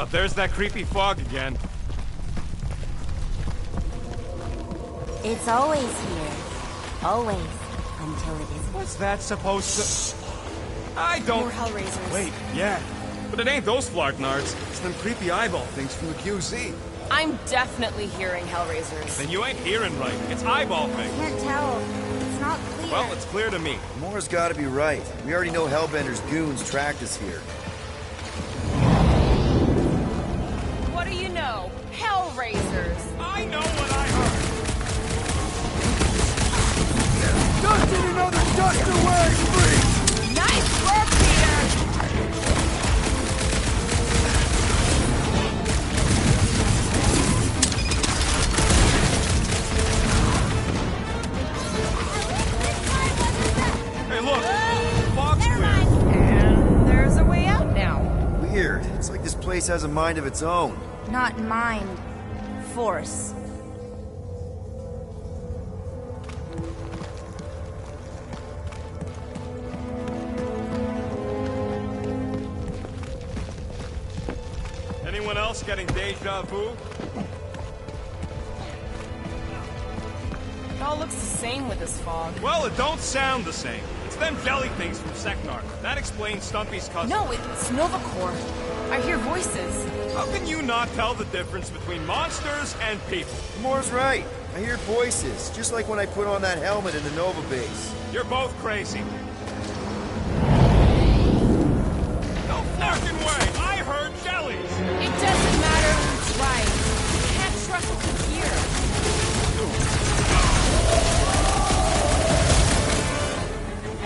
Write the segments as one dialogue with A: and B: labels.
A: There's that creepy fog again.
B: It's always here. Always. Until it isn't.
A: What's that supposed to... I don't...
C: More Hellraisers.
A: Wait, yeah. But it ain't those Flarknards. It's them creepy eyeball things from the QZ.
C: I'm definitely hearing Hellraisers.
A: Then you ain't hearing right. It's eyeball things.
B: Can't tell. It's not clear.
A: Well, it's clear to me.
D: Moore's gotta be right. We already know Hellbender's goons tracked us here.
C: What do you know? Hellraisers.
A: I know what I heard.
D: Dusting another dust away, freak!
C: Nice work, Peter!
A: Hey, look! The fog's clear.
C: And there's a way out now.
D: Weird. It's like this place has a mind of its own.
B: Not mind. Force.
A: Anyone else getting deja vu?
C: It all looks the same with this fog.
A: Well, it don't sound the same. It's them jelly things from Seknar. That explains Stumpy's cousin.
C: No, it's Novacore. I hear voices.
A: How can you not tell the difference between monsters and people?
D: Moore's right. I hear voices, just like when I put on that helmet in the Nova base.
A: You're both crazy. No fucking way! I heard jellies!
C: It doesn't matter who's right. You can't trust what you hear.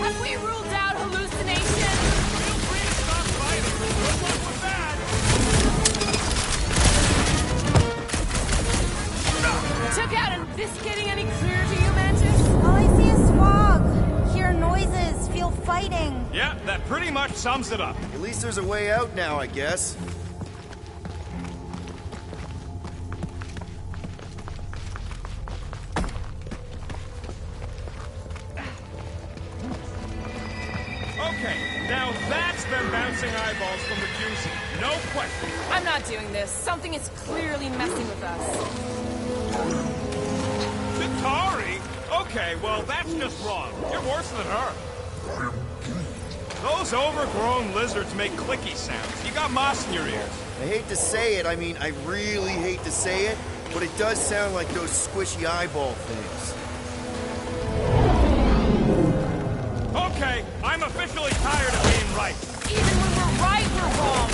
C: Have we ruled out hallucination?
A: Feel free to stop fighting. Good luck with that!
C: Took out, and this getting any clearer to you, Mantis?
B: All I see is fog. Hear noises. Feel fighting.
A: Yeah, that pretty much sums it up.
D: At least there's a way out now, I guess.
A: Okay, now that's them bouncing eyeballs from the juicy. No question.
C: I'm not doing this. Something is clearly messing with us.
A: Chitauri? Okay, well, that's just wrong. You're worse than her. Those overgrown lizards make clicky sounds. You got moss in your ears.
D: I hate to say it, I mean, I really hate to say it, but it does sound like those squishy eyeball things.
A: Okay, I'm officially tired of being right.
C: Even when we're right, we're wrong.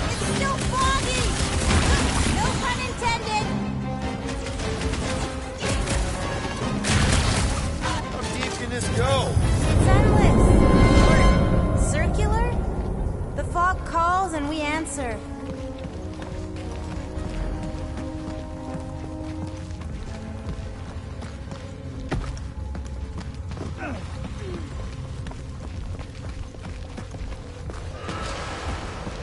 B: It's still foggy. No pun intended.
D: How deep can this go?
B: It's endless. Or circular? The fog calls and we answer.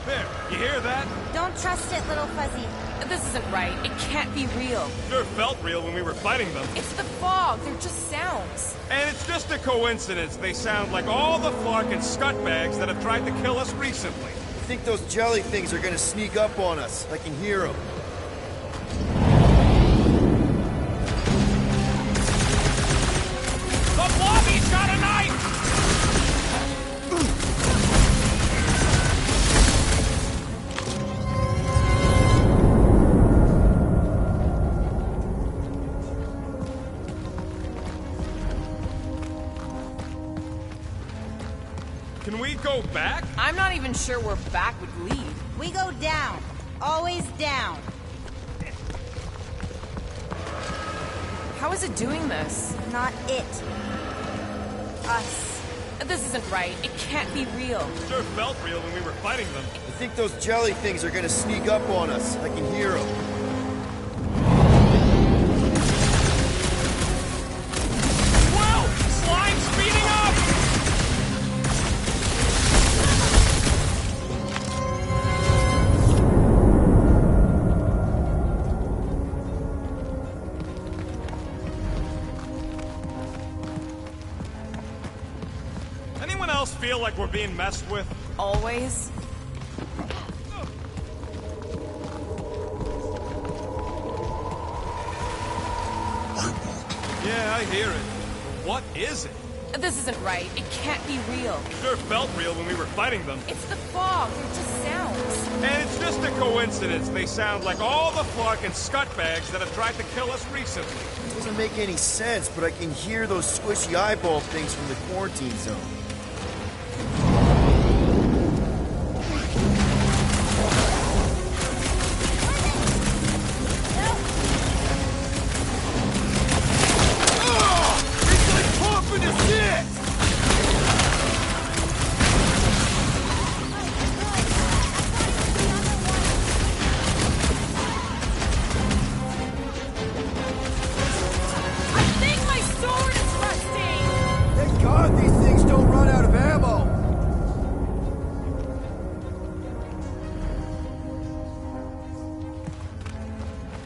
A: There, you hear that?
B: Don't trust it, little fuzzy.
C: This isn't right. It can't be real.
A: Sure felt real when we were fighting them.
C: It's the fog. They're just sounds.
A: And it's just a coincidence they sound like all the fucking scutbags that have tried to kill us recently.
D: I think those jelly things are gonna sneak up on us. I can hear them.
A: The blobby's got a knife! Can we go back?
C: I'm not even sure where back would lead.
B: We go down. Always down.
C: How is it doing this?
B: Not it. Us.
C: This isn't right. It can't be real.
A: Sure felt real when we were fighting them.
D: I think those jelly things are gonna sneak up on us. I can hear them.
A: Whoa! Slime speeding up! feel like we're being messed with?
C: Always.
A: Yeah, I hear it. What is it?
C: This isn't right. It can't be real.
A: Sure felt real when we were fighting them.
C: It's the fog. They're just sounds.
A: And it's just a coincidence they sound like all the fucking scuttbags that have tried to kill us recently.
D: It doesn't make any sense, but I can hear those squishy eyeball things from the quarantine zone.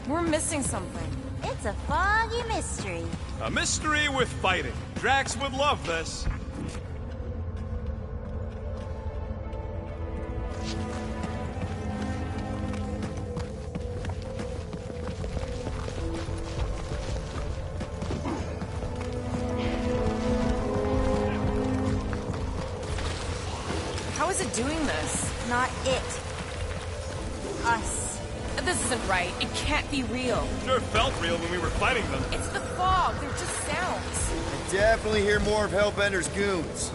C: We're missing something.
B: It's a foggy mystery.
A: A mystery with fighting. Drax would love this.
C: How is it doing this?
B: Not it. Us.
C: This isn't right. It can't be real.
A: Sure felt real when we were fighting them.
C: It's the fog. They're just sounds.
D: I definitely hear more of Hellbender's goons.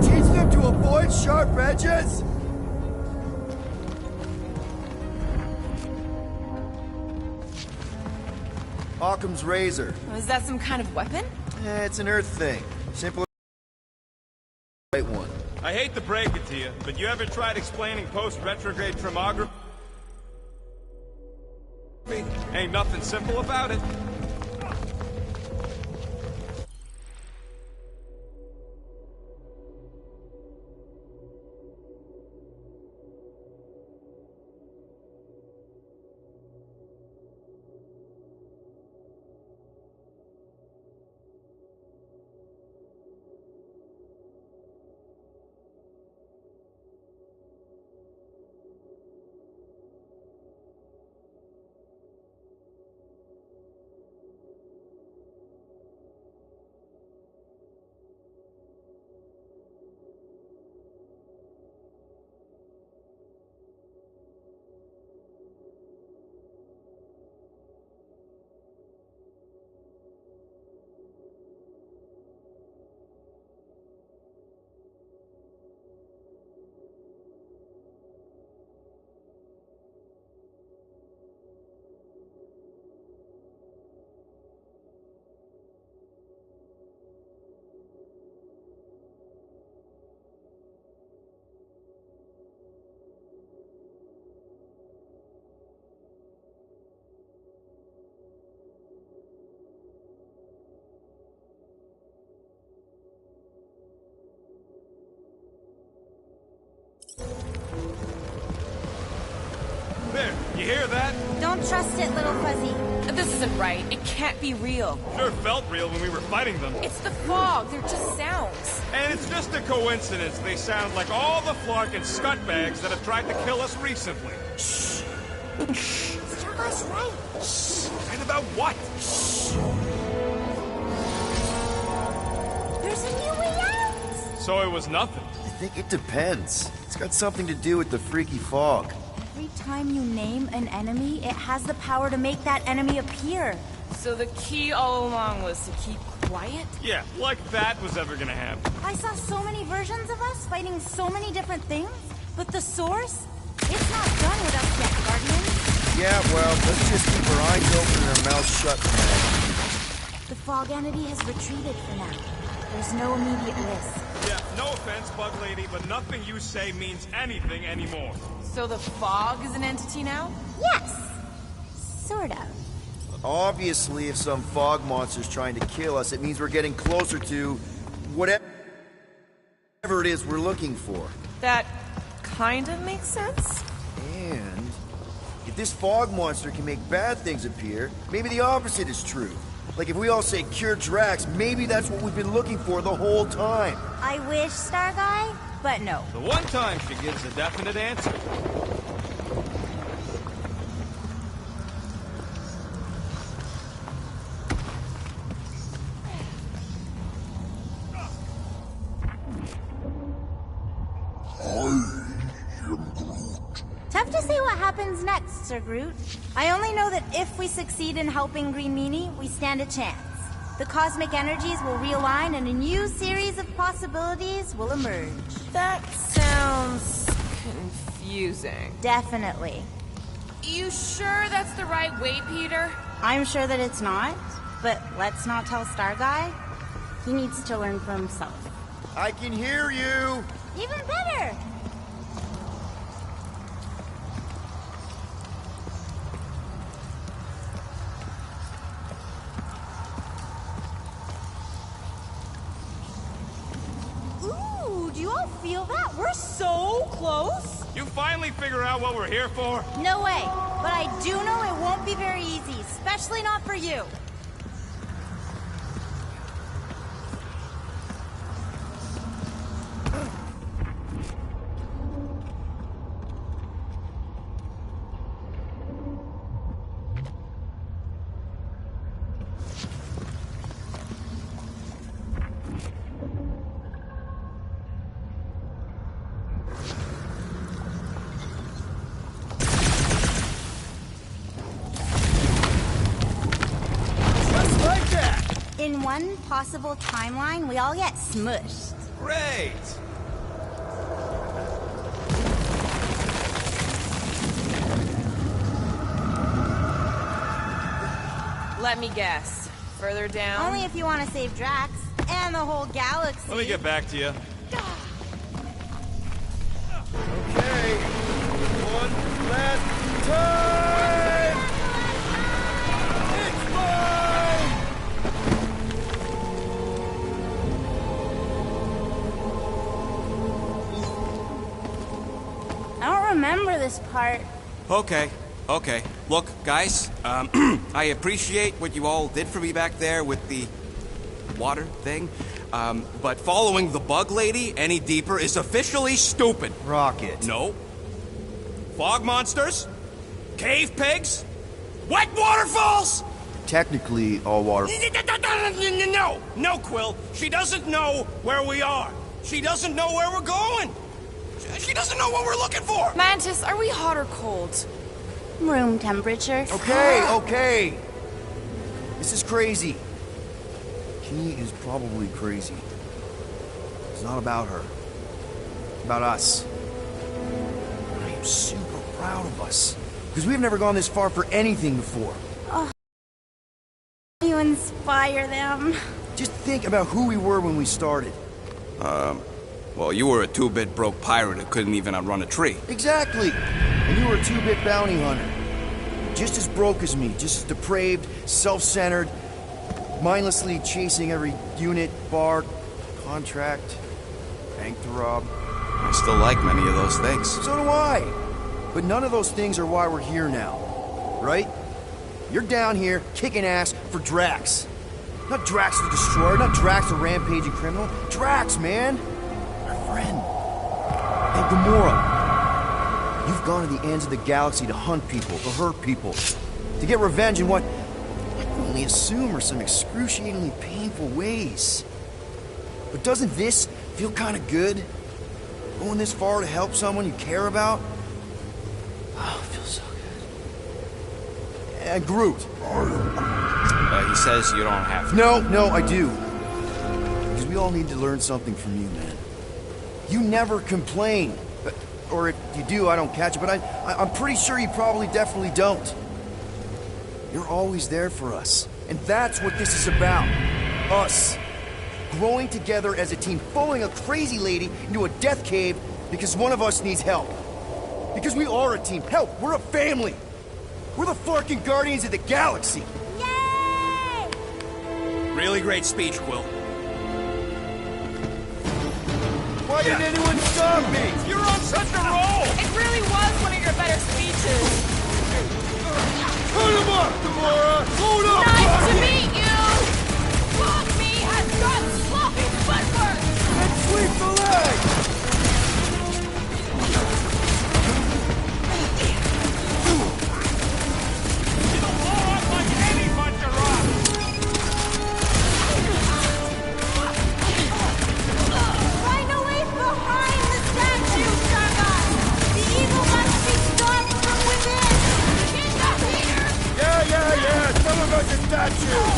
D: Teach them to avoid sharp edges? Occam's razor.
C: Is that some kind of weapon?
D: It's an earth thing. Simple right one.
A: I hate to break it to you, but you ever tried explaining post-retrograde tremography? Ain't nothing simple about it. There, you hear that?
B: Don't trust it, little fuzzy.
C: This isn't right. It can't be real.
A: Sure felt real when we were fighting them.
C: It's the fog. They're just sounds.
A: And it's just a coincidence they sound like all the fucking scuttbags that have tried to kill us recently.
B: Shh. Starlife's right.
A: Shh. And about what?
B: Shh. There's a new way out.
A: So it was nothing.
D: I think it depends. It's got something to do with the freaky fog.
B: Every time you name an enemy, it has the power to make that enemy appear.
C: So the key all along was to keep quiet?
A: Yeah, like that was ever gonna happen.
B: I saw so many versions of us fighting so many different things, but the source, it's not done with us yet, Guardians.
D: Yeah, well, let's just keep our eyes open and our mouths shut.
B: The fog entity has retreated for now. There's no immediate risk.
A: Yeah, no offense, Bug Lady, but nothing you say means anything anymore.
C: So the fog is an entity now?
B: Yes! Sort of.
D: Obviously, if some fog monster's trying to kill us, it means we're getting closer to whatever it is we're looking for.
C: That kind of makes sense.
D: And if this fog monster can make bad things appear, maybe the opposite is true. Like if we all say cure Drax, maybe that's what we've been looking for the whole time.
B: I wish, Star Guy, but no.
A: The one time she gives a definite answer.
B: Tough to say what happens next, Sir Groot. I only know that if we succeed in helping Green Meanie, we stand a chance. The cosmic energies will realign and a new series of possibilities will emerge.
C: That sounds confusing.
B: Definitely.
C: You sure that's the right way, Peter?
B: I'm sure that it's not, but let's not tell Star Guy. He needs to learn for himself.
D: I can hear you!
B: Even better! Ooh, do you all feel that? We're so close!
A: You finally figure out what we're here for?
B: No way, but I do know it won't be very easy, especially not for you. In one possible timeline, we all get smushed.
A: Great!
C: Let me guess. Further down?
B: Only if you want to save Drax and the whole galaxy.
A: Let me get back to you.
D: Okay, one last time! It's mine!
B: I don't remember this part.
E: Okay. Look, guys, I appreciate what you all did for me back there with the water thing, but following the Bug Lady any deeper is officially stupid.
D: Rocket.
E: No. Fog monsters? Cave pigs? Wet waterfalls?
D: Technically, all water.
E: No, Quill. She doesn't know where we are. She doesn't know where we're going. She doesn't know what we're looking for.
C: Mantis, are we hot or cold?
B: Room temperature.
D: Okay. This is crazy. She is probably crazy. It's not about her. It's about us. I am super proud of us. Because we've never gone this far for anything before.
B: You inspire them.
D: Just think about who we were when we started.
E: Well, you were a two-bit broke pirate who couldn't even outrun a tree.
D: Exactly. And you were a two-bit bounty hunter. Just as broke as me, just as depraved, self-centered, mindlessly chasing every unit, bar, contract, bank to rob.
E: I still like many of those things.
D: So do I. But none of those things are why we're here now. Right? You're down here kicking ass for Drax. Not Drax the Destroyer, not Drax the rampaging criminal. Drax, man! Our friend. Hey, Gamora. You've gone to the ends of the galaxy to hunt people, to hurt people, to get revenge in what I can only assume are some excruciatingly painful ways. But doesn't this feel kind of good? Going this far to help someone you care about? Oh, it feels so good. And Groot.
E: He says you don't have to.
D: No, I do. Because we all need to learn something from you, man. You never complain. Or if you do, I don't catch it, but I'm pretty sure you probably definitely don't. You're always there for us. And that's what this is about. Us. growing together as a team, following a crazy lady into a death cave because one of us needs help. Because we are a team. Hell, we're a family. We're the fucking Guardians of the Galaxy.
B: Yay!
E: Really great speech, Quill.
D: Why didn't anyone stop me?
A: You're on such a roll!
C: It really was one of your better speeches.
D: Put him up, Gamora! Hold up!
C: Nice to meet you! Fuck me has got sloppy footwork!
D: And sweep the leg!
A: It'll blow up like any bunch of rocks!
B: Right away behind the statue, Starbuck! The evil must be stopped from within!
C: Get up here!
D: Yeah! Some of us are statues!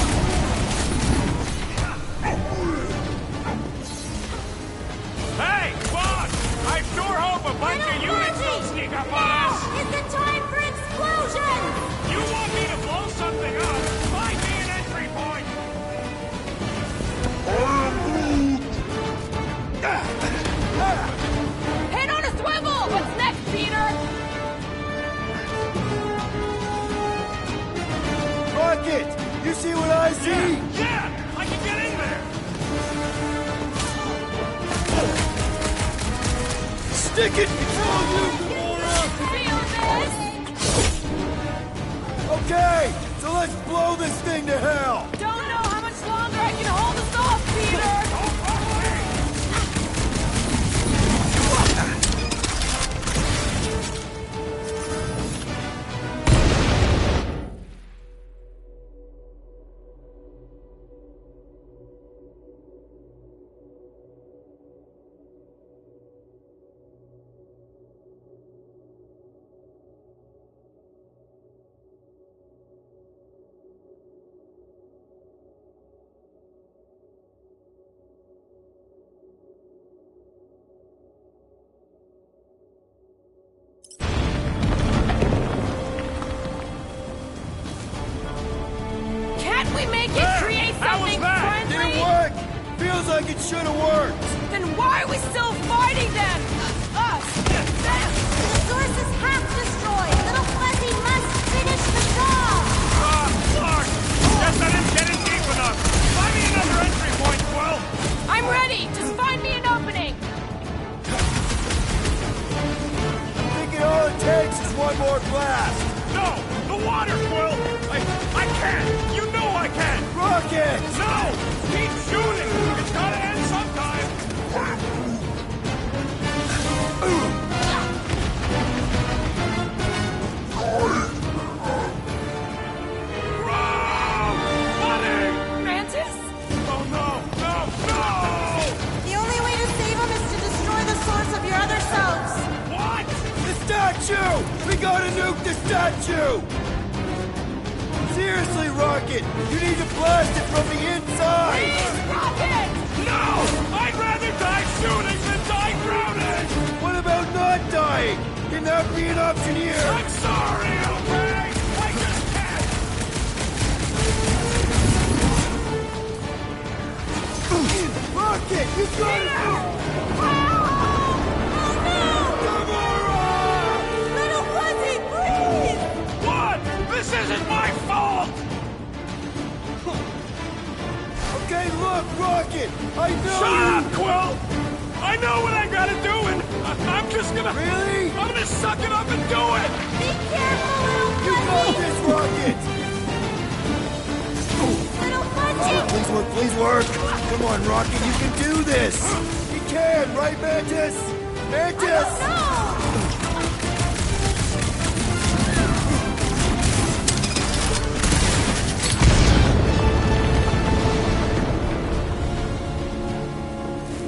A: Hey, boss! I sure hope a bunch of units don't sneak up on us!
B: Now is the time for explosions!
A: You want me to blow something up? Find me an entry point!
C: Head on a swivel! What's next, Peter?
D: Rocket! You see what I see?
A: Yeah! I can get in there!
D: Stick it before you, Gamora!
C: Feel this?
D: Okay, so let's blow this thing to hell!
C: Don't know how much longer I can hold us off, Peter! Can't we make it create
A: How was
C: something
A: that?
C: friendly?
D: Didn't work! Feels like it should have worked!
C: Then why are we still fighting them? Us! Them!
B: The source is half destroyed! Little Fuzzy must finish the job!
A: Clark! Guess I didn't get in deep enough! Find me another entry point, Quill!
C: I'm ready! Just find me an opening!
D: I'm thinking all it takes is one more blast!
A: No! The water, Quill! I can't! You know I can't!
D: Rocket!
A: No! Keep shooting! It's gotta end sometime! Buddy!
C: Mantis?
A: Oh no!
B: The only way to save him is to destroy the source of your other selves!
A: What?
D: The statue! We gotta nuke the statue! Seriously, Rocket! You need to blast it from the inside!
C: Rocket!
A: No! I'd rather die shooting than die drowning!
D: What about not dying? Can that be an option here?
A: I'm sorry, okay? I just can't!
D: Rocket! You gotta...
B: Little Fuzzy, please!
A: What? This isn't my fault!
D: Okay, look, Rocket! I know
A: Shut
D: you...
A: up, Quill! I know what I gotta do, and I'm just gonna...
D: Really?
A: I'm gonna suck it up and do it!
B: Be careful, Little
D: You got
B: Fuzzy!
D: this, Rocket!
B: Little Fuzzy!
D: Please work, please work! Come on, Rocket, you can do this! You can, right, Mantis? Mantis!
B: No!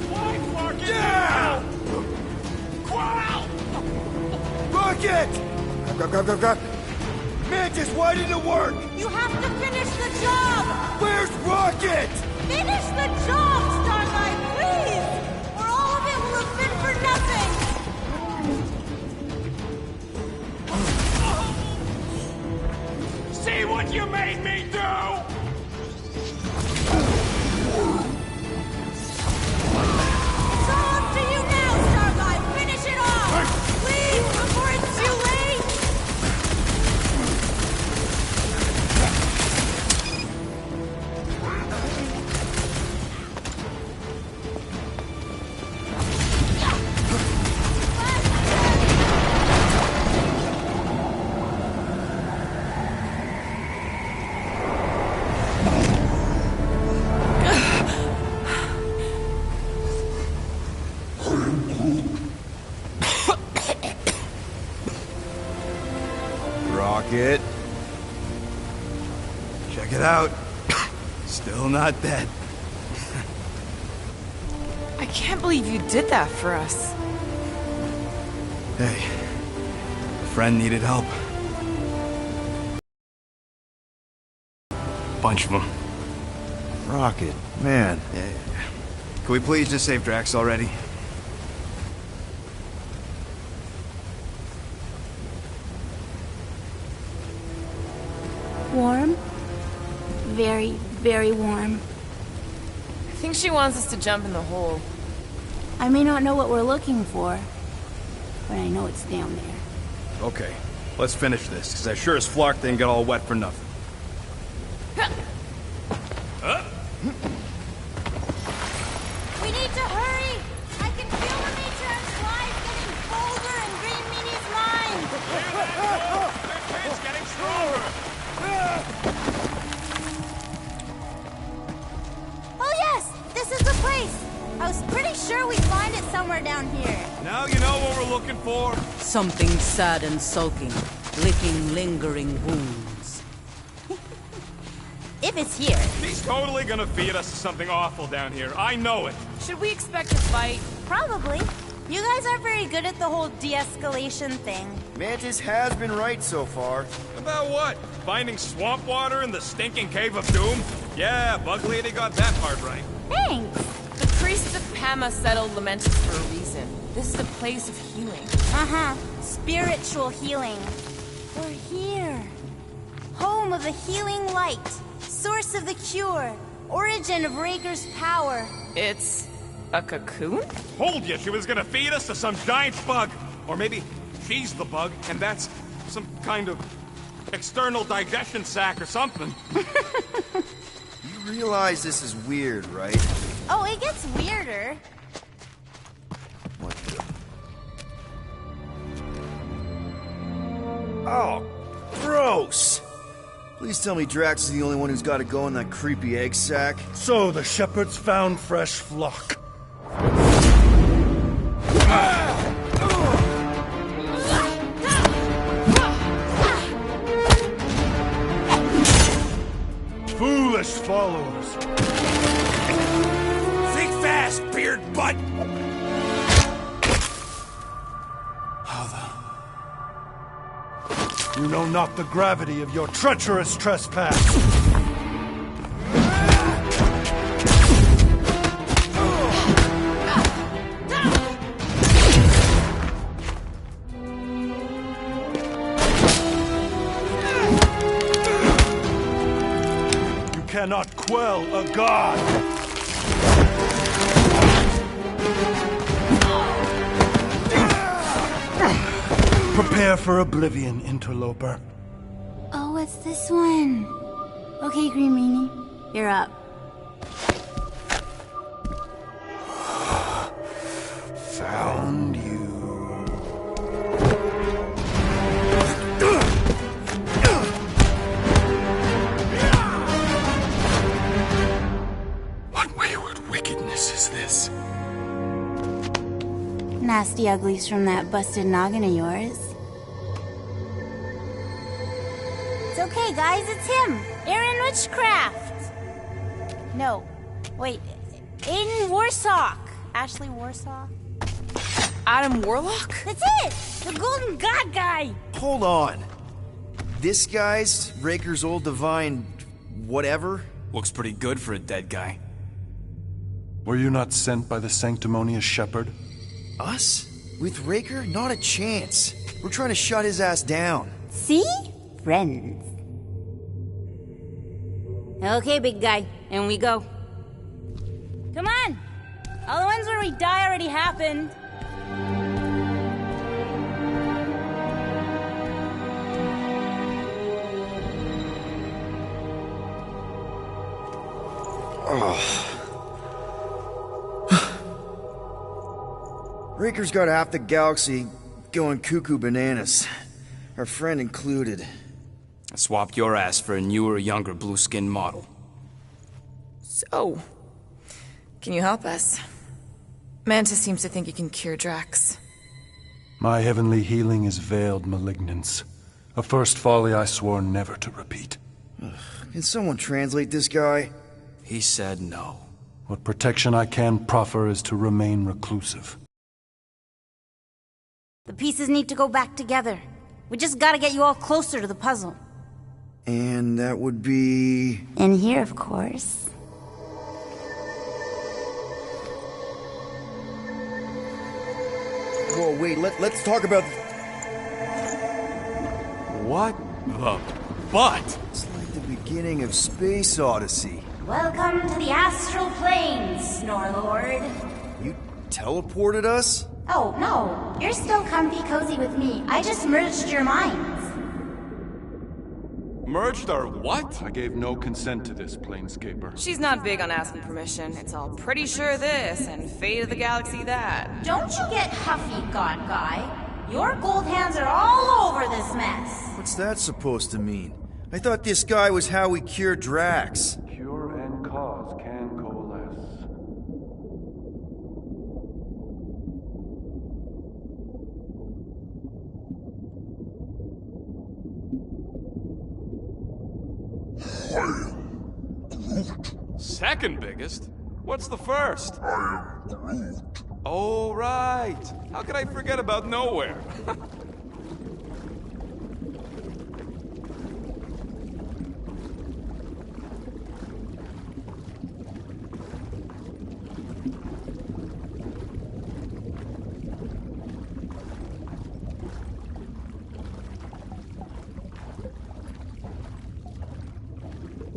A: Why, Clark?
D: Yeah!
A: Quill!
D: Rocket! Grab. Mantis, why didn't it work?
B: You have to finish the job!
D: Where's Rocket?
B: Finish the job, Starlight, please! Or all of it will have been for nothing!
A: See what you made me do!
D: it.
E: Check it out. Still not dead.
C: I can't believe you did that for us.
E: Hey, a friend needed help. Bunch of them.
D: Rocket, man.
E: Yeah. Can we please just save Drax already?
B: Warm? Very, very warm.
C: I think she wants us to jump in the hole.
B: I may not know what we're looking for, but I know it's down there.
A: Okay, let's finish this, because I sure as Flark didn't get all wet for nothing.
B: We need to hurry! I can feel the Matriarch's life getting bolder in Green Meanie's mind!
A: Their pain's getting stronger!
B: Oh yes! This is the place! I was pretty sure we'd find it somewhere down here.
A: Now you know what we're looking for?
F: Something sad and sulking, licking lingering wounds.
B: If it's here.
A: He's totally gonna feed us to something awful down here. I know it.
C: Should we expect a fight?
B: Probably. You guys aren't very good at the whole de-escalation thing.
D: Mantis has been right so far.
A: About what? Finding swamp water in the stinking cave of doom? Yeah, Bug Lady got that part right.
B: Thanks!
C: The priests of Pama settled Lamentus for a reason. This is a place of healing.
B: Uh-huh. Spiritual healing. We're here. Home of the healing light. Source of the cure. Origin of Raker's power.
C: It's a cocoon?
A: Told you she was gonna feed us to some giant bug. Or maybe she's the bug, and that's some kind of external digestion sac or something.
D: You realize this is weird, right?
B: Oh, it gets weirder.
D: What the... Oh, gross! Please tell me Drax is the only one who's got to go in that creepy egg sack.
G: So the shepherds found fresh flock. Foolish followers.
A: Think fast, beard butt!
G: You know not the gravity of your treacherous trespass. You cannot quell a god. Prepare for oblivion, interloper.
B: Oh, it's this one. Okay, Green Meanie, you're up.
G: Found you. What wayward wickedness is this?
B: Nasty uglies from that busted noggin of yours. It's okay, guys, it's him! Aaron Witchcraft! No, wait, Aiden Warsock! Ashley Warsaw?
C: Adam Warlock?
B: That's it! The Golden God guy!
D: Hold on. This guy's Raker's old divine... whatever?
E: Looks pretty good for a dead guy.
G: Were you not sent by the sanctimonious shepherd?
D: Us? With Raker? Not a chance. We're trying to shut his ass down.
B: See? Friends. Okay, big guy, and we go. Come on! All the ones where we die already happened.
D: Raker's got half the galaxy going cuckoo bananas. Our friend included.
E: I swapped your ass for a newer, younger blue-skinned model.
C: So, can you help us? Mantis seems to think he can cure Drax.
G: My heavenly healing is veiled malignance. A first folly I swore never to repeat.
D: Can someone translate this guy?
E: He said no.
G: What protection I can proffer is to remain reclusive.
B: The pieces need to go back together. We just gotta get you all closer to the puzzle.
D: And that would be...
B: In here, of course.
D: Whoa, wait, let's talk about...
E: What the butt?
D: It's like the beginning of Space Odyssey.
B: Welcome to the astral planes, Snorlord.
D: You teleported us?
B: Oh, no. You're still comfy cozy with me. I just merged your minds.
A: Merged our what?
G: I gave no consent to this, Planescaper.
C: She's not big on asking permission. It's all pretty sure this and fate of the galaxy that.
B: Don't you get huffy, God Guy. Your gold hands are all over this mess.
D: What's that supposed to mean? I thought this guy was how we cure Drax.
G: Cure and cause can coalesce.
A: Second biggest? What's the first? Oh, right. How could I forget about Nowhere?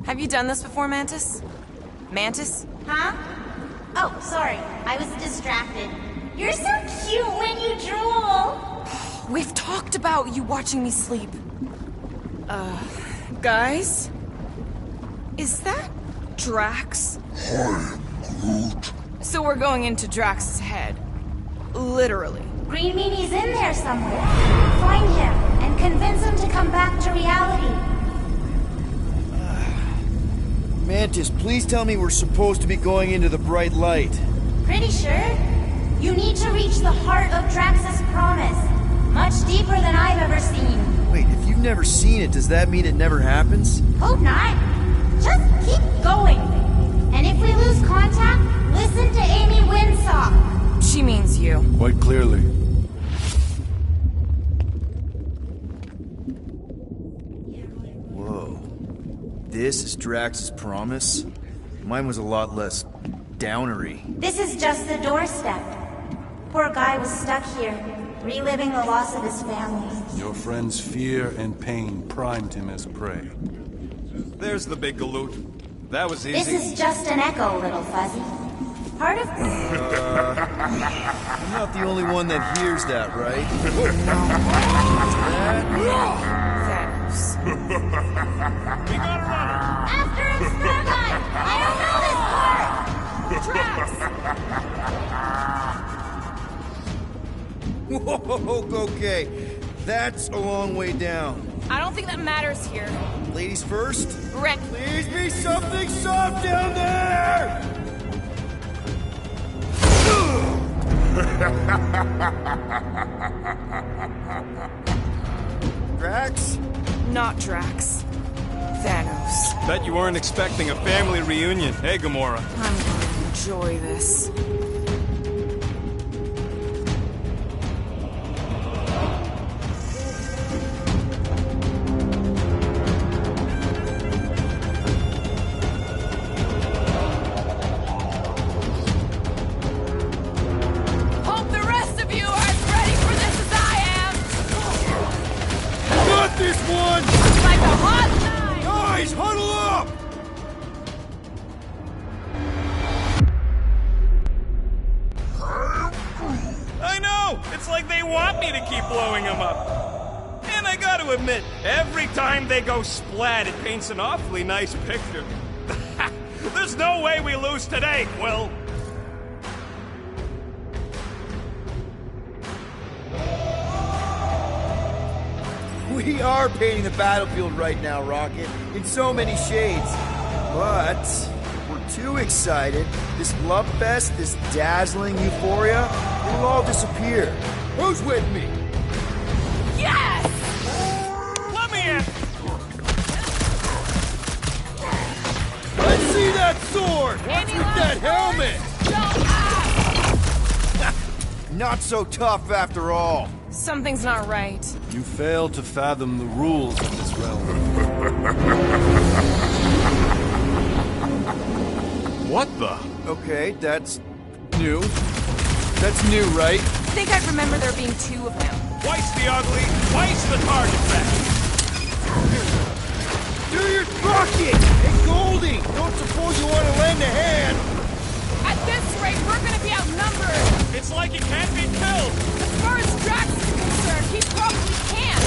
C: Have you done this before, Mantis? Mantis?
B: Huh? Oh, sorry. I was distracted. You're so cute when you drool.
C: We've talked about you watching me sleep. Guys? Is that Drax? So we're going into Drax's head. Literally.
B: Green Meanie's in there somewhere. Find him and convince him to come back to reality.
D: Mantis, please tell me we're supposed to be going into the bright light.
B: Pretty sure. You need to reach the heart of Drax's promise. Much deeper than I've ever seen.
D: Wait, if you've never seen it, does that mean it never happens?
B: Hope not. Just keep going. And if we lose contact, listen to Amy Winsock.
C: She means you.
G: Quite clearly.
D: Whoa. This is Drax's promise? Mine was a lot less downery.
B: This is just the doorstep. Poor guy was stuck here, reliving the loss of his family.
G: Your friend's fear and pain primed him as prey.
A: There's the big galoot. That was easy.
B: This is just an echo, little fuzzy. Part of...
D: I'm not the only one that hears that, right?
C: Thanos.
A: We gotta run
B: After him, Starlight! I don't know this part! Drax!
D: Whoa, okay. That's a long way down.
C: I don't think that matters here.
D: Ladies first?
C: Ren.
D: Please be something soft down there! Drax?
C: Not Drax. Thanos.
A: Bet you weren't expecting a family reunion, hey, Gamora?
C: I'm gonna enjoy this. Hope the rest of you are as ready for this as I am!
D: Got this one!
C: Like a hot knife!
D: Guys, huddle up!
A: I know! It's like they want me to keep blowing them up. And I gotta admit, every time they go splat, it paints an awfully nice picture. There's no way we lose today, Quill.
D: We are painting the battlefield right now, Rocket, in so many shades. But if we're too excited, this love fest, this dazzling euphoria, it'll all disappear. Who's with me?
C: Yes!
D: sword! What's
C: Any
D: with that
C: last
D: helmet?
C: Don't ask!
D: Not so tough after all.
C: Something's not right.
G: You fail to fathom the rules of this realm.
A: What the?
D: Okay, that's new. That's new, right?
C: I think I remember there being two of them.
A: Twice the ugly, twice the target practice.
D: Do your bucket! Hey, Goldie! Don't suppose you want to lend a hand?
C: At this rate, we're gonna be outnumbered!
A: It's like he can't be killed.
C: As far as Drax is concerned, he probably can!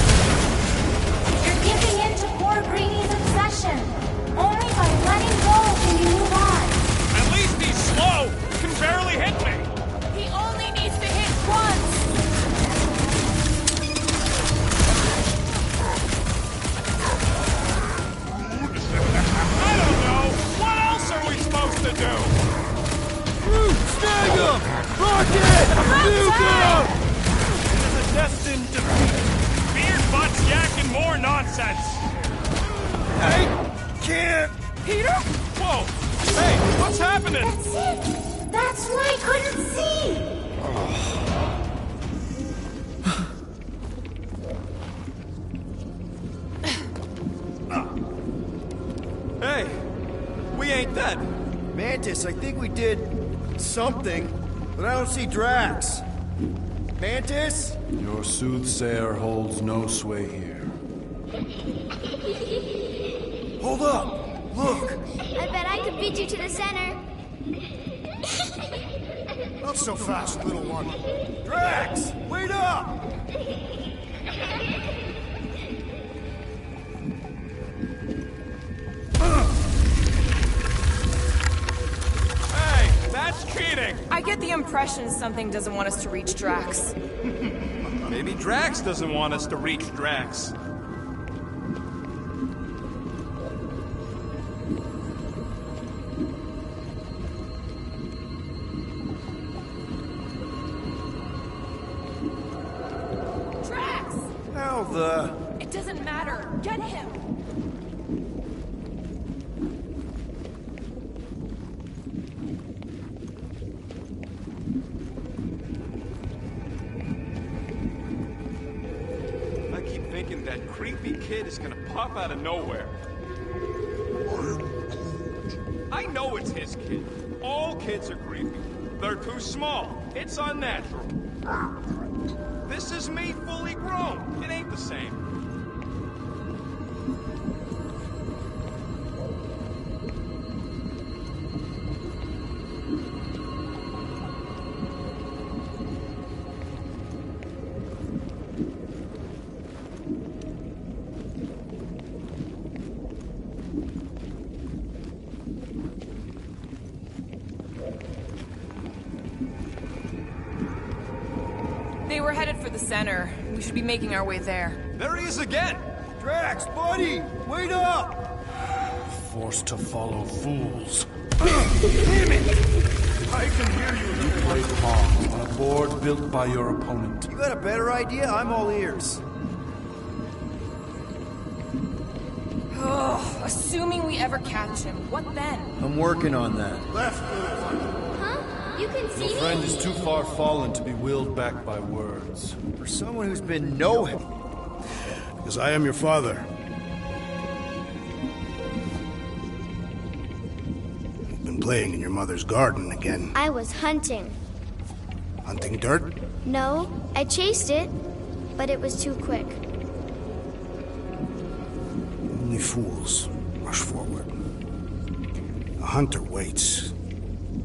B: You're giving in to poor Greeny's obsession. Only by letting go can you move on.
A: At least he's slow. Can barely hit me.
C: He only needs to hit once!
A: I don't know. What else are we supposed to do?
D: Snag him! Rocket! Nuke him!
A: This is a destined defeat. Beard butts yakking more nonsense.
D: I can't!
C: Peter?
A: Whoa! Hey, what's happening?
B: That's it. That's why I couldn't see.
A: Hey, we ain't dead.
D: Mantis, I think we did something, but I don't see Drax. Mantis?
G: Your soothsayer holds no sway here.
D: Hold up! Look!
H: I bet I could beat you to the center.
D: Not so fast, little one. Drax! Wait up!
A: Hey, that's cheating.
C: I get the impression something doesn't want us to reach Drax.
A: Maybe Drax doesn't want us to reach Drax.
C: Drax!
D: How the...
C: It doesn't matter. Get him!
A: I keep thinking that creepy kid is gonna pop out of nowhere. I know it's his kid. All kids are creepy. They're too small. It's unnatural. This is me fully grown. It ain't the same.
C: They were headed for the center. We should be making our way there.
A: There he is again.
D: Drax, buddy! Wait up!
G: Forced to follow fools.
D: Damn it! I can hear you.
G: You play Pong on a board built by your opponent.
D: You got a better idea? I'm all ears.
C: Ugh, assuming we ever catch him, what then?
D: I'm working on that. Left,
H: Huh? You can see
G: Your
H: me?
G: friend is too far fallen to be willed back by words.
D: For someone who's been no help.
I: Because I am your father. You've been playing in your mother's garden again.
H: I was hunting.
I: Hunting dirt?
H: No, I chased it, but it was too quick.
I: Only fools rush forward. A hunter waits.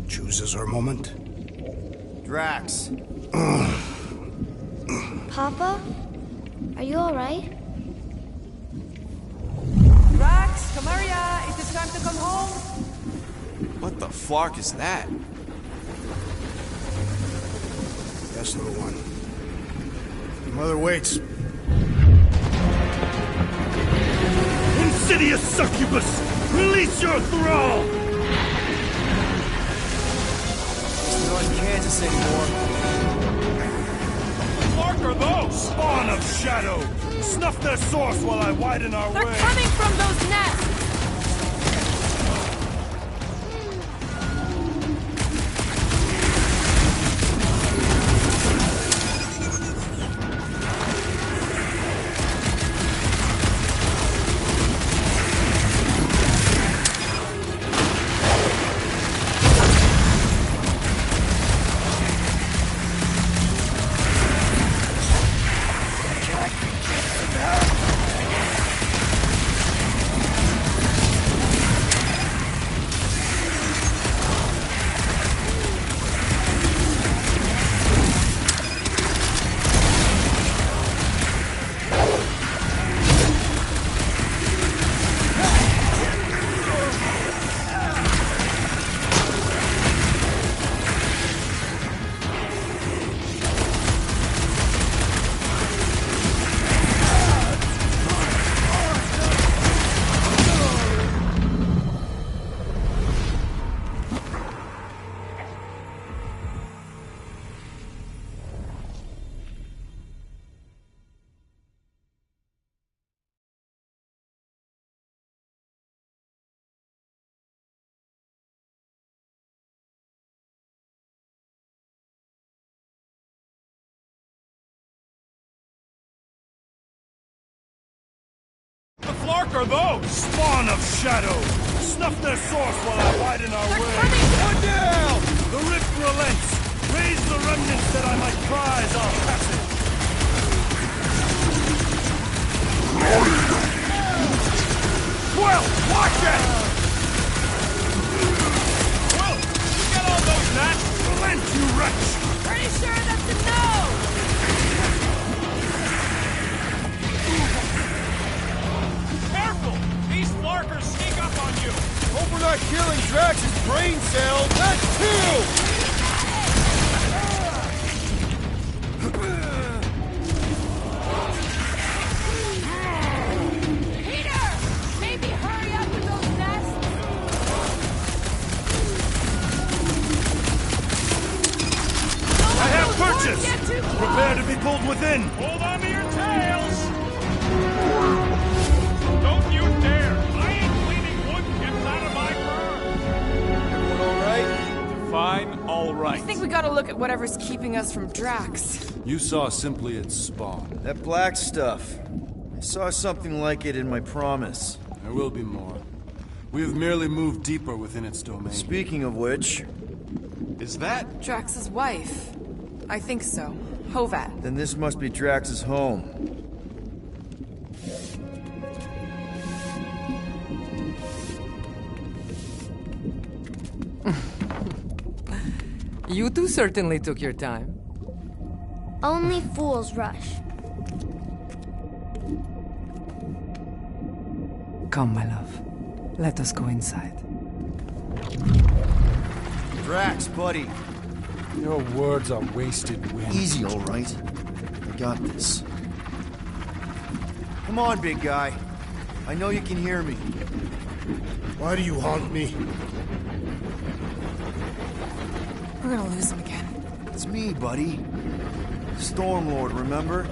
I: Chooses her moment.
D: Drax.
H: Papa? Are you alright?
F: Drax, come here, ya. It is time to come home.
E: What the flark is that?
I: Yes, little one. Your mother waits.
J: Insidious succubus! Release your thrall!
D: We're not in Kansas anymore.
A: What are those?
J: Spawn of shadow! Snuff their source while I widen our
C: They're
J: way!
C: coming from those nests!
A: fuck are those?
J: Spawn of shadow! Snuff their source while I widen our way!
A: One down!
J: The rift relents! Raise the remnants that I might prize our passage!
A: Well, watch it! Well, you get all those nuts?
J: Relent, you wretch!
C: Pretty sure that's a no!
A: Careful! These flarkers sneak up on you!
D: Hope we're not killing Drax's brain cells! That's two!
C: Peter! Maybe hurry up with those nests?
J: I have purchase! Prepare to be pulled within!
A: Hold on to your tails! Don't you dare! I ain't cleaning wood chips out of my fur!
D: Everyone alright?
A: Fine, alright.
C: I think we gotta look at whatever's keeping us from Drax.
G: You saw simply its spawn.
D: That black stuff. I saw something like it in my promise.
G: There will be more. We have merely moved deeper within its domain.
D: Speaking of which,
E: Is that?
C: Drax's wife. I think so. Hovat.
D: then this must be Drax's home.
K: You two certainly took your time.
H: Only fools rush.
K: Come, my love. Let us go inside.
D: Drax, buddy.
G: Your words are wasted wind.
D: Easy, alright? I got this. Come on, big guy. I know you can hear me.
I: Why do you haunt me?
C: We're gonna lose him again.
D: It's me, buddy. Stormlord, remember?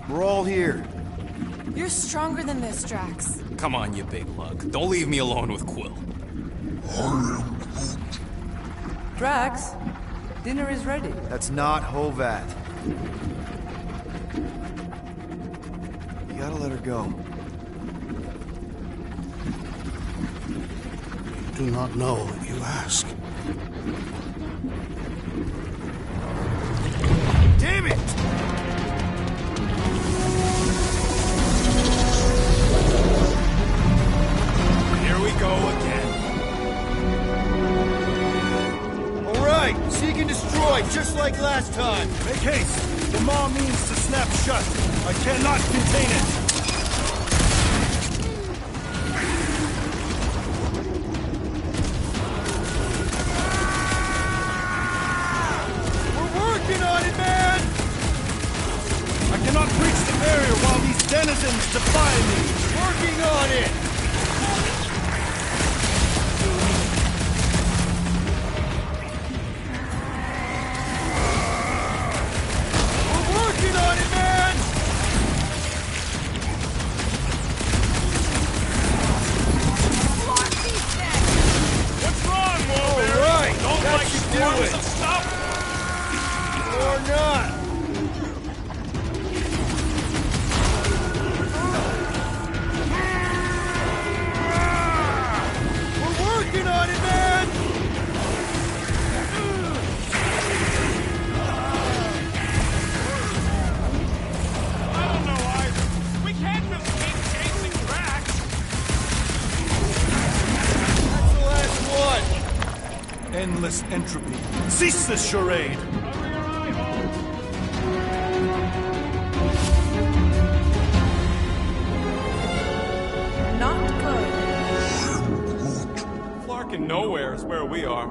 D: We're all here.
C: You're stronger than this, Drax.
E: Come on, you big lug. Don't leave me alone with Quill.
K: Drax, dinner is ready.
D: That's not Hovat. You gotta let her go.
I: Do not know if you ask.
D: Damn it!
A: Here we go again.
D: Alright, seek and destroy, just like last time.
J: Make haste! The maw means to snap shut. I cannot contain it.
D: We're working on it, man!
J: I cannot breach the barrier while these denizens defy me.
D: Working on it! We're working on it, man!
A: What's wrong, Wolverine?
D: Alright,
A: Don't
D: that
A: like
D: should do
A: swarms
D: it.
A: of stuff?
D: Or not. We're working on it, man!
A: I don't know either. We can't just keep chasing Drax.
D: That's the last one.
J: Endless entropy. Cease this charade!
C: Not good.
A: Flarkin' nowhere is where we are.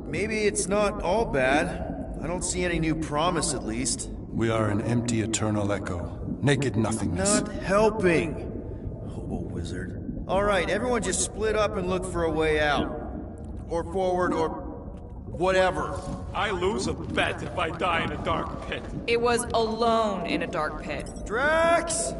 D: Maybe it's not all bad. I don't see any new promise, at least.
G: We are an empty eternal echo. Naked nothingness.
D: Not helping. Hobo wizard. Alright, everyone just split up and look for a way out. Or forward, or whatever.
A: I lose a bet if I die in a dark pit.
C: It was alone in a dark pit.
D: Drax!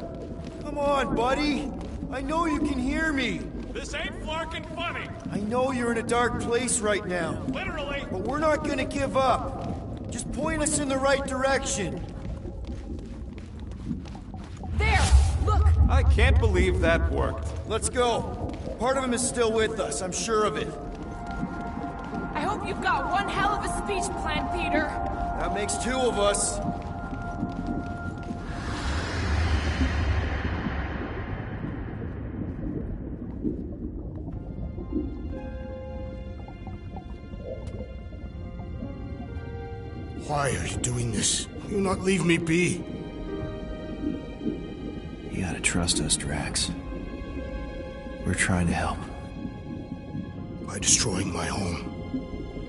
D: Come on, buddy! I know you can hear me!
A: This ain't Flarkin' funny.
D: I know you're in a dark place right now,
A: Literally.
D: but we're not gonna give up. Just point us in the right direction.
C: There! Look!
A: I can't believe that worked.
D: Let's go. Part of him is still with us, I'm sure of it.
C: I hope you've got one hell of a speech planned, Peter.
D: That makes two of us.
I: Why are you doing this? Will you not leave me be?
D: You gotta trust us, Drax. We're trying to help.
I: By destroying my home.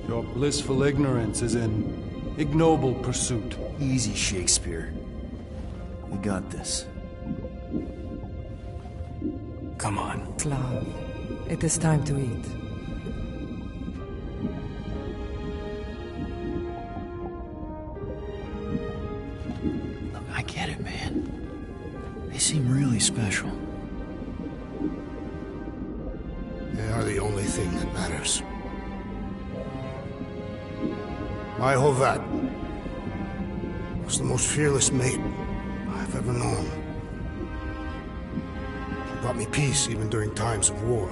G: Your blissful ignorance is an ignoble pursuit.
D: Easy, Shakespeare. We got this.
E: Come on.
K: Slav, it is time to eat.
D: Look, I get it, man. They seem really special.
I: They are the only thing that matters. My Hovat was the most fearless mate I've ever known. She brought me peace even during times of war.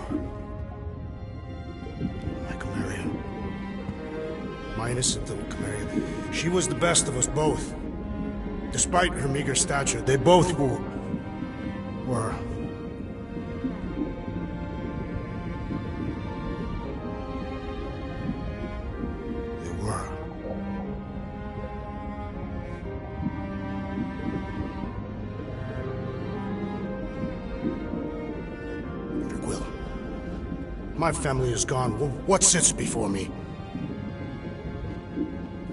I: My Cameria. My innocent little Cameria. She was the best of us both. Despite her meager stature, they both were. My family is gone. What sits before me?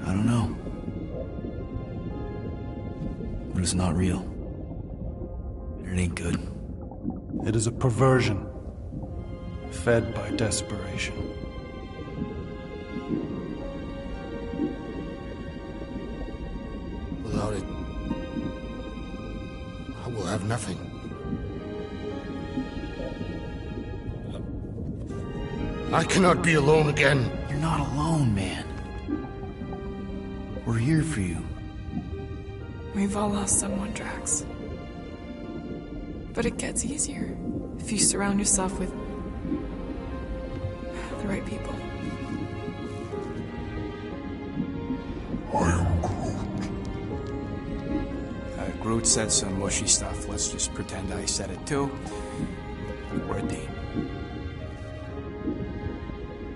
D: I don't know. But it's not real. It ain't good.
G: It is a perversion, fed by desperation.
I: Without it, I will have nothing. I cannot be alone again.
D: You're not alone, man. We're here for you.
L: We've all lost someone, Drax. But it gets easier if you surround yourself with the right people.
I: I am Groot.
E: Groot said some mushy stuff. Let's just pretend I said it too. We're a team.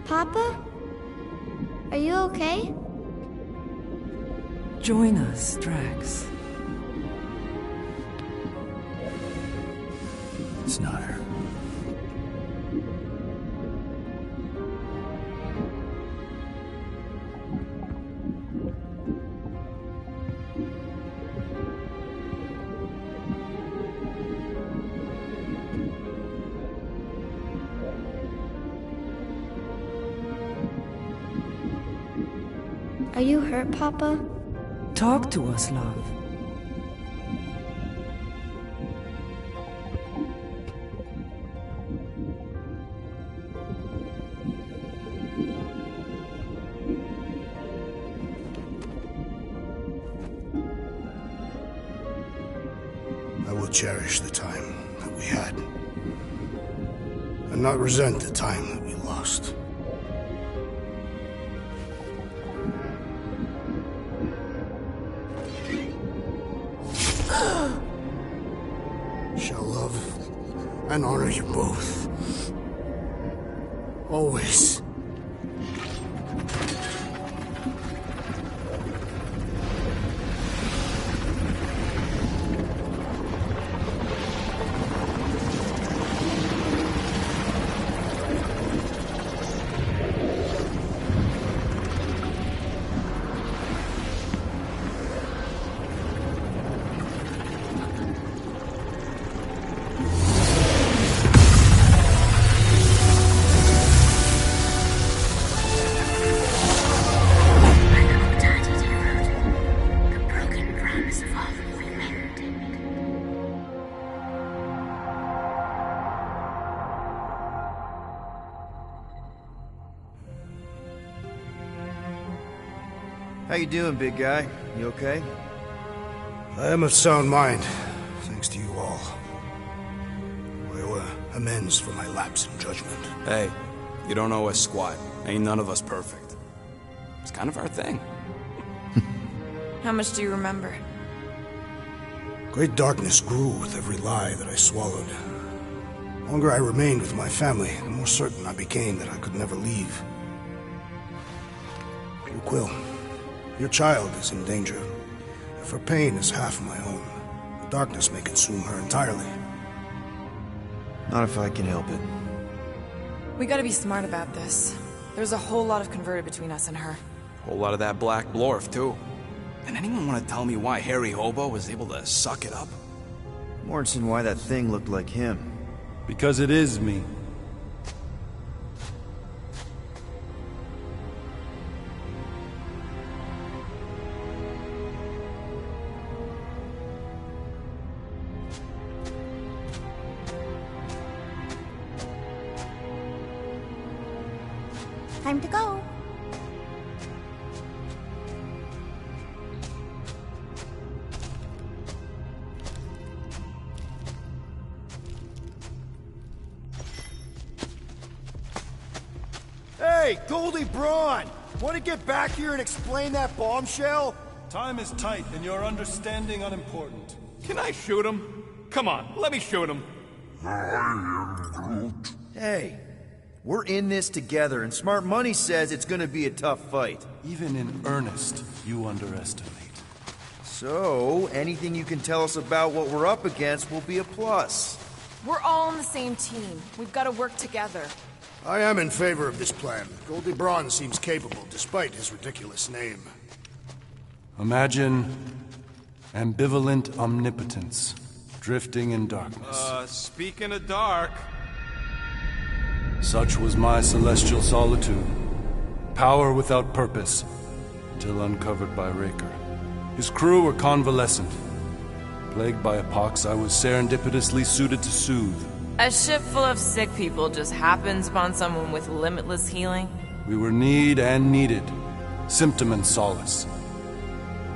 H: Papa? Are you okay?
K: Join us, Drax.
D: It's not her.
H: Are you hurt, Papa?
K: Talk to us, love.
I: I will cherish the time that we had, and not resent the time that we lost. Shall love and honor you both. Always.
D: How you doing, big guy? You okay?
I: I am of sound mind, thanks to you all. amends for my lapse in judgment.
E: Hey, you don't owe us squat. Ain't none of us perfect. It's kind of our thing.
L: How much do you remember?
I: Great darkness grew with every lie that I swallowed. The longer I remained with my family, the more certain I became that I could never leave. Quill, your child is in danger. If her pain is half my own, the darkness may consume her entirely.
D: Not if I can help it.
L: We gotta be smart about this. There's a whole lot of converted between us and her.
E: Whole lot of that black blorf, too. And anyone want to tell me why Harry Hobo was able to suck it up?
D: Morrison, why that thing looked like him.
G: Because it is me.
B: Time to go.
D: Hey, Goldie Braun! Want to get back here and explain that bombshell?
G: Time is tight and your understanding unimportant.
A: Can I shoot him? Come on, let me shoot him.
D: Hey, we're in this together, and Smart Money says it's gonna be a tough fight.
G: Even in earnest, you underestimate.
D: So, anything you can tell us about what we're up against will be a plus.
L: We're all on the same team. We've gotta work together.
I: I am in favor of this plan. Goldie Braun seems capable, despite his ridiculous name.
G: Imagine ambivalent omnipotence, drifting in darkness.
A: Speaking of dark...
G: Such was my celestial solitude. Power without purpose, until uncovered by Raker. His crew were convalescent. Plagued by a pox, I was serendipitously suited to soothe.
C: A ship full of sick people just happens upon someone with limitless healing?
G: We were need and needed, symptom and solace.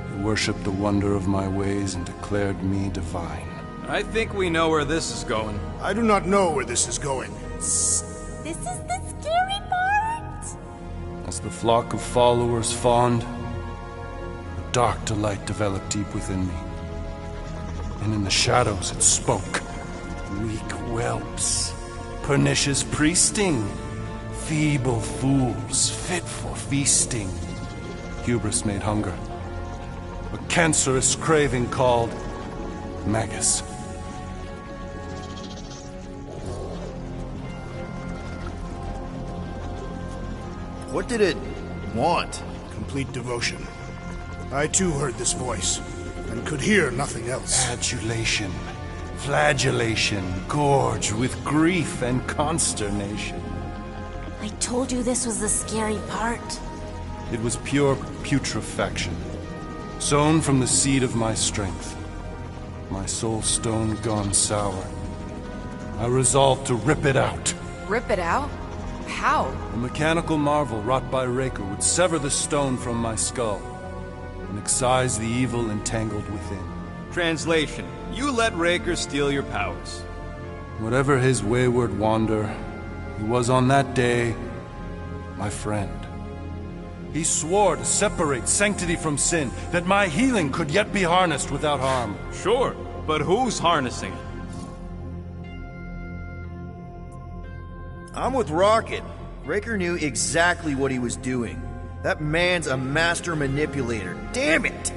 G: He worshipped the wonder of my ways and declared me divine.
A: I think we know where this is going.
I: I do not know where this is going.
B: This is the scary part!
G: As the flock of followers fawned, a dark delight developed deep within me. And in the shadows it spoke. Weak whelps, pernicious priesting, feeble fools, fit for feasting. Hubris made hunger. A cancerous craving called Magus.
D: What did it want?
I: Complete devotion. I too heard this voice, and could hear nothing else.
G: Adulation, flagellation, gorged with grief and consternation.
B: I told you this was the scary part.
G: It was pure putrefaction, sown from the seed of my strength. My soul stone gone sour. I resolved to rip it out.
L: Rip it out? How?
G: A mechanical marvel wrought by Raker would sever the stone from my skull and excise the evil entangled within.
A: Translation: you let Raker steal your powers.
G: Whatever his wayward wander, he was on that day my friend. He swore to separate sanctity from sin, that my healing could yet be harnessed without harm.
A: Sure, but who's harnessing it?
D: I'm with Rocket. Raker knew exactly what he was doing. That man's a master manipulator. Damn it!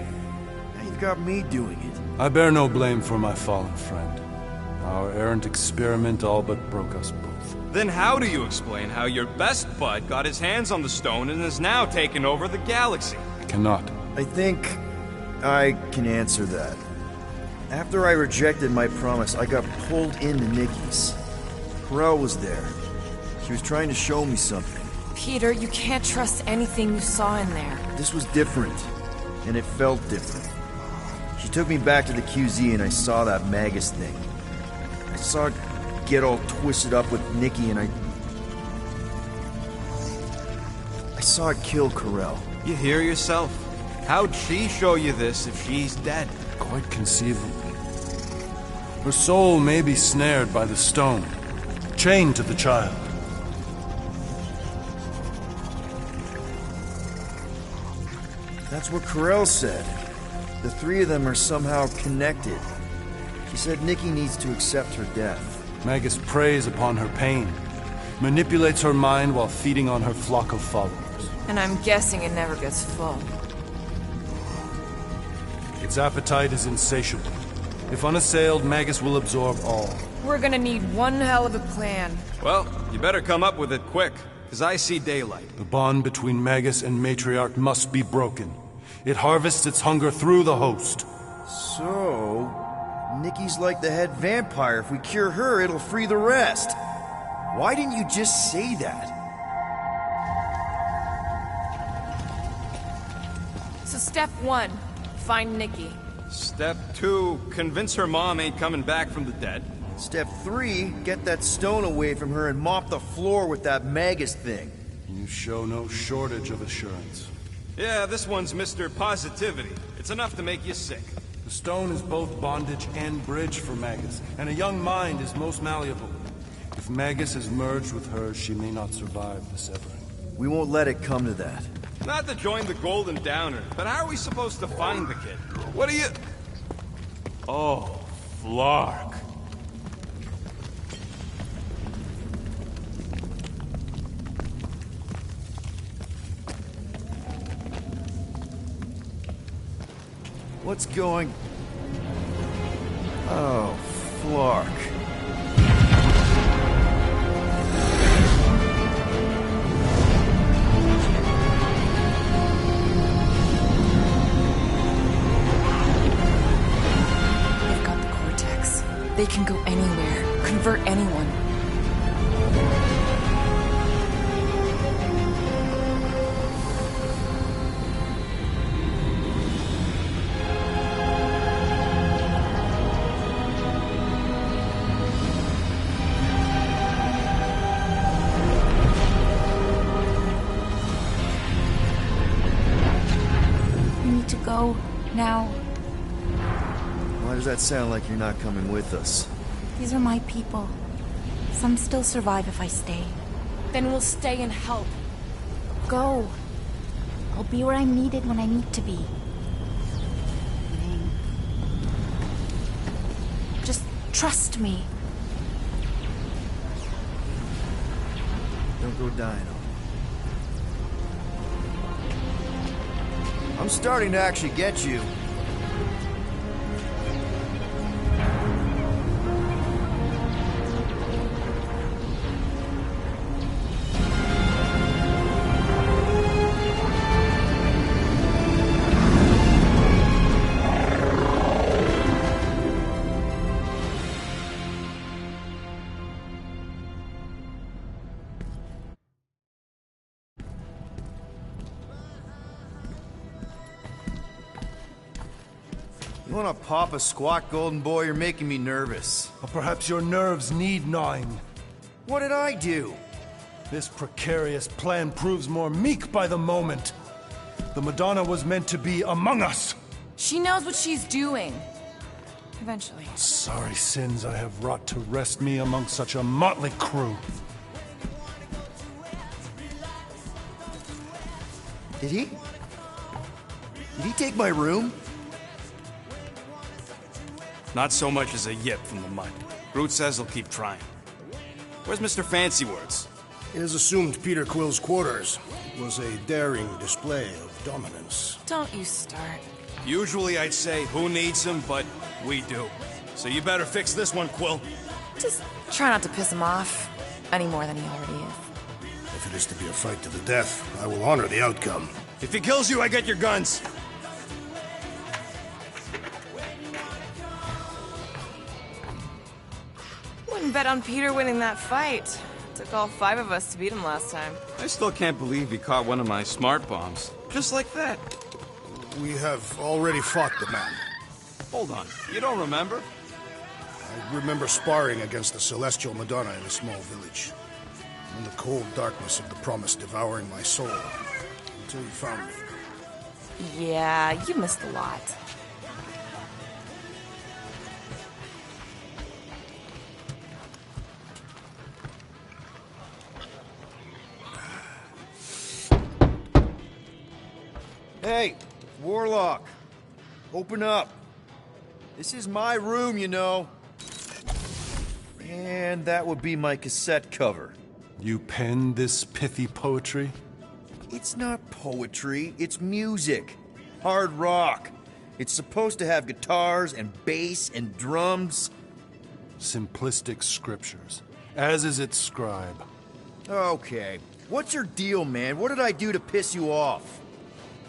D: Now you've got me doing it.
G: I bear no blame for my fallen friend. Our errant experiment all but broke us both.
A: Then how do you explain how your best bud got his hands on the stone and is now taking over the galaxy?
G: I cannot.
D: I think I can answer that. After I rejected my promise, I got pulled into Nikki's. Corel was there. She was trying to show me something.
L: Peter, you can't trust anything you saw in there.
D: This was different, and it felt different. She took me back to the QZ and I saw that Magus thing. I saw it get all twisted up with Nikki and I saw it kill Corel.
A: You hear yourself? How'd she show you this if she's dead?
G: Quite conceivable. Her soul may be snared by the stone, chained to the child.
D: That's what Corell said. The three of them are somehow connected. She said Nikki needs to accept her death.
G: Magus preys upon her pain, manipulates her mind while feeding on her flock of followers.
L: And I'm guessing it never gets full.
G: Its appetite is insatiable. If unassailed, Magus will absorb all.
L: We're gonna need one hell of a plan.
A: Well, you better come up with it quick, because I see daylight.
G: The bond between Magus and Matriarch must be broken. It harvests its hunger through the host.
D: So, Nikki's like the head vampire. If we cure her, it'll free the rest. Why didn't you just say that?
L: So step 1, find Nikki.
A: Step 2, convince her mom ain't coming back from the dead.
D: Step 3, get that stone away from her and mop the floor with that Magus thing.
G: You show no shortage of assurance.
A: Yeah, this one's Mr. Positivity. It's enough to make you sick.
G: The stone is both bondage and bridge for Magus, and a young mind is most malleable. If Magus is merged with hers, she may not survive the severing.
D: We won't let it come to that.
A: Not to join the Golden Downer, but how are we supposed to find the kid? What are you... Oh, Flark.
D: What's going... Oh, Flark.
L: They've got the cortex. They can go anywhere, convert anyone.
B: Go now.
D: Why does that sound like you're not coming with us?
B: These are my people. Some still survive if I stay.
L: Then we'll stay and help.
B: Go. I'll be where I'm needed when I need to be. Just trust me.
D: Don't go dying on me. I'm starting to actually get you. You wanna pop a squat, Golden Boy? You're making me nervous.
G: Or perhaps your nerves need gnawing.
D: What did I do?
G: This precarious plan proves more meek by the moment. The Madonna was meant to be among us.
L: She knows what she's doing. Eventually.
G: Sorry sins I have wrought to wrest me among such a motley crew.
D: Did he? Did he take my room?
A: Not so much as a yip from the mud. Groot says he'll keep trying. Where's Mr. Fancy Words?
I: It is assumed Peter Quill's quarters was a daring display of dominance.
L: Don't you start.
A: Usually I'd say, who needs him, but we do. So you better fix this one, Quill.
L: Just try not to piss him off any more than he already is.
I: If it is to be a fight to the death, I will honor the outcome.
A: If he kills you, I get your guns.
L: Wouldn't bet on Peter winning that fight. Took all 5 of us to beat him last time.
A: I still can't believe he caught one of my smart bombs. Just like that.
I: We have already fought the man.
A: Hold on, you don't remember?
I: I remember sparring against the Celestial Madonna in a small village. In the cold darkness of the promise devouring my soul. Until you found me.
L: Yeah, you missed a lot.
D: Hey, Warlock. Open up. This is my room, you know. And that would be my cassette cover.
G: You penned this pithy poetry?
D: It's not poetry, it's music. Hard rock. It's supposed to have guitars and bass and drums.
G: Simplistic scriptures, as is its scribe.
D: Okay. What's your deal, man? What did I do to piss you off?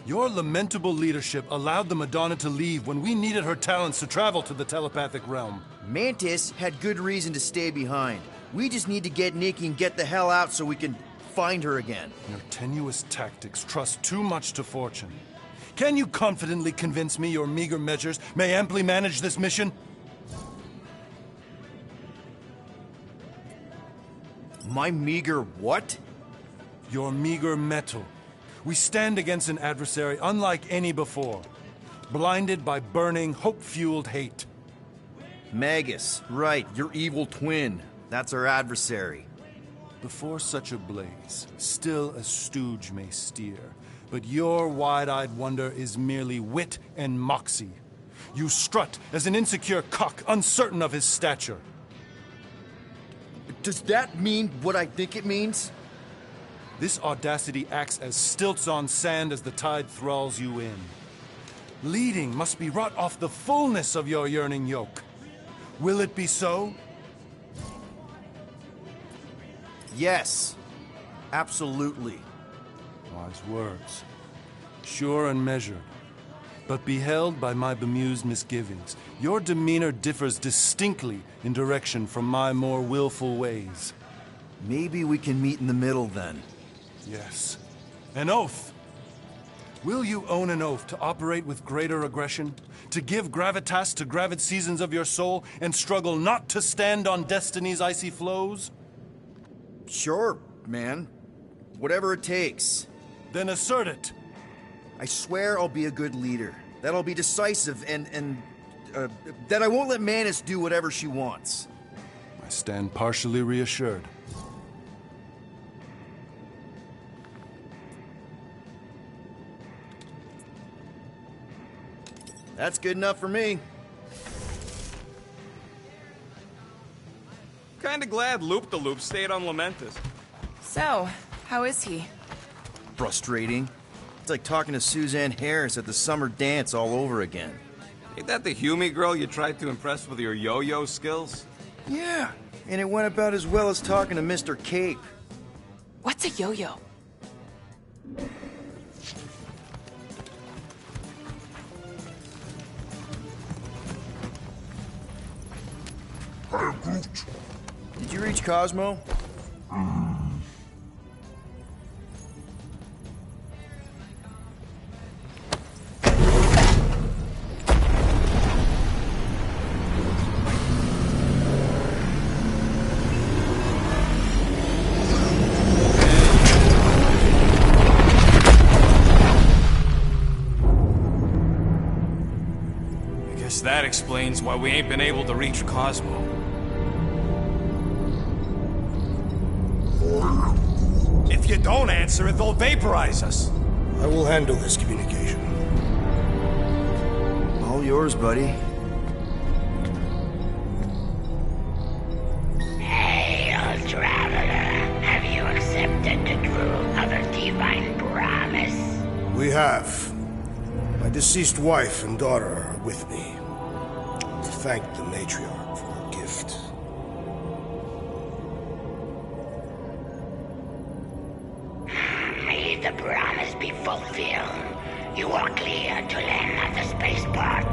G: Your lamentable leadership allowed the Madonna to leave when we needed her talents to travel to the telepathic realm.
D: Mantis had good reason to stay behind. We just need to get Nikki and get the hell out so we can find her again.
G: Your tenuous tactics trust too much to fortune. Can you confidently convince me your meager measures may amply manage this mission?
D: My meager what?
G: Your meager metal. We stand against an adversary unlike any before, blinded by burning, hope-fueled hate.
D: Magus, right, your evil twin. That's our adversary.
G: Before such a blaze, still a stooge may steer, but your wide-eyed wonder is merely wit and moxie. You strut as an insecure cock, uncertain of his stature.
D: Does that mean what I think it means?
G: This audacity acts as stilts on sand as the tide thralls you in. Leading must be wrought off the fullness of your yearning yoke. Will it be so?
D: Yes. Absolutely.
G: Wise words. Sure and measured. But beheld by my bemused misgivings, your demeanor differs distinctly in direction from my more willful ways.
D: Maybe we can meet in the middle then.
G: Yes. An oath. Will you own an oath to operate with greater aggression? To give gravitas to gravid seasons of your soul and struggle not to stand on destiny's icy flows?
D: Sure, man. Whatever it takes.
G: Then assert it.
D: I swear I'll be a good leader. That I'll be decisive and that I won't let Mantis do whatever she wants.
G: I stand partially reassured.
D: That's good enough for me.
A: Kinda glad Loop-de-Loop stayed on Lamentus.
L: So, how is he?
D: Frustrating. It's like talking to Suzanne Harris at the summer dance all over again.
A: Ain't that the Hume girl you tried to impress with your yo-yo skills?
D: Yeah, and it went about as well as talking to Mr. Cape.
L: What's a yo-yo?
D: Did you reach Cosmo?
A: I guess that explains why we ain't been able to reach Cosmo. If you don't answer it, they'll vaporize us.
I: I will handle this communication.
D: All yours, buddy.
M: Hail, traveler. Have you accepted the true of a divine promise?
I: We have. My deceased wife and daughter are with me. To thank the matriarch for her gift.
M: May the promise be fulfilled. You are clear to land at the spaceport.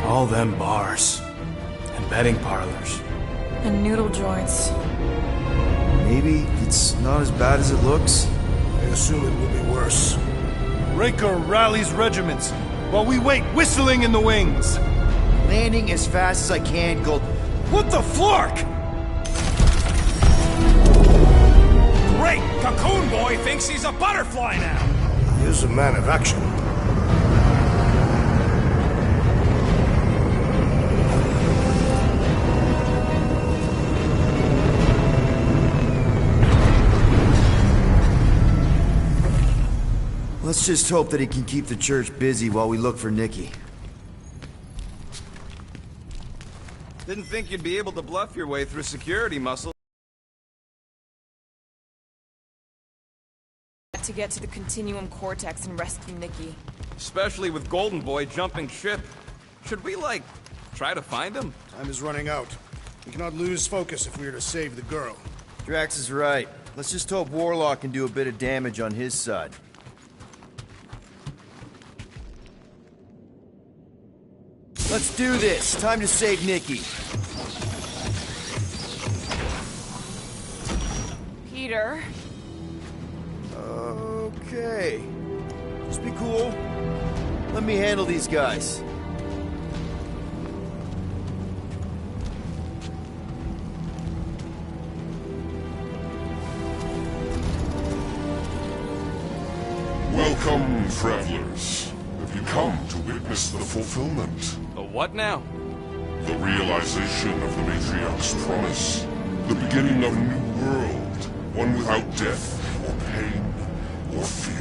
A: All them bars and betting parlors.
L: And noodle joints.
D: Maybe it's not as bad as it looks.
I: I assume it will be worse.
G: Raker rallies regiments while we wait whistling in the wings.
D: Landing as fast as I can, Gold. What the flark?
A: Great! Cocoon thinks he's a butterfly now!
I: He is a man of action.
D: Let's just hope that he can keep the church busy while we look for Nikki.
A: Didn't think you'd be able to bluff your way through security, Muscle.
C: To get to the Continuum Cortex and rescue Nikki.
A: Especially with Golden Boy jumping ship. Should we, like, try to find him?
I: Time is running out. We cannot lose focus if we are to save the girl.
D: Drax is right. Let's just hope Warlock can do a bit of damage on his side. Let's do this. Time to save Nikki.
C: Peter.
D: Okay. Just be cool. Let me handle these guys.
N: Welcome, travelers. Have you come to witness the fulfillment?
A: A what now?
N: The realization of the Matriarch's promise. The beginning of a new world. One without death, or pain, or fear.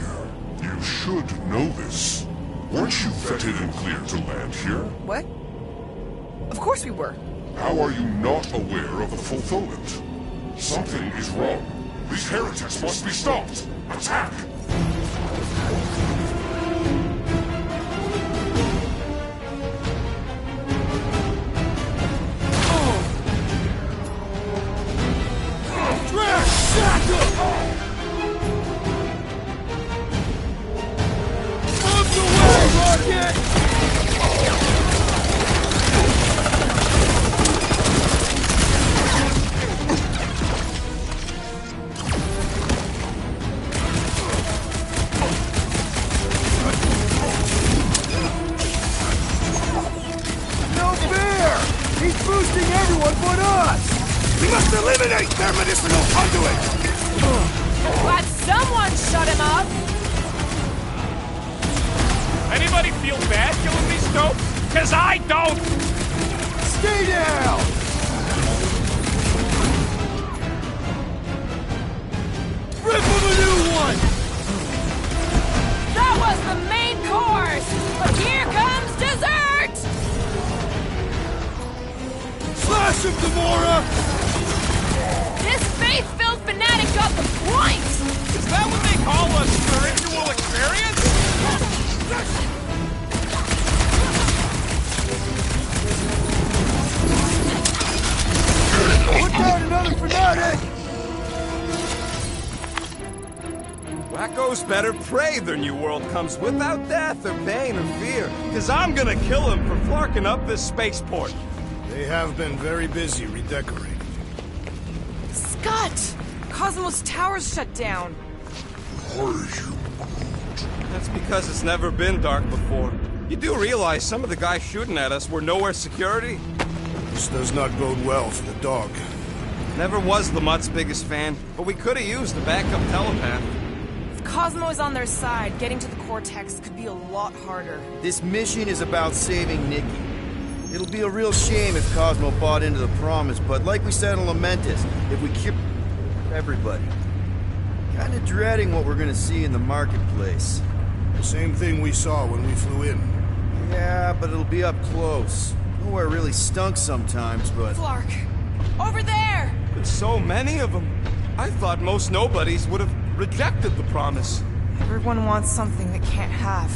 N: You should know this. Weren't you vetted and cleared to land here?
C: What? Of course we were.
N: How are you not aware of the fulfillment? Something is wrong. These heretics must be stopped. Attack!
I: Eliminate their medicinal conduit!
C: Glad someone shut him up!
A: Anybody feel bad killing these dopes? Cause I don't!
D: Stay down! Rip him a new one!
C: That was the main course! But here comes dessert!
D: Slash him, Gamora!
C: This faith-filled fanatic got the point!
A: Is that what they call a spiritual experience?
D: Put down another fanatic!
A: Wacko's better pray their new world comes without death or pain or fear. Cause I'm gonna kill him for flarking up this spaceport.
I: They have been very busy redecorating.
C: Scott! Cosmos Tower's shut down.
A: That's because it's never been dark before. You do realize some of the guys shooting at us were nowhere security?
I: This does not bode well for the dog.
A: Never was the Mutt's biggest fan, but we could have used a backup telepath.
C: If Cosmo is on their side, getting to the Cortex could be a lot harder.
D: This mission is about saving Nikki. It'll be a real shame if Cosmo bought into the promise, but like we said in Lamentus, if we cure everybody. Kinda dreading what we're gonna see in the marketplace.
I: The same thing we saw when we flew in.
D: Yeah, but it'll be up close. Nowhere really stunk sometimes, but...
C: Flark! Over there!
A: There's so many of them. I thought most nobodies would have rejected the promise.
C: Everyone wants something they can't have.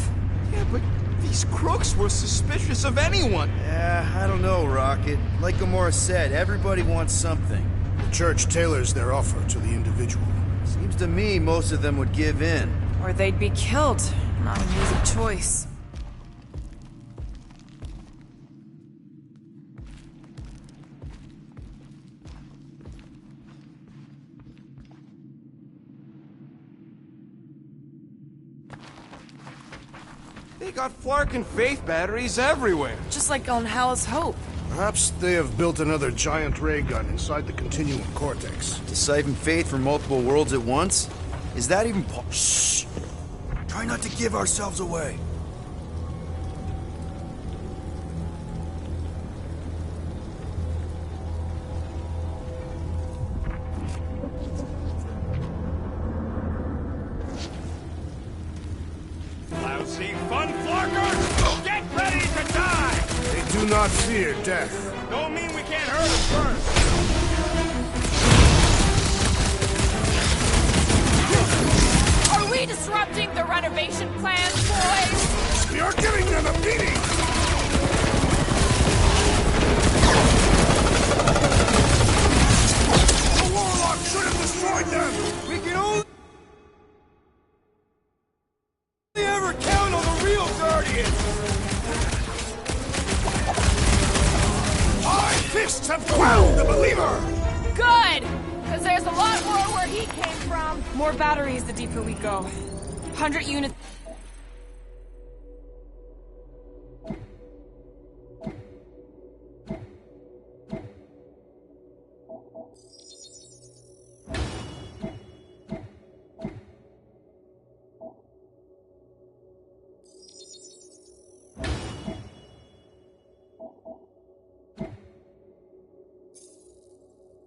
A: Yeah, but these crooks were suspicious of anyone.
D: Yeah, I don't know, Rocket. Like Gamora said, everybody wants something.
I: The church tailors their offer to the individual.
D: Seems to me most of them would give in.
C: Or they'd be killed. Not an easy choice.
A: They got Flark and Faith batteries everywhere.
C: Just like on Hal's Hope.
I: Perhaps they have built another giant ray gun inside the Continuum Cortex.
D: To siphon Faith from multiple worlds at once? Is that even Shh! Try not to give ourselves away.
A: Lousy fun flarkers! Get ready to die!
I: They do not fear death.
A: Don't mean we can't hurt them first.
C: Are we disrupting the renovation plans, boys?
I: We are giving them a beating! The warlock should have destroyed them!
D: We can only ever count on the real Guardians!
I: My fists have found the believer!
C: Good! Because there's a lot more where he came from.
L: More batteries the deeper we go. 100 units.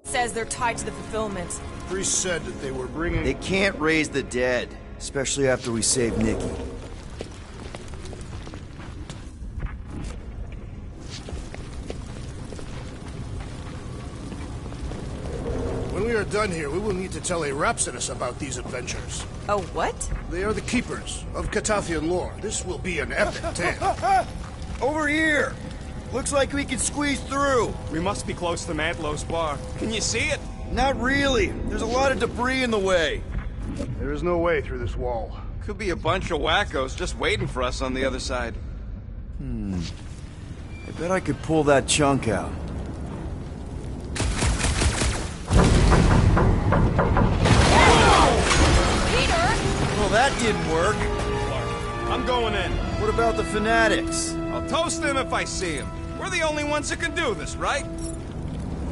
L: Says they're tied to the fulfillment.
I: Priest said that they were bringing...
D: They can't raise the dead, especially after we save Nikki.
I: When we are done here, we will need to tell a Rhapsodus about these adventures.
L: Oh, what?
I: They are the keepers of Catathian lore. This will be an epic tale.
D: Over here! Looks like we can squeeze through.
A: We must be close to Madlow's bar. Can you see it?
D: Not really. There's a lot of debris in the way.
I: There is no way through this wall.
E: Could be a bunch of wackos just waiting for us on the other side.
D: I bet I could pull that chunk out.
C: Peter!
D: Well, that didn't work.
A: I'm going in.
D: What about the fanatics?
A: I'll toast them if I see them. We're the only ones that can do this, right?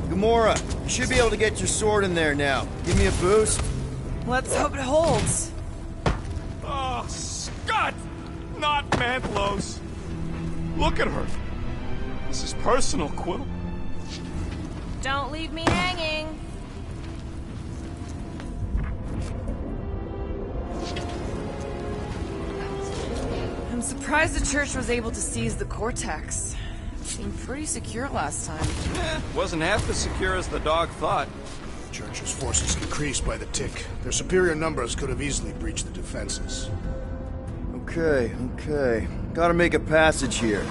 D: Gamora, you should be able to get your sword in there now. Give me a boost.
L: Let's hope it holds.
A: Oh, Scott! Not Madlow's. Look at her. This is personal, Quill.
C: Don't leave me hanging.
L: I'm surprised the church was able to seize the Cortex. It seemed pretty secure last time.
E: Wasn't half as secure as the dog thought.
I: The Church's forces increased by the tick. Their superior numbers could have easily breached the defenses.
D: Okay. Gotta make a passage here.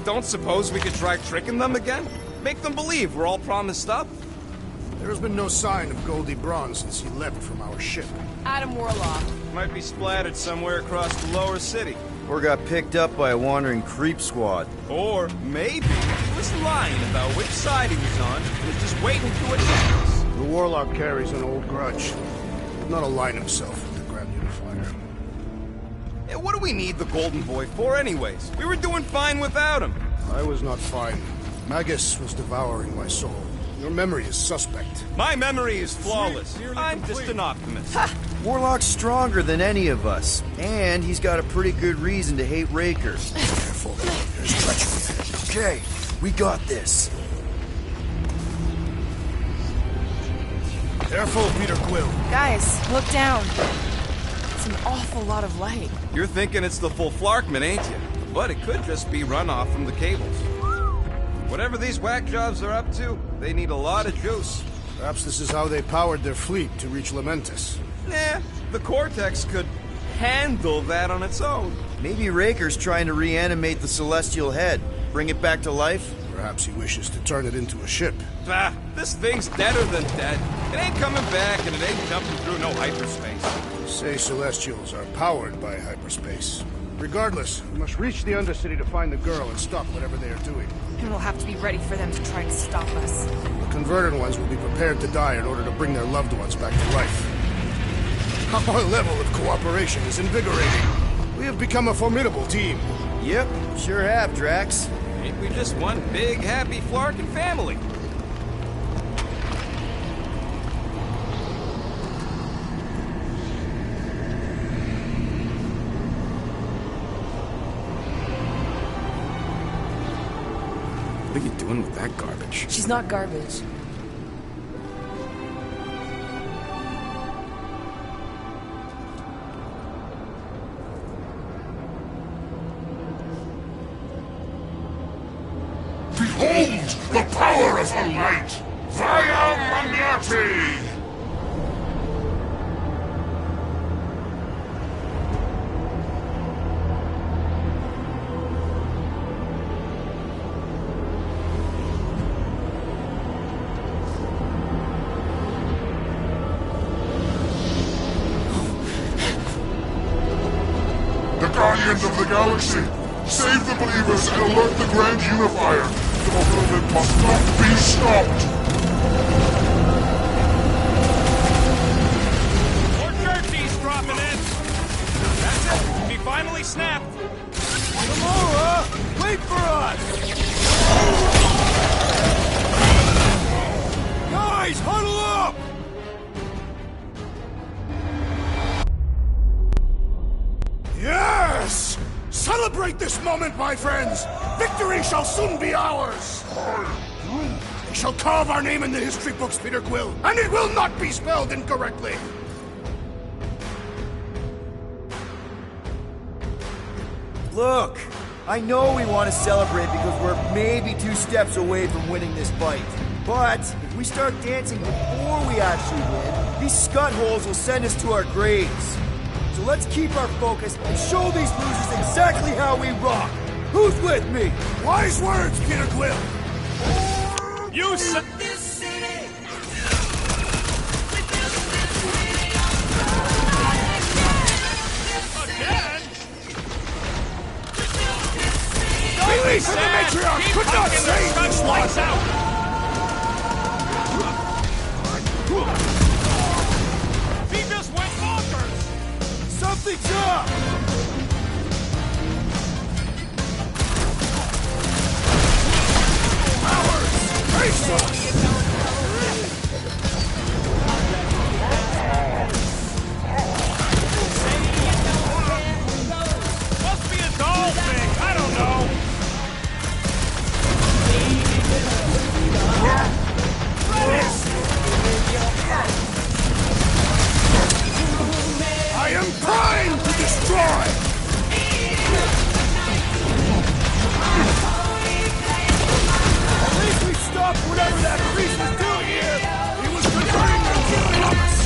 E: Don't suppose we could try tricking them again? Make them believe we're all promised up?
I: There has been no sign of Goldie Braun since he left from our ship.
C: Adam Warlock.
A: Might be splattered somewhere across the lower city.
D: Or got picked up by a wandering creep squad.
A: Or maybe he was lying about which side he was on and was just waiting to attack us.
I: The Warlock carries an old grudge. He did not align himself with the Grand Unifier.
A: Yeah, what do we need the Golden Boy for anyways? We were doing fine without him.
I: I was not fine. Magus was devouring my soul. Your memory is suspect.
A: My memory is flawless. I'm just an optimist.
D: Warlock's stronger than any of us. And he's got a pretty good reason to hate Rakers.
I: Careful. There's treachery.
D: Okay, we got this.
I: Careful, Peter Quill.
L: Guys, look down. It's an awful lot of light.
E: You're thinking it's the full Flarkman, ain't you? But it could just be runoff from the cables. Whatever these whack jobs are up to, they need a lot of juice.
I: Perhaps this is how they powered their fleet to reach Lamentis.
E: Nah, the Cortex could handle that on its own.
D: Maybe Raker's trying to reanimate the Celestial Head. Bring it back to life?
I: Perhaps he wishes to turn it into a ship.
A: Ah, this thing's deader than dead. It ain't coming back and it ain't jumping through no hyperspace.
I: Say Celestials are powered by hyperspace. Regardless, we must reach the Undercity to find the girl and stop whatever they are doing.
L: And we'll have to be ready for them to try to stop us.
I: The converted ones will be prepared to die in order to bring their loved ones back to life. Our level of cooperation is invigorating. We have become a formidable team.
D: Yep, sure have, Drax.
A: Ain't we just one big, happy Flarkin family?
E: are you doing with that garbage?
L: She's not garbage.
N: Behold the power of the light! Via Maniati! The Guardians of the Galaxy! Save the believers and alert the Grand Unifier! The movement must not be stopped!
A: More jerseys dropping in! That's it! He finally snapped!
J: Gamora! Wait for us! Guys, huddle up!
I: Yes! Celebrate this moment, my friends! Victory shall soon be ours! They shall carve our name in the history books, Peter Quill, and it will not be spelled incorrectly!
D: Look, I know we want to celebrate because we're maybe 2 steps away from winning this fight. But if we start dancing before we actually win, these scut holes will send us to our graves. So let's keep our focus and show these losers exactly how we rock. Who's with me?
I: Wise words, Peter Quill!
A: You s- Again?
I: Release of the matriarch could not save this
A: lights
I: one!
A: out! He just went bonkers!
J: Something's up!
I: Face us!
A: Must be a doll thing, I don't know!
I: I am primed to destroy!
J: At least we stopped whatever that priest was doing here! He was converting them to the promise!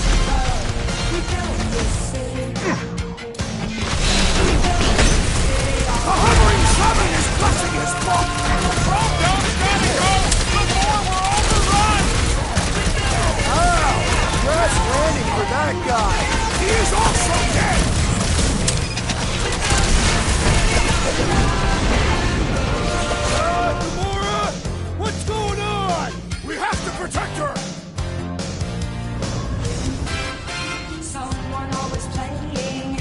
I: The hovering shaman is blessing his flock!
A: Don't gotta go before we're overrun!
D: Ow! Crash landing for that guy!
I: He is also dead!
J: Gamora! What's going on?
I: We have to protect her!
C: Someone always playing.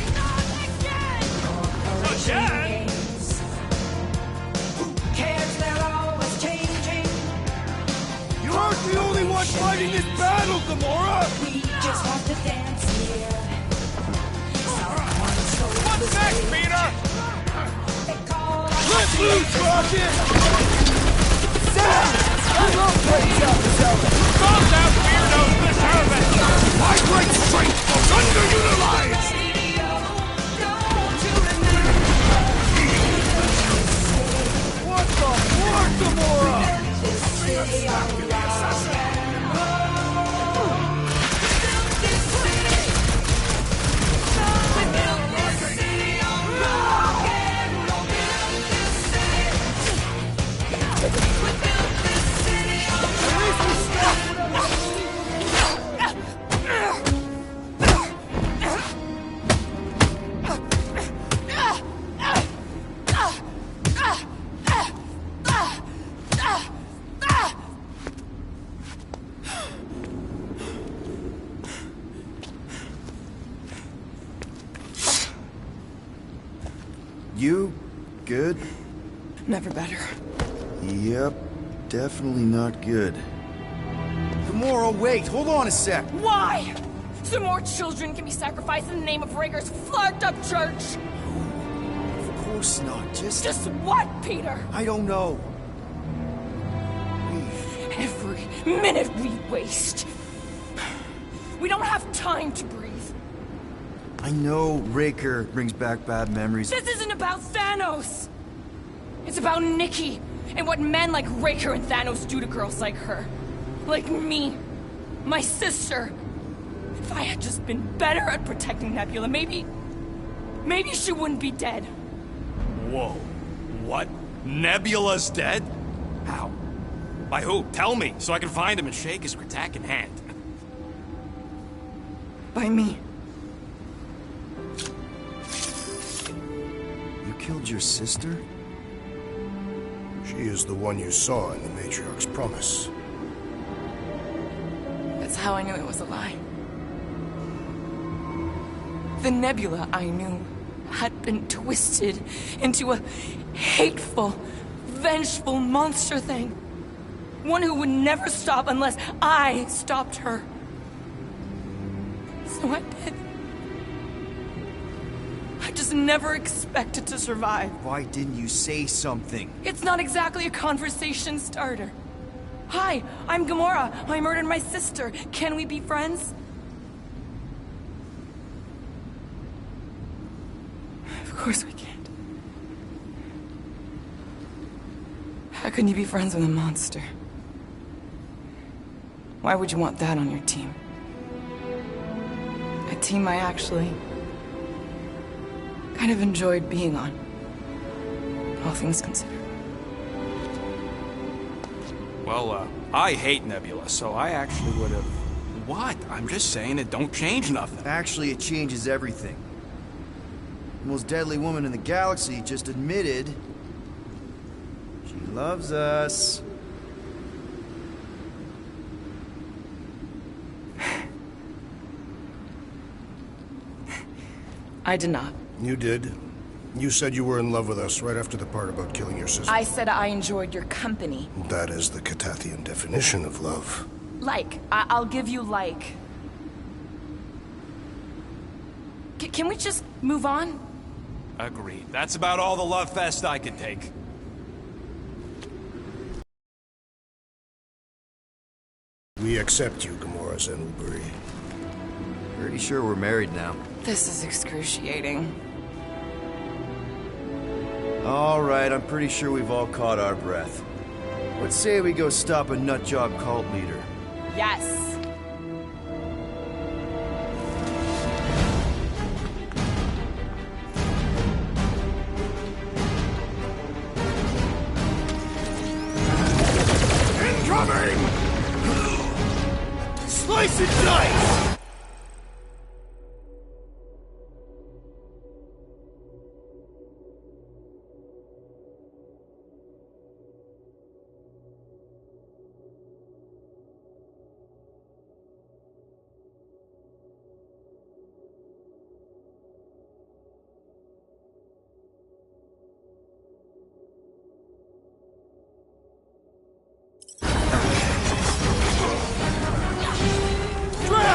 A: Again?
C: Who cares? They're always changing.
J: You aren't the only one fighting this battle, Gamora!
C: We just want to dance here.
A: What's next, Peter?
J: Let loose, Rocket!
D: Sam! I love playing South.
A: Calm down, weirdos deserve it!
I: My great strength was underutilized!
J: What the fuck, Gamora?
D: You good?
L: Never better.
D: Yep, definitely not good. Gamora, wait, hold on a sec.
C: Why? So more children can be sacrificed in the name of Rager's flagged up church?
D: Of course not,
C: Just what, Peter?
D: I don't know.
C: minute we waste. We don't have time to breathe.
D: I know Raker brings back bad memories.
C: This isn't about Thanos! It's about Nikki, and what men like Raker and Thanos do to girls like her. Like me. My sister. If I had just been better at protecting Nebula, maybe she wouldn't be dead.
A: Whoa. What? Nebula's dead? How? By who? Tell me, so I can find him and shake his Kratak in hand.
C: By me.
D: You killed your sister?
I: She is the one you saw in the Matriarch's promise.
C: That's how I knew it was a lie. The Nebula I knew had been twisted into a hateful, vengeful monster thing. One who would never stop unless I stopped her. So I did. I just never expected to survive.
D: Why didn't you say something?
C: It's not exactly a conversation starter. Hi, I'm Gamora. I murdered my sister. Can we be friends? Of course we can't. How can you be friends with a monster? Why would you want that on your team? A team I actually kind of enjoyed being on, all things considered.
A: Well, I hate Nebula, so I actually would have... What? I'm just saying it don't change nothing.
D: Actually, it changes everything. The most deadly woman in the galaxy just admitted she loves us.
C: I did not.
I: You did. You said you were in love with us right after the part about killing your sister.
C: I said I enjoyed your company.
I: That is the Catathian definition of love.
C: Like. I'll give you like. Can we just move on?
A: Agreed. That's about all the love fest I could take.
I: We accept you, Gamora Zenuburi.
D: Pretty sure we're married now.
C: This is excruciating.
D: All right, I'm pretty sure we've all caught our breath. Let's say we go stop a nutjob cult leader.
C: Yes.
I: Incoming!
J: Slice and dice!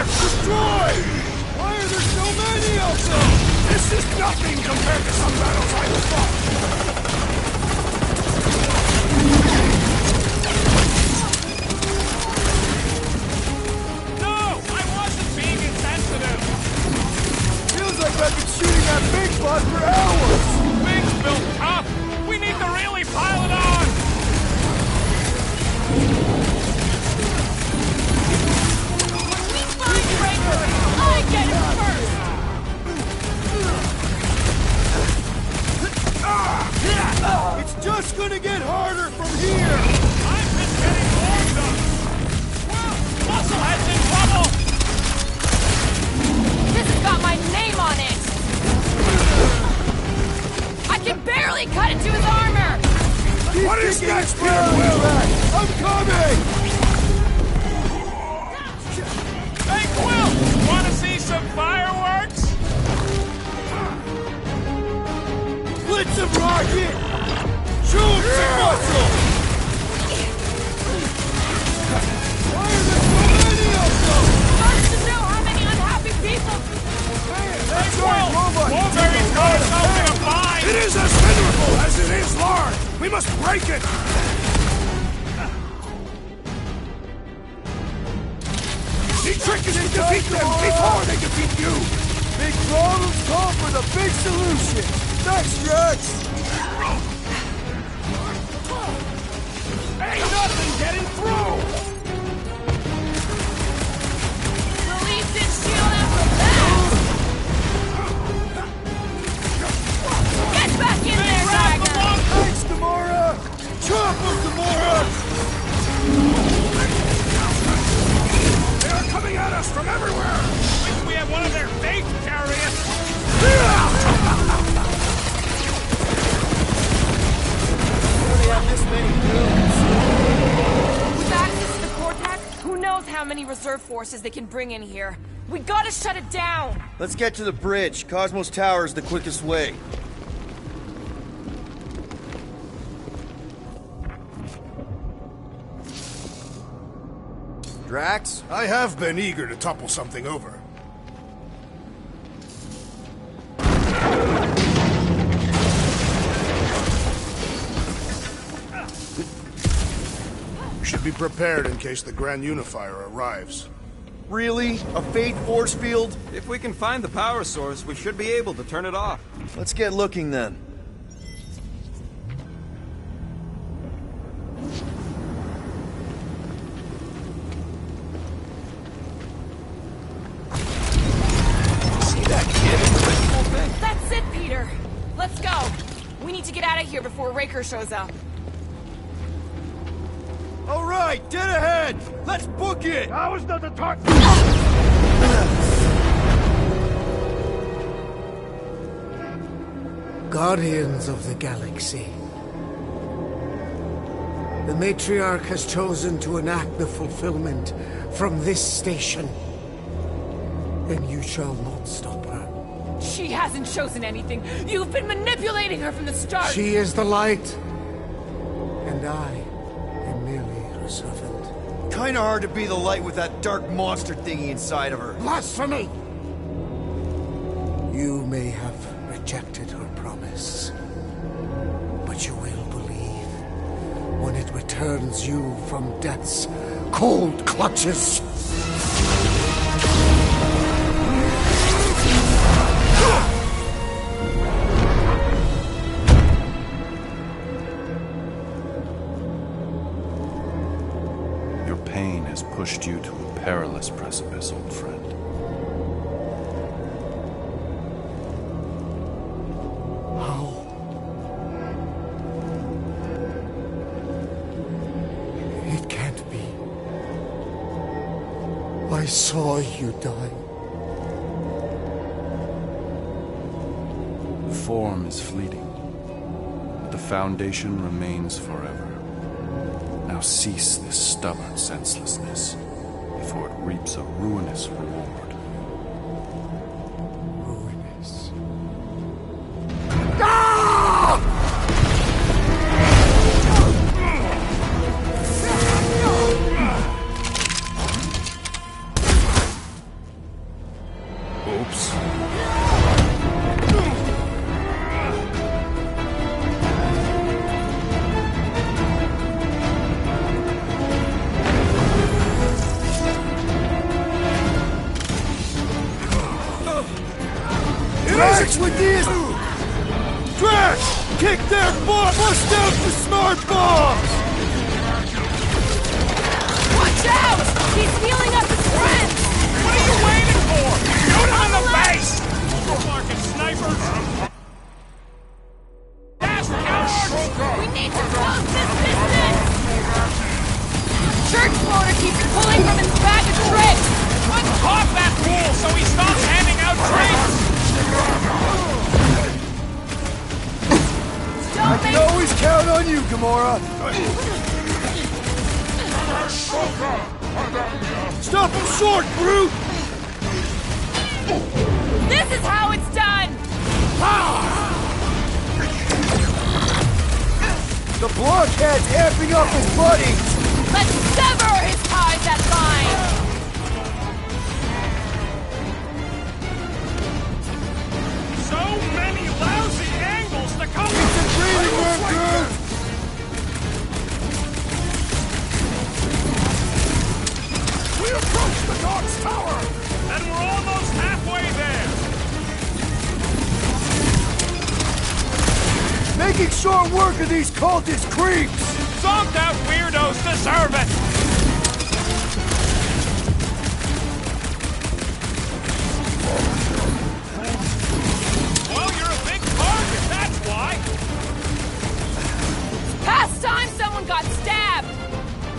I: Destroy!
J: Why are there so many of them?
I: This is nothing compared to some battles I have fought!
A: No! I wasn't being insensitive!
J: Feels like I've been shooting that big bot for hours!
A: Things built up! We need to really pile it on!
C: I get it first!
J: It's just gonna get harder from here!
A: I'm just getting warmed up! Well, Musclehead's in trouble!
C: This has got my name on it!
I: trick is to defeat them before they defeat you!
J: Big problems call for the big solution! Thanks, Drax!
I: Ain't nothing getting through!
C: Release its shield after that! Get back in there, Dragon!
J: Thanks, Gamora! Chop him, Gamora!
I: They are coming at us from everywhere!
A: Wish we had one of their bait carriers!
J: They have this many
C: With access to the Vortex, who knows how many reserve forces they can bring in here. We gotta shut it down!
D: Let's get to the bridge. Cosmos Tower is the quickest way. Drax?
I: I have been eager to topple something over. We should be prepared in case the Grand Unifier arrives.
D: Really? A Fate force field?
A: If we can find the power source, we should be able to turn it off.
D: Let's get looking then.
C: That's it, Peter! Let's go! We need to get out of here before Raker shows up.
J: All right, dead ahead! Let's book it!
I: Now is not the time!
O: Guardians of the Galaxy. The Matriarch has chosen to enact the fulfillment from this station. And you shall not stop her.
C: She hasn't chosen anything. You've been manipulating her from the start.
O: She is the light. And I am merely her servant.
D: Kinda hard to be the light with that dark monster thingy inside of her.
O: Blasphemy! You may have rejected her promise, but you will believe when it returns you from death's cold clutches.
G: Your pain has pushed you to a perilous precipice, old friend.
O: It can't be. I saw you die.
G: Form is fleeting, but the foundation remains forever. Now cease this stubborn senselessness, before it reaps a ruinous reward.
O: Ruinous.
G: Oops.
J: Drax with this! Drax! Kick their butt! Bust out the smart bombs!
C: Watch out! He's healing up his friends!
A: What are you waiting for? Shoot him in the face! Fucking snipers! Dash cowards!
C: We need to close this distance! Church Floater keeps pulling from his bag of tricks!
A: Uncock that fool so he stops handing out drinks!
J: I can always count on you, Gamora! Stop him short, Groot!
C: This is how it's done!
J: The blockhead's amping up his buddy!
C: Let's sever his ties that bind!
A: So many lousy angles to come
J: It's a breathing room, Groot!
I: We approach the door! dog's tower!
A: And we're almost halfway there!
J: Making short work of these cultist creeps!
A: Zonked out weirdos deserve it! Well, you're a big target, that's why!
C: Past time someone got stabbed!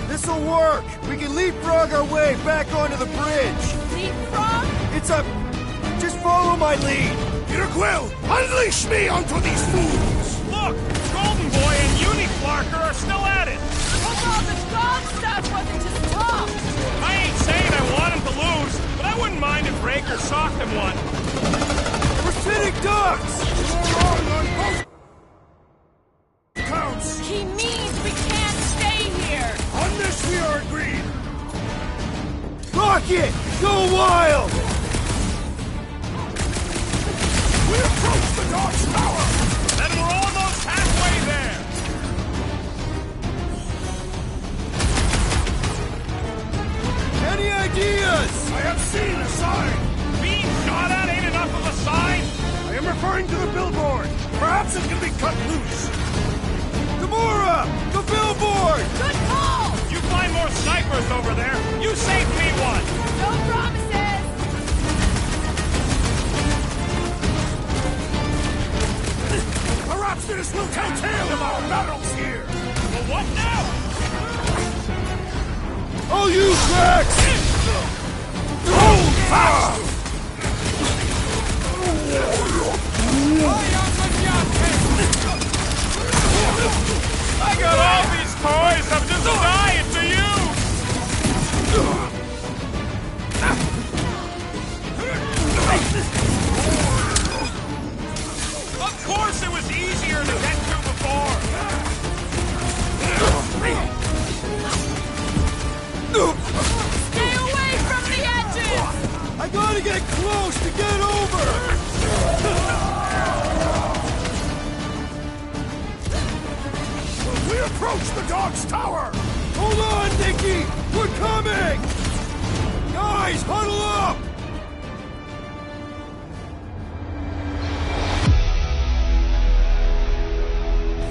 J: This'll work! We can leapfrog our way back onto the bridge!
C: Leapfrog?
J: It's a... just follow my lead!
I: Peter Quill, unleash me onto these fools!
A: Look! Golden Boy and Uniflarker are still at it!
C: Hope all the dog stuff wasn't just talk!
A: I ain't saying I want him to lose, but I wouldn't mind if Raker socked him one.
J: We're sitting ducks!
I: We're wrong on both counts!
C: He means we can't stay here!
I: On this we are agreed!
J: Rocket! Go wild!
I: We approach the dog's tower!
A: And we're almost halfway there!
J: Any ideas?
I: I have seen a sign!
A: Being shot at ain't enough of a sign!
I: I am referring to the billboard! Perhaps it can be cut loose!
J: Gamora! The billboard!
C: Good call!
A: You find more snipers over there! You saved me one!
C: No promises!
I: Perhaps this will tell tale of our battles here!
A: Well, what now?
J: I'll use Drax!
I: Hold fast!
A: I got all these toys, I'm just dying to use! Of course it was easier to get to before!
C: Stay away from the edges!
J: I gotta get close to get over!
I: We approach the dog's tower!
J: Hold on, Nikki! We're coming! Guys, huddle up!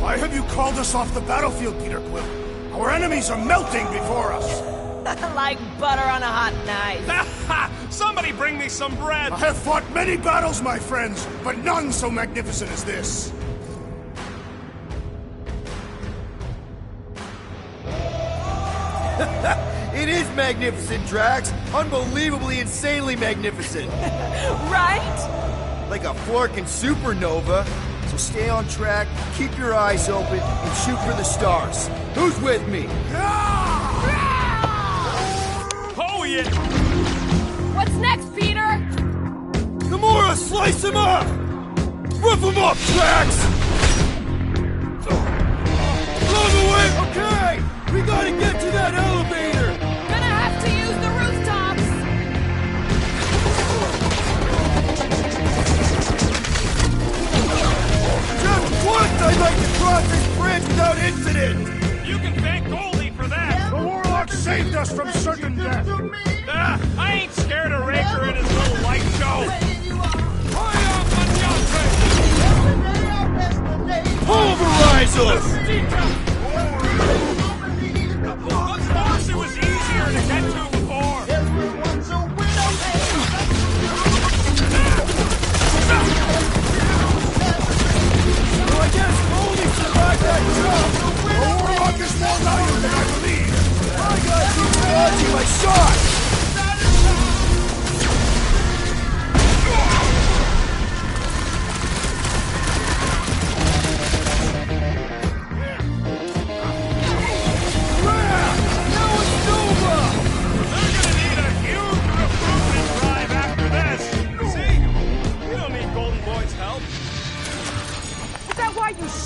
I: Why have you called us off the battlefield, Peter Quill? Our enemies are melting before us!
C: Like butter on a hot knife.
A: Somebody bring me some bread!
I: I have fought many battles, my friends, but none so magnificent as this.
J: It is magnificent, Drax. Unbelievably, insanely magnificent.
C: Right?
J: Like a flirking supernova. So stay on track, keep your eyes open, and shoot for the stars. Who's with me?
A: Oh, yeah!
C: What's next, Peter?
J: Gamora, slice him up! Roof him up, Drax! Blow the way! Okay! We gotta get to that elevator!
C: Gonna have to use the rooftops!
J: Just once I'd like to cross this bridge without incident!
A: You can thank Goldie for that!
I: The Warlock saved us from certain death!
A: I ain't scared of Raker and his little light show!
J: Pulverize us!
A: Of course it was easier to get to before!
J: Well, I guess Goldie survived that jump!
I: The Warlock is more valuable than I believe!
J: I gotta keep dodging my shot!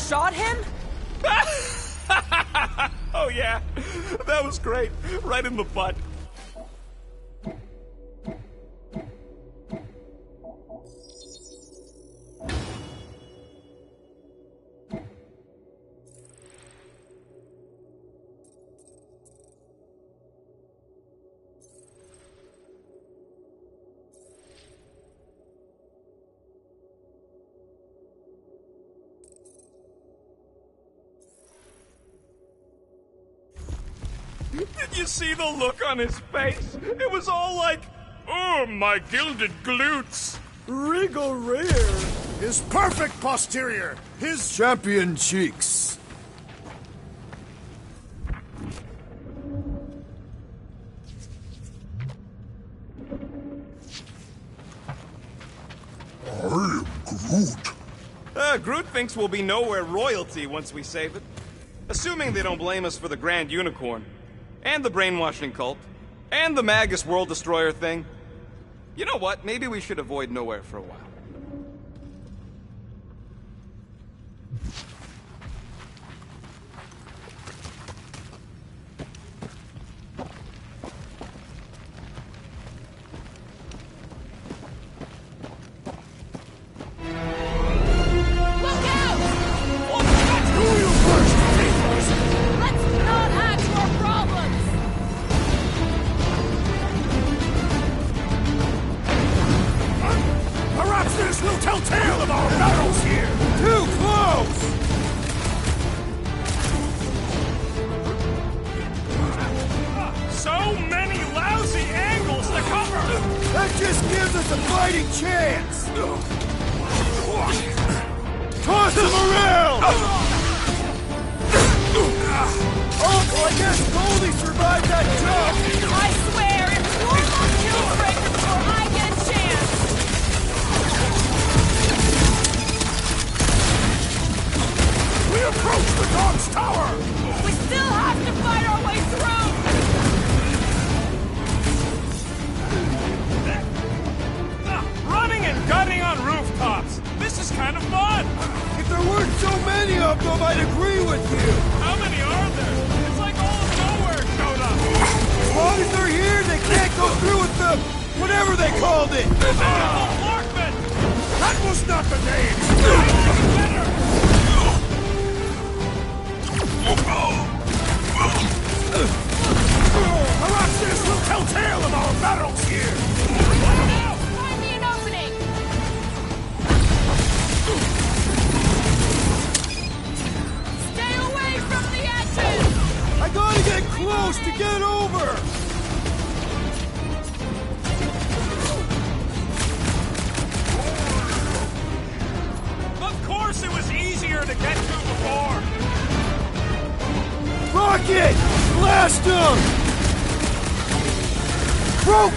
C: Shot him?
A: Oh yeah, that was great. Right in the butt. You see the look on his face? It was all like, oh, my gilded glutes.
I: Regal rear. His perfect posterior. His
J: champion cheeks.
N: I am Groot.
A: Groot thinks we'll be nowhere royalty once we save it. Assuming they don't blame us for the Grand Unicorn, and the brainwashing cult, and the Magus World Destroyer thing. You know what? Maybe we should avoid nowhere for a while.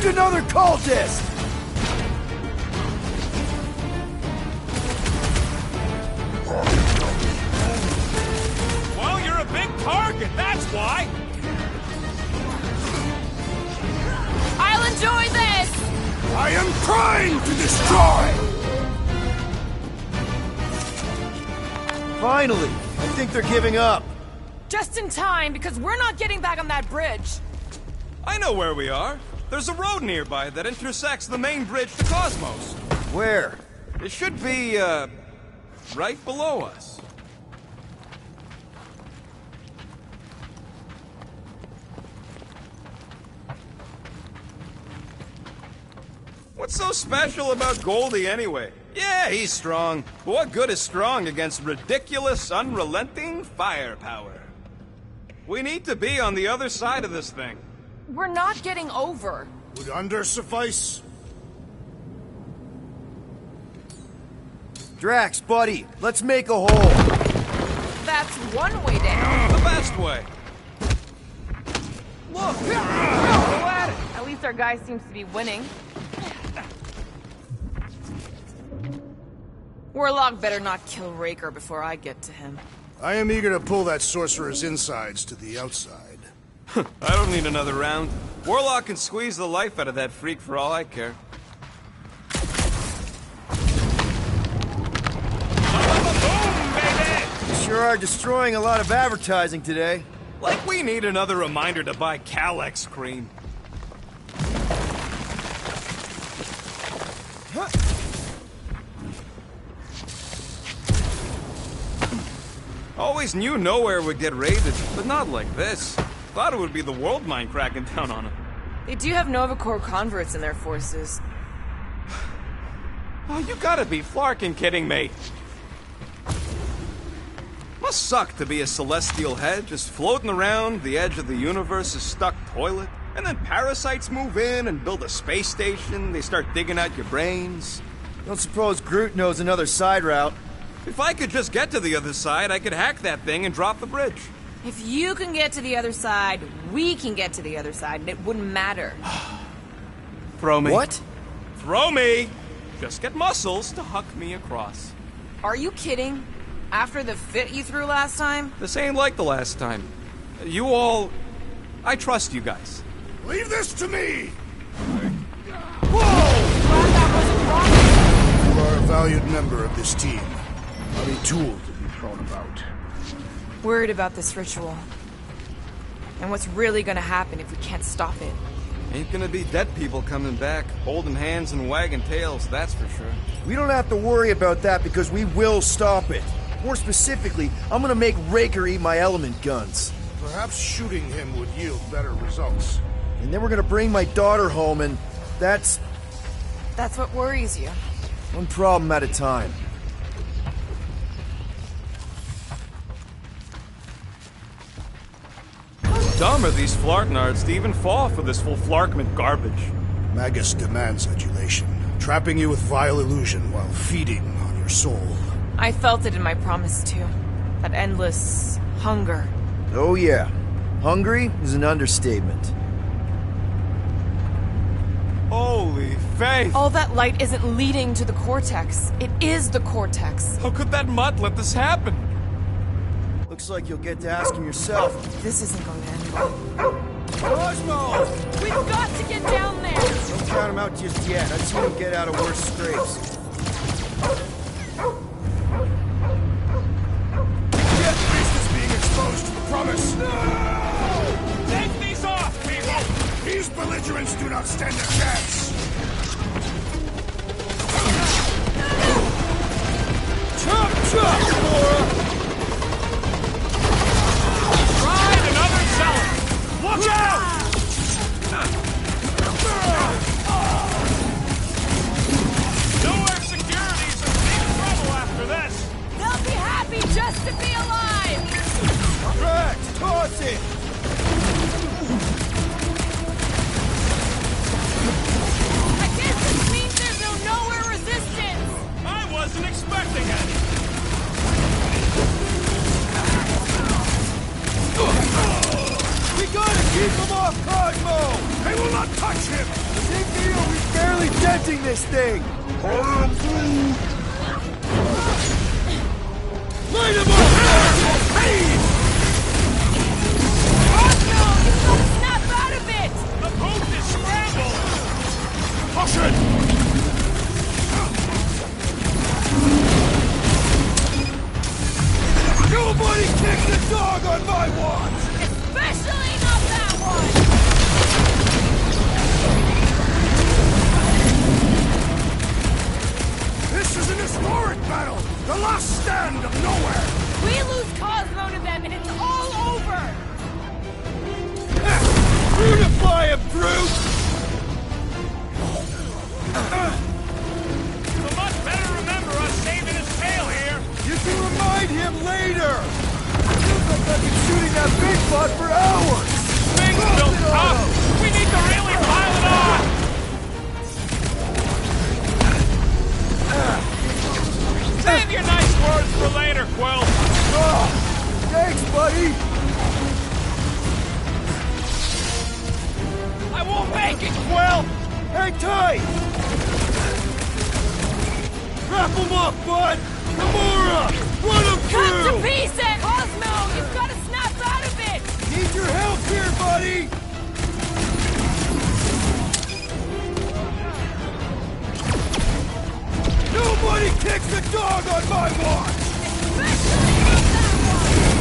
J: Another cultist!
A: Well, you're a big target, that's why!
C: I'll enjoy this!
I: I am trying to destroy!
J: Finally! I think they're giving up.
C: Just in time, because we're not getting back on that bridge.
A: I know where we are. There's a road nearby that intersects the main bridge to Cosmos.
J: Where?
A: It should be, right below us. What's so special about Goldie anyway? Yeah, he's strong. But what good is strong against ridiculous, unrelenting firepower? We need to be on the other side of this thing.
C: We're not getting over.
I: Would under suffice?
J: Drax, buddy, let's make a hole.
C: That's one way down.
A: The best way.
C: Look! Go at it. At least our guy seems to be winning. Warlock better not kill Raker before I get to him.
I: I am eager to pull that sorcerer's insides to the outside.
A: I don't need another round. Warlock can squeeze the life out of that freak for all I care. Boom, baby!
J: You sure are destroying a lot of advertising today.
A: Like we need another reminder to buy Calyx cream. Always knew nowhere would get raided, but not like this. Thought it would be the world mine cracking down on them.
C: They do have Nova Corps converts in their forces.
A: Oh, you gotta be flarkin' kidding me. Must suck to be a celestial head, just floating around the edge of the universe's stuck toilet. And then parasites move in and build a space station. They start digging out your brains.
J: Don't suppose Groot knows another side route.
A: If I could just get to the other side, I could hack that thing and drop the bridge.
C: If you can get to the other side, we can get to the other side, and it wouldn't matter.
A: Throw me.
J: What?
A: Throw me! Just get muscles to huck me across.
C: Are you kidding? After the fit you threw last time?
A: This ain't like the last time. You all... I trust you guys.
I: Leave this to me!
C: Whoa!
I: You are a valued member of this team. Not a tool to be thrown about.
C: Worried about this ritual. And what's really gonna happen if we can't stop it.
A: Ain't gonna be dead people coming back, holding hands and wagging tails, that's for sure.
J: We don't have to worry about that because we will stop it. More specifically, I'm gonna make Raker eat my element guns.
I: Perhaps shooting him would yield better results.
J: And then we're gonna bring my daughter home and that's
C: what worries you.
J: one problem at a time.
A: How dumb are these Flartnards to even fall for this full Flarkment garbage?
I: Magus demands adulation, trapping you with vile illusion while feeding on your soul.
C: I felt it in my promise too. That endless hunger.
J: Oh yeah. Hungry is an understatement.
A: Holy faith!
C: All that light isn't leading to the Cortex. It is the Cortex.
A: How could that mutt let this happen?
J: Looks like you'll get to ask him yourself.
C: This isn't going to end well.
J: Cosmo!
C: We've got to get down there!
J: Don't count him out just yet. I've seen him get out of worse scrapes.
I: Yet Beast is being exposed to the promise.
A: No! Take these off, people!
I: These belligerents do not stand a chance.
J: Chop, chop, Laura!
A: Try another cellar! Look out! Nowhere security's in big trouble after this!
C: They'll be happy just to be alive!
J: Drax, toss it!
C: I guess this means there's no nowhere resistance!
A: I wasn't expecting any!
J: We gotta keep him off Cosmo!
I: They will not touch him!
J: Big deal, he's barely denting this thing! Light him up! Hey!
C: Cosmo, you've got to snap out of it!
A: The boat is scrambled!
I: Push it!
J: Nobody kick the dog on my watch!
C: Especially not that one!
I: This is an historic battle! The last stand of nowhere!
C: We lose Cosmo to them and it's all over!
J: Beautify him, brute!
A: So much better remember us saving his tail here!
J: You can remind him later! Feels like I've been shooting that big butt for hours!
A: Things built tough! We need to really pile it on! Save your nice words for later, Quill!
J: Oh, thanks, buddy!
A: I won't make it, Quill!
J: Hang tight! Wrap him up, bud! Gamora! Run him
C: Cut
J: through!
C: to pieces! Cosmo, you've got to snap out of it!
J: Need your help here, buddy! Nobody kicks the dog on my watch!
C: Especially not that one!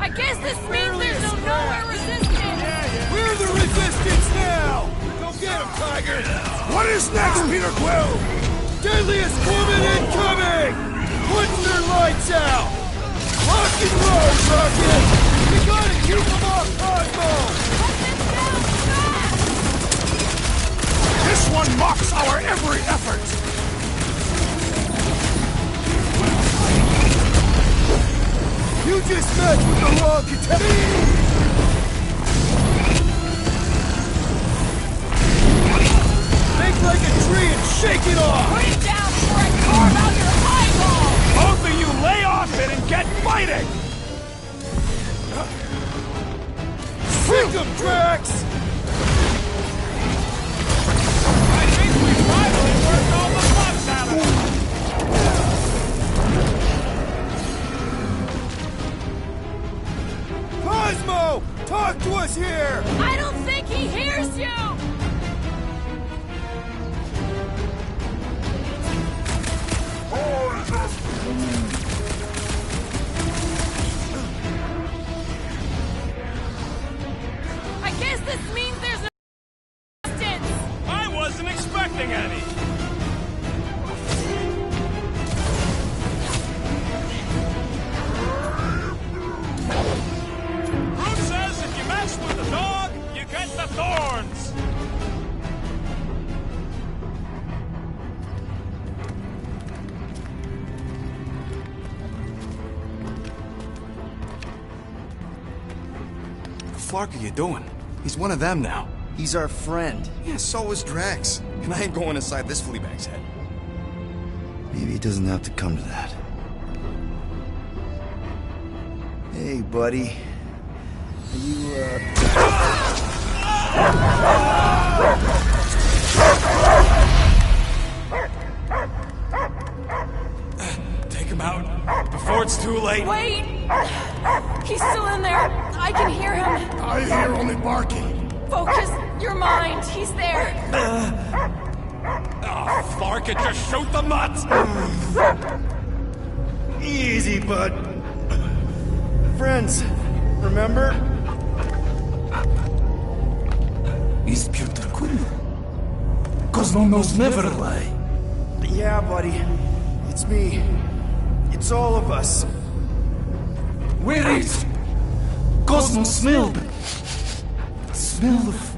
C: I guess this means there's no nowhere resistance!
J: We're the resistance now! Go get him, Tiger!
I: What is next, Peter Quill?
J: Deadliest woman incoming! Putting their lights out! Rock and roll, Rocket! We gotta keep them off Cosmo!
I: This one mocks our every effort!
J: touch with the wrong container! Make like a tree and shake it off!
C: Put it down before I carve out your eyeball!
A: Both of you lay off it and get fighting!
J: Freak 'em, Drax!
A: I think we finally worked all the bugs out of it!
J: Cosmo! Talk to us here!
C: I don't think he hears you! I guess this means there's no distance!
A: I wasn't expecting any! Groot says if you mess with the dog, you get the thorns!
E: What the fuck are you doing? He's one of them now.
D: He's our friend.
E: Yeah, so is Drax. And I ain't going inside this fleabag's head.
D: Maybe it doesn't have to come to that. Hey, buddy. Are you,
A: Take him out before it's too late.
C: Wait! He's still in there. I can hear him.
I: I hear only barking.
C: Focus your mind. He's there.
A: Oh, Clark, it just shoot the mutt!
D: Easy, bud. Friends, remember?
J: Is Peter Quill? Cosmo knows never lie.
D: Yeah, buddy. It's me. It's all of us.
J: Where is Cosmo smelled? Smell of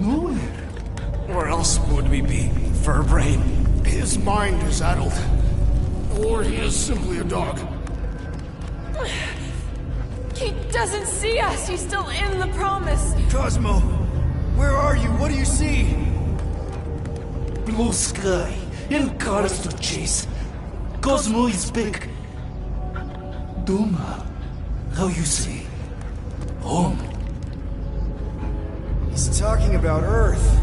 J: nowhere.
A: Where else would we be, Furbrain?
I: His mind is addled. Or he is simply a dog.
C: He doesn't see us. He's still in the promise.
D: Cosmo, where are you? What do you see?
J: Blue sky and cars to chase. Cosmo is back. Doma, how you say? Home.
D: He's talking about Earth.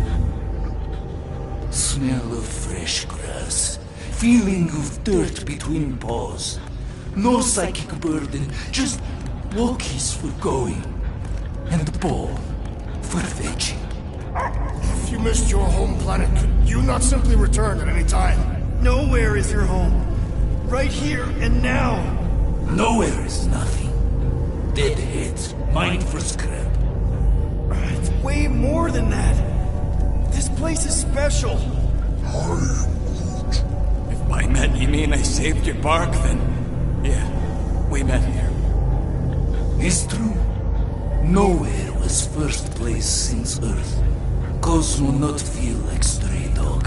J: Smell of fresh grass. Feeling of dirt between paws. No psychic burden, just walkies for going. And the ball for fetching.
I: If you missed your home planet, could you not simply return at any time?
D: Nowhere is your home. Right here and now.
J: Nowhere is nothing. Dead heads, mine for scrap.
D: It's way more than that. This place is special.
A: If by met you mean I saved your bark, then yeah, we met here.
J: It's true. Nowhere was first place since Earth. Cosmo not feel like stray dog.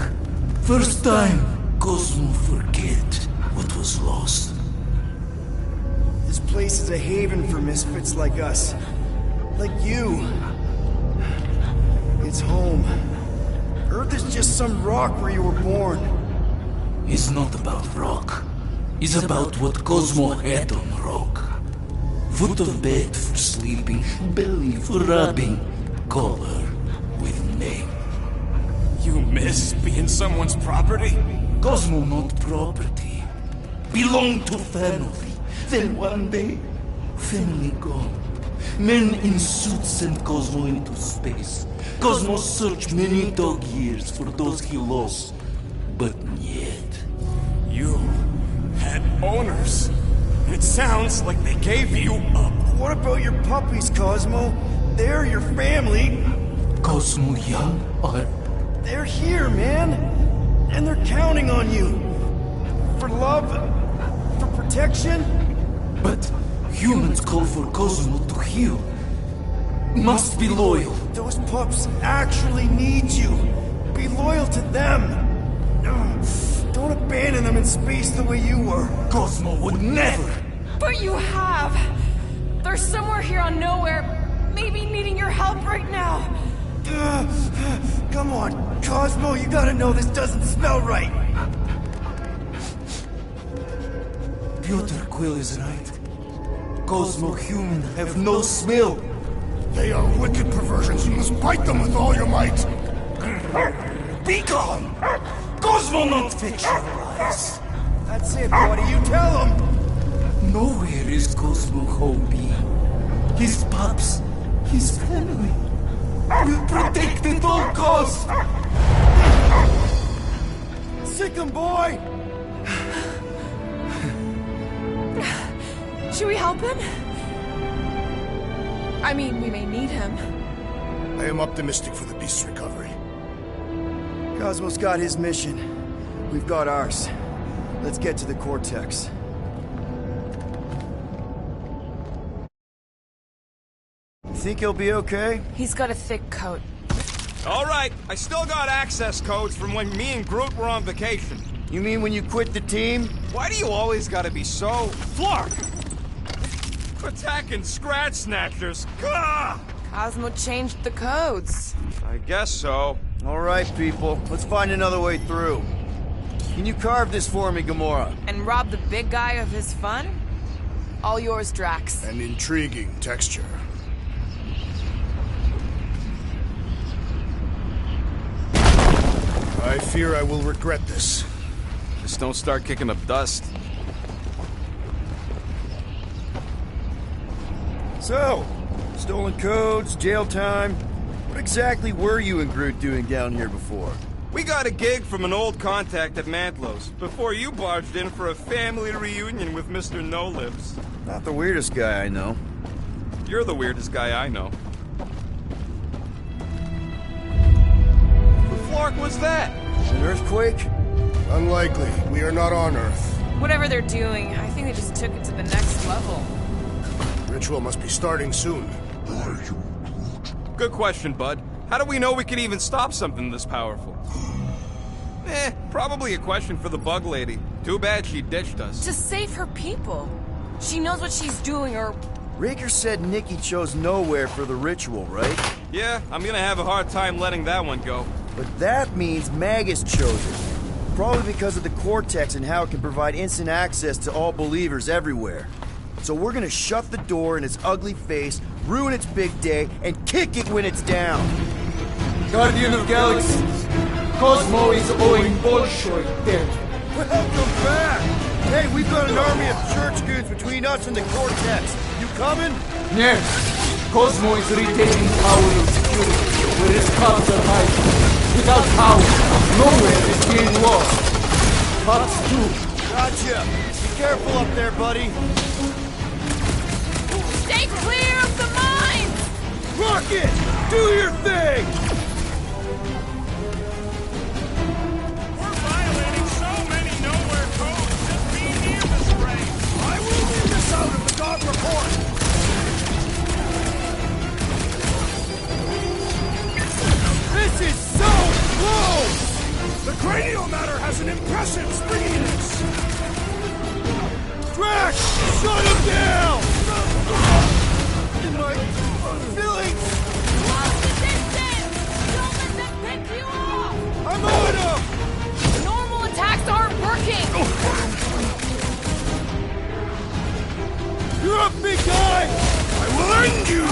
J: First time, Cosmo forget what was lost.
D: This place is a haven for misfits like us. Like you. It's home. Earth is just some rock where you were born.
J: It's not about rock. It's about what Cosmo had on rock. Foot of bed for sleeping, belly for rubbing, color with name.
A: You miss being someone's property?
J: Cosmo not property. Belong to family. Then one day, family gone. Men in suits sent Cosmo into space. Cosmo searched many dog years for those he lost. But yet...
A: You had owners. It sounds like they gave you up.
D: What about your puppies, Cosmo? They're your family.
J: Cosmo young or...
D: They're here, man. And they're counting on you. For love. For protection.
J: But humans call for Cosmo to heal. Must be loyal.
D: Those pups actually need you. Be loyal to them. Don't abandon them in space the way you were.
J: Cosmo would never.
C: But you have. They're somewhere here on Nowhere, maybe needing your help right now.
D: Come on, Cosmo, you gotta know this doesn't smell right.
J: Piotr Quill is right. Cosmo human have no smell.
I: They are wicked perversions. You must bite them with all your might.
J: Be gone! Cosmo not fetch your lies.
D: That's it, buddy. You tell him.
J: Nowhere is Cosmo home be. His pups, his family, will protect at all costs.
D: Sick 'em, boy.
L: Should we help him? I mean, we may need him.
I: I am optimistic for the beast's recovery.
D: Cosmo's got his mission. We've got ours. Let's get to the Cortex. You think he'll be okay?
L: He's got a thick coat.
A: All right, I still got access codes from when me and Groot were on vacation.
D: You mean when you quit the team?
A: Why do you always gotta be so... Flark! Attacking Scratch Snatchers. Gah!
L: Cosmo changed the codes.
A: I guess so.
D: All right, people. Let's find another way through. Can you carve this for me, Gamora?
L: And rob the big guy of his fun? All yours, Drax.
I: An intriguing texture. I fear I will regret this.
A: Just don't start kicking up dust.
D: So, stolen codes, jail time. What exactly were you and Groot doing down here before?
A: We got a gig from an old contact at Mantlo's before you barged in for a family reunion with Mr. No-Lives.
D: Not the weirdest guy I know.
A: You're the weirdest guy I know. What the flark was that?
D: An earthquake?
I: Unlikely. We are not on Earth.
L: Whatever they're doing, I think they just took it to the next level.
I: Ritual must be starting soon.
A: Good question, bud. How do we know we can even stop something this powerful? Probably a question for the bug lady. Too bad she ditched us.
L: To save her people. She knows what she's doing, or...
D: Raker said Nikki chose Nowhere for the ritual, right?
A: Yeah, I'm gonna have a hard time letting that one go.
D: But that means Magus chose it. Probably because of the Cortex and how it can provide instant access to all believers everywhere. So we're gonna shut the door in its ugly face, ruin its big day, and kick it when it's down.
J: Guardian of Galaxies, Cosmo is owing Bolshoi dead.
D: Welcome back! Hey, we've got an army of church goons between us and the Cortex. You coming?
J: Yes. Cosmo is retaining power and security, where his cops are hiding. Without power, Nowhere is being lost. Cops too.
D: Gotcha. Be careful up there, buddy.
C: Stay clear of the mines!
D: Rocket! Do your thing!
A: We're violating so many Nowhere codes just being near this race.
I: I will leave this out of the God report!
D: This is so close!
I: The cranial matter has an impressive springiness!
D: Drax! Shut him down! In my feelings!
C: Close the distance! Don't let them pick you off!
D: I'm on him!
C: Normal attacks aren't working!
D: You're up, big guy!
I: I will end you!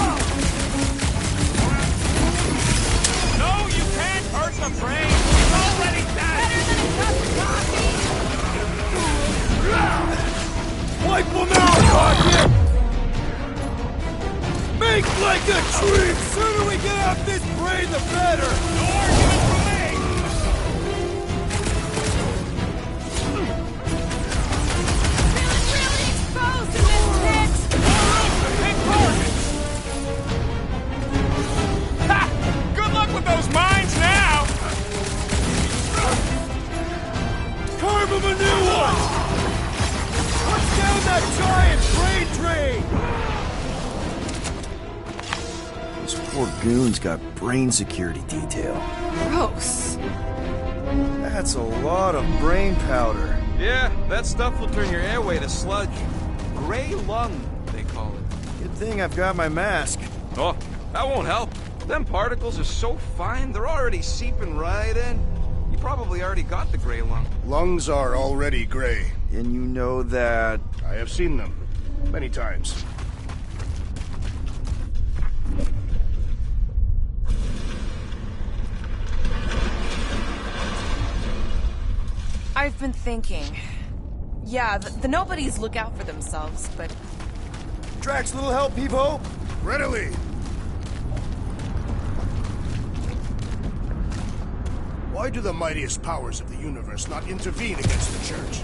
A: No, you can't hurt the brain! It's already dead!
C: Better than a cup of coffee!
D: Wipe them out, Rocket! Make like a tree! The sooner we get off this brain, the better!
A: No argument for me!
C: Feeling really exposed in this pit!
A: Ha! Good luck with those mines now!
D: Carve him a new one! Push down that giant brain drain! Those poor goons got brain security detail.
L: Gross.
D: That's a lot of brain powder.
A: Yeah, that stuff will turn your airway to sludge. Gray lung, they call it.
D: You'd thing I've got my mask.
E: Oh, that won't help. Them particles are so fine, they're already seeping right in. You probably already got the gray lung.
I: Lungs are already gray.
D: And you know that...
I: I have seen them. Many times.
C: I've been thinking. Yeah, the nobodies look out for themselves, but...
D: Drax, little help, Peepo?
I: Readily! Why do the mightiest powers of the universe not intervene against the Church?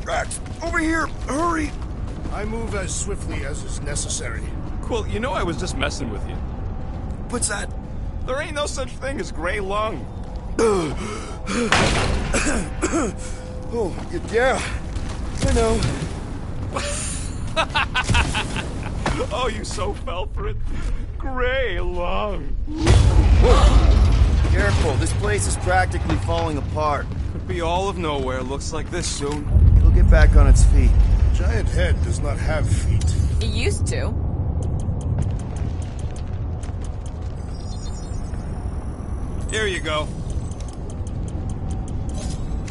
D: Drax, over here! Hurry!
I: I move as swiftly as is necessary.
A: Quill, you know I was just messing with you.
D: What's that?
A: There ain't no such thing as gray lung.
D: Oh, yeah. I know.
A: Oh, you so fell for it. Gray lung.
D: Careful, this place is practically falling apart.
E: Could be all of nowhere, looks like this soon.
D: It'll get back on its feet.
I: Giant head does not have feet.
C: It used to.
A: Here you go.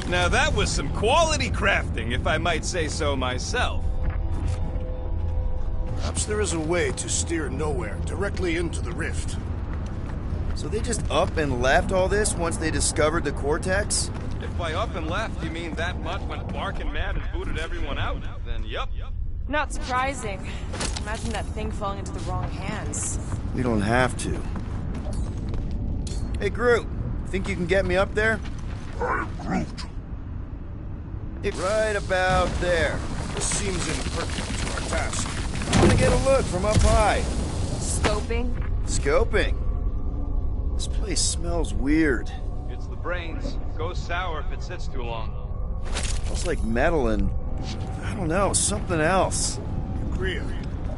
A: Now that was some quality crafting, if I might say so myself.
I: Perhaps there is a way to steer nowhere directly into the rift.
D: So they just up and left all this once they discovered the Cortex?
A: If by up and left you mean that mutt went barking mad and booted everyone out, then yup.
C: Not surprising. Imagine that thing falling into the wrong hands.
D: We don't have to. Hey, Groot. Think you can get me up there?
N: I am Groot.
D: Right about there.
I: This seems impertinent to our task.
D: I want to get a look from up high.
C: Scoping?
D: Scoping? This place smells weird.
A: It's the brains. Goes sour if it sits too long.
D: Smells like metal and... I don't know, something else.
I: Urea.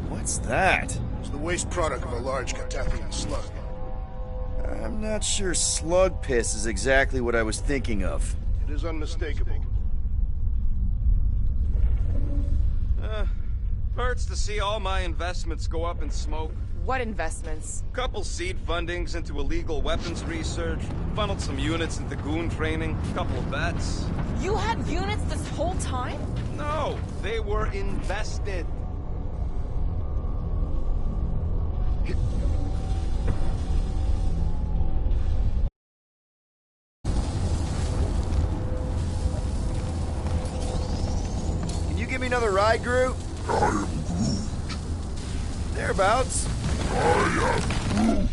D: What's that?
I: It's the waste product of a large Catathian slug.
D: I'm not sure slug piss is exactly what I was thinking of.
I: It is unmistakable.
E: Hurts to see all my investments go up in smoke.
C: What investments?
E: Couple seed fundings into illegal weapons research, funneled some units into goon training, couple of bets.
C: You had units this whole time?
E: No, they were invested.
D: Can you give me another ride, Groot?
N: I am Groot.
D: Thereabouts.
N: I am Groot.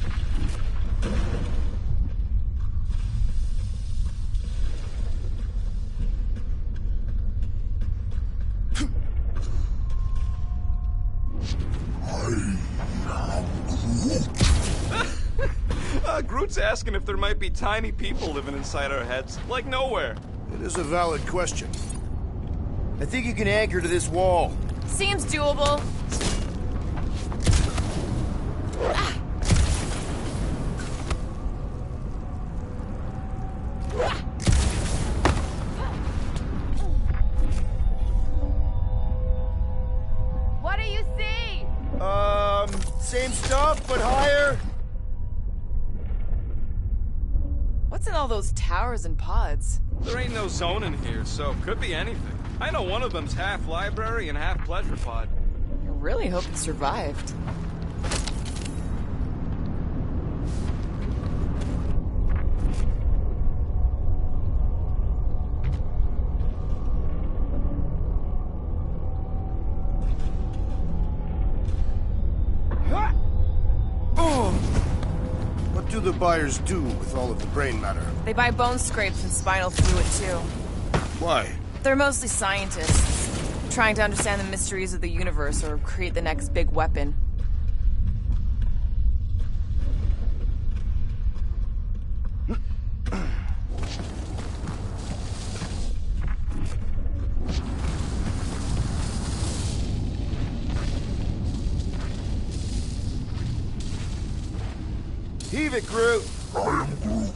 A: Groot's asking if there might be tiny people living inside our heads, like nowhere.
I: It is a valid question.
D: I think you can anchor to this wall.
C: Seems doable. What do you see?
D: Same stuff, but higher.
C: What's in all those towers and pods?
A: There ain't no zone in here, so could be anything. I know one of them's half library and half pleasure pod.
C: I really hope it survived.
I: What do the buyers do with all of the brain matter?
C: They buy bone scrapes and spinal fluid, too.
I: Why?
C: They're mostly scientists, trying to understand the mysteries of the universe or create the next big weapon.
D: Heave it, Groot.
N: I am Groot.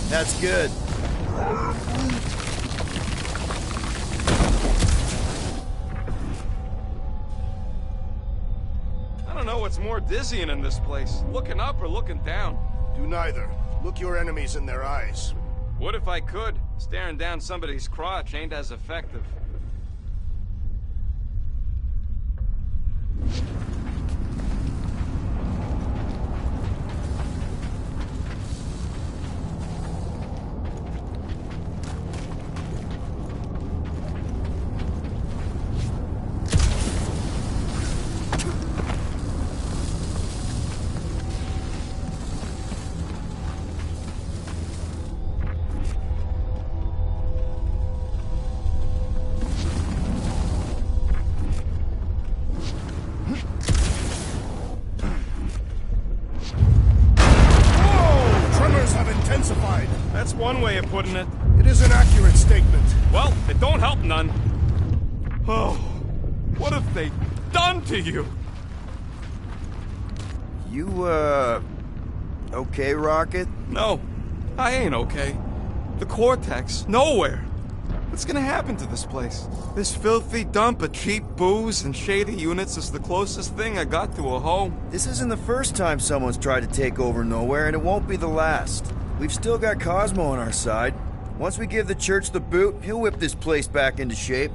D: That's good.
A: know what's more dizzying in this place, looking up or looking down.
I: Do neither. Look your enemies in their eyes.
A: What if I could? Staring down somebody's crotch ain't as effective. That's one way of putting it.
I: It is an accurate statement.
A: Well, it don't help none. Oh, what have they done to you?
D: You, okay, Rocket?
A: No, I ain't okay. The Cortex, nowhere. What's gonna happen to this place? This filthy dump of cheap booze and shady units is the closest thing I got to a home.
D: This isn't the first time someone's tried to take over Nowhere, and it won't be the last. We've still got Cosmo on our side. Once we give the church the boot, he'll whip this place back into shape.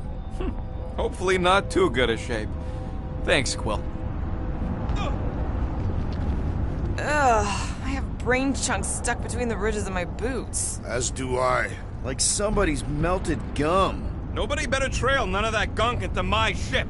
A: Hopefully not too good a shape. Thanks, Quill.
L: Ugh, I have brain chunks stuck between the ridges of my boots.
I: As do I.
D: Like somebody's melted gum.
A: Nobody better trail none of that gunk into my ship.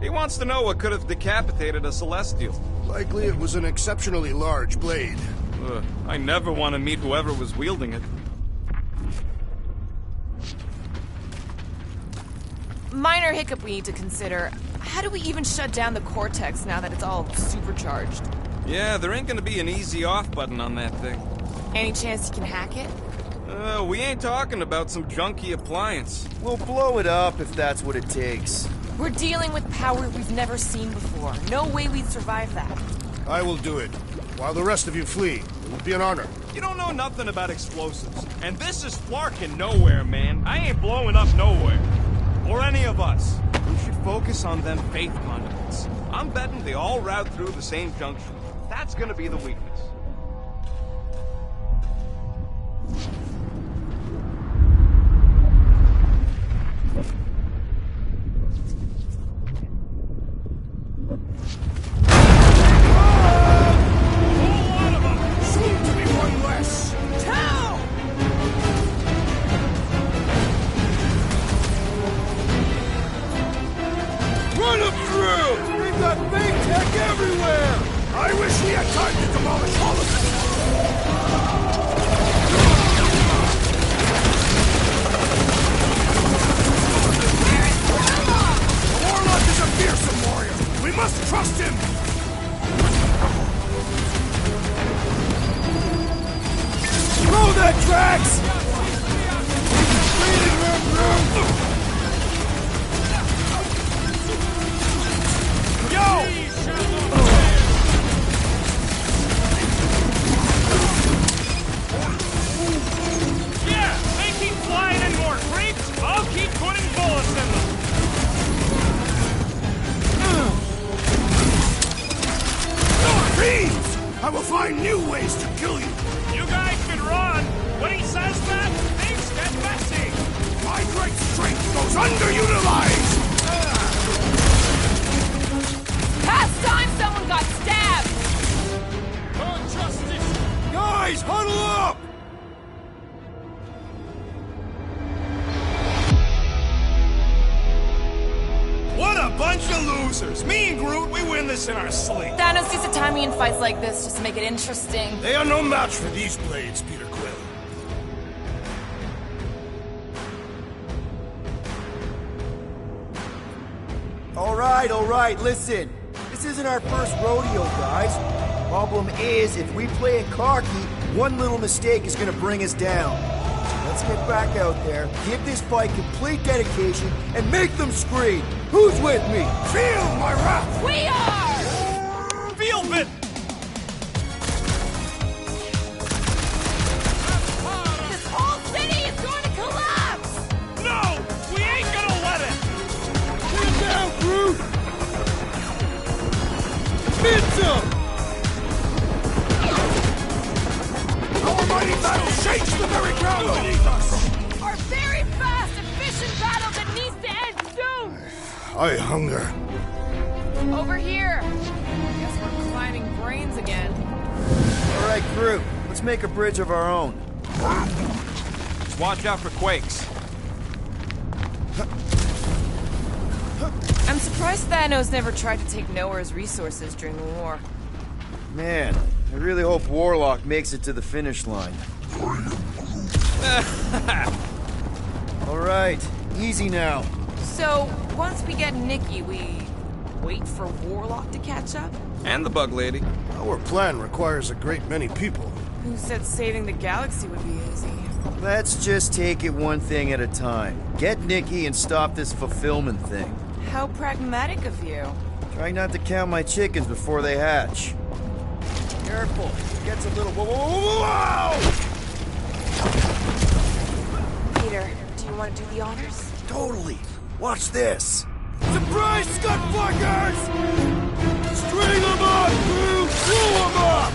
A: He wants to know what could have decapitated a Celestial.
I: Likely it was an exceptionally large blade.
A: I never want to meet whoever was wielding it.
L: Minor hiccup we need to consider. How do we even shut down the Cortex now that it's all supercharged?
A: Yeah, there ain't gonna be an easy off button on that thing.
L: Any chance you can hack it?
A: We ain't talking about some junky appliance.
D: We'll blow it up if that's what it takes.
L: We're dealing with power we've never seen before. No way we'd survive that.
I: I will do it. While the rest of you flee, it will be an honor.
A: You don't know nothing about explosives. And this is flarking Nowhere, man. I ain't blowing up Nowhere. Or any of us. We should focus on them faith conduits. I'm betting they all route through the same junction. That's gonna be the weakness.
I: I will find new ways to kill you!
A: You guys can run! When he says that, things get messy!
I: My great strength goes underutilized!
L: Past time someone got stabbed!
A: For justice! Guys, huddle up! What a bunch of losers! Me and Groot, we win this in our sleep!
L: Thanos used to time me in fights like this just to make it interesting.
I: They are no match for these blades, Peter Quill.
D: All right, listen. This isn't our first rodeo, guys. Problem is, if we play it cocky, one little mistake is gonna bring us down. Let's get back out there, give this fight complete dedication, and make them scream. Who's with me?
I: Feel my wrath!
C: We are!
A: Feel it!
C: This whole city is going to collapse!
A: No! We ain't gonna let it!
D: Get down, Groot! Mitchell!
I: Our mighty battle shakes the very ground beneath us!
C: Our very fast, efficient battle that needs to end soon!
I: I hunger.
C: Over here! Guess we're climbing brains again.
D: All right, Groot. Let's make a bridge of our own.
E: Just watch out for quakes.
C: I'm surprised Thanos never tried to take Noah's resources during the war.
D: Man, I really hope Warlock makes it to the finish line. All right, easy now.
C: So, once we get Nikki, we wait for Warlock to catch up?
E: And the bug lady.
I: Our plan requires a great many people.
C: Who said saving the galaxy would be easy?
D: Let's just take it one thing at a time. Get Nikki and stop this fulfillment thing.
C: How pragmatic of you.
D: Try not to count my chickens before they hatch. Careful, it gets a little... Whoa!
C: Peter, do you want to do the honors?
D: Totally. Watch this. Surprise, scuttfuckers! String them up, crew! Blow them up!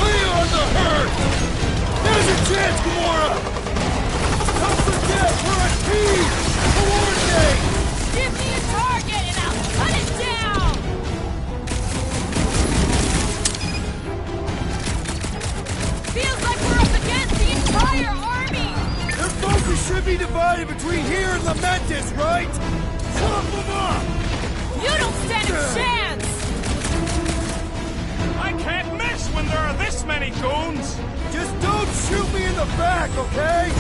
D: Lay on the herd! There's your chance, Gamora! Don't forget, we're at peace! Coordinate!
C: Give me a target and I'll cut it down! Feels like we're up against the entire army!
D: Their focus should be divided between here and Lamentus, right? Chop them up!
C: You don't stand a chance!
A: I can't miss when there are this many goons!
D: Just don't shoot me in the back, okay?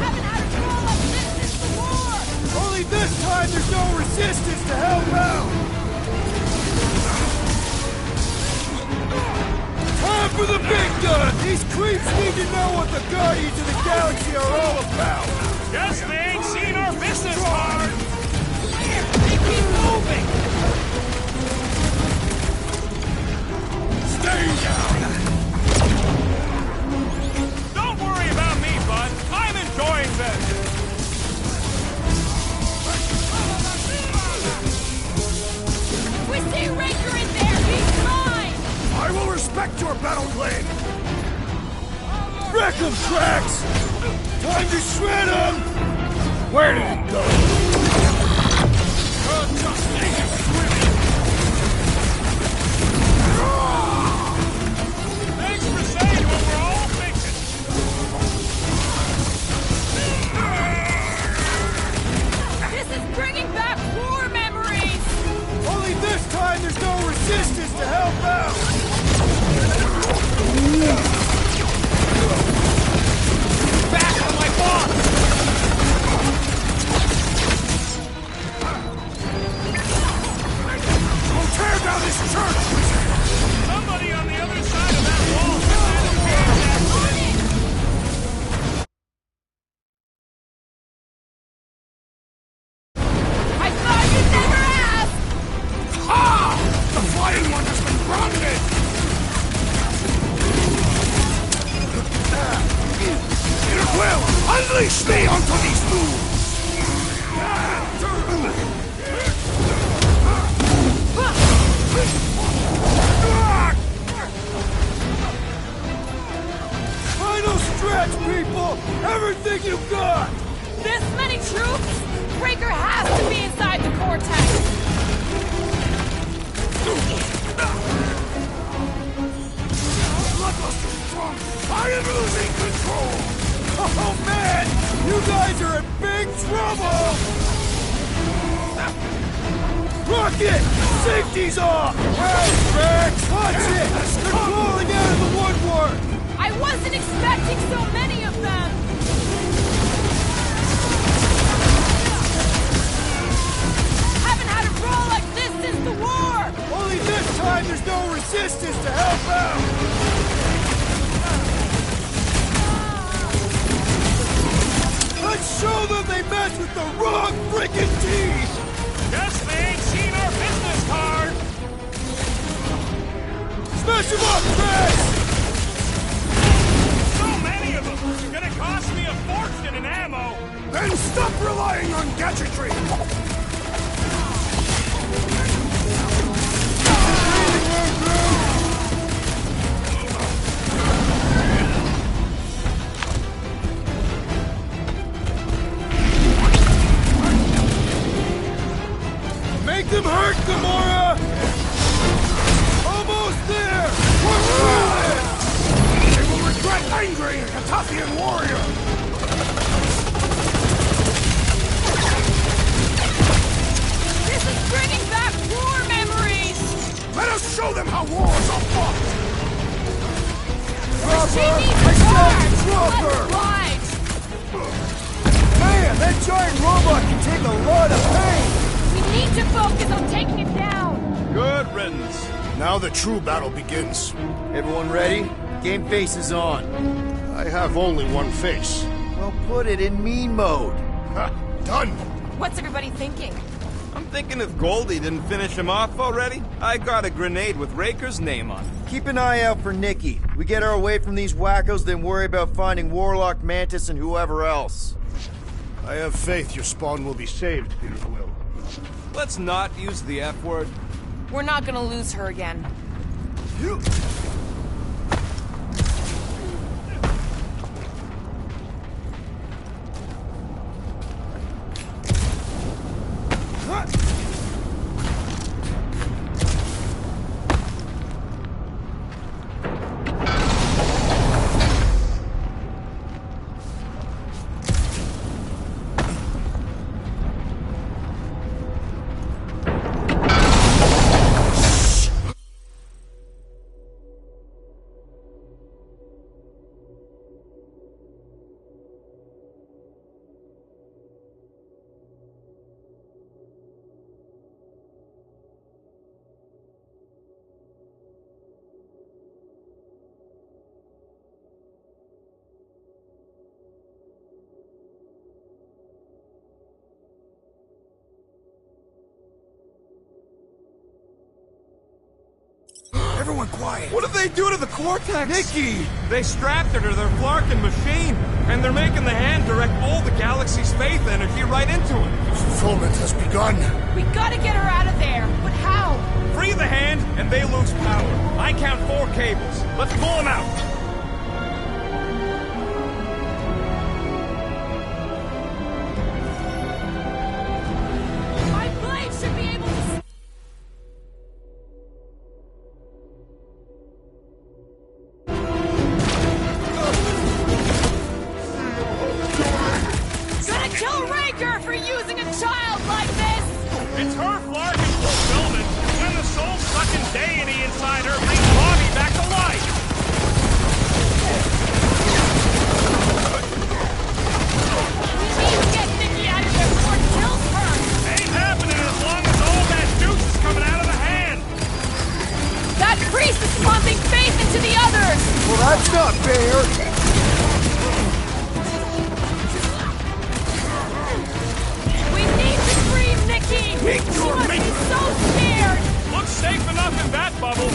C: Haven't had a roll like this since the war!
D: Only this time there's no resistance to help out! Time for the big gun! These creeps need to know what the Guardians of the Galaxy are all about!
A: Guess they ain't seen our business card! They keep moving!
I: Stay down!
A: Don't worry about me, bud. I'm enjoying this!
C: If we see Raker in there, he's mine!
I: I will respect your battle claim!
D: Wreck 'em, Drax! Time to shred 'em!
I: Where did it go?
A: Thanks for saying what we're all thinking!
C: This is bringing back war memories!
D: Only this time there's no resistance to help out!
A: Back on my boss!
I: We'll tear down this church!
A: Somebody on the other side of that wall can engage that thing!
C: I thought you'd never ask!
I: Ha! The flying one has been grounded! Peter Quill, unleash me onto these fools!
D: Final stretch, people! Everything you've got!
C: This many troops? Raker has to be inside the cortex!
I: Bloodluster's strong! I am losing control!
D: Oh man! You guys are in big trouble! Rocket! Safety's off! Hey, Rex! Watch it! They're crawling out of the woodwork!
C: I wasn't expecting so many of them! Haven't had a roll like this since the war!
D: Only this time there's no resistance to help out!
I: him up, Chris!
A: So many of them! It's gonna cost me a fortune in ammo!
I: Then stop relying on gadgetry!
P: Make them hurt, Gamora! Almost there!
I: They will regret angering a Cataffian warrior!
C: This is bringing back war memories!
I: Let us show them how wars are fought!
C: Machine needs a charge! Let's ride!
D: Man, that giant robot can take a lot of pain!
C: We need to focus on taking it down!
A: Good riddance.
I: Now the true battle begins.
D: Everyone ready? Game face is on.
I: I have only one face.
D: Well, put it in mean mode.
I: Ha! Done!
C: What's everybody thinking?
A: I'm thinking if Goldie didn't finish him off already, I got a grenade with Raker's name on it.
D: Keep an eye out for Nikki. We get her away from these wackos, then worry about finding Warlock, Mantis, and whoever else.
I: I have faith your spawn will be saved, Peter Quill.
A: Let's not use the F word.
C: We're not gonna lose her again.
I: You... Everyone quiet!
A: What did they do to the Cortex?
D: Nikki!
A: They strapped her to their Flarkin machine, and they're making the hand direct all the galaxy's faith energy right into it.
I: Fulfillment has begun.
C: We gotta get her out of there, but how?
A: Free the hand, and they lose power. I count 4 cables. Let's pull them out.
C: My blade should be able to... Gonna kill Raker for using a child like this!
A: It's her Flarkin fulfillment. When the soul-sucking deity inside her brings Bobby back to life.
C: We need to get Nikki out of there before it kills her!
A: Ain't happening as long as all that juice is coming out of the hand.
C: That priest is pumping faith into the others!
D: Well, that's not fair!
C: We need to free Nikki! She must be so scared!
A: Looks safe enough in that bubble.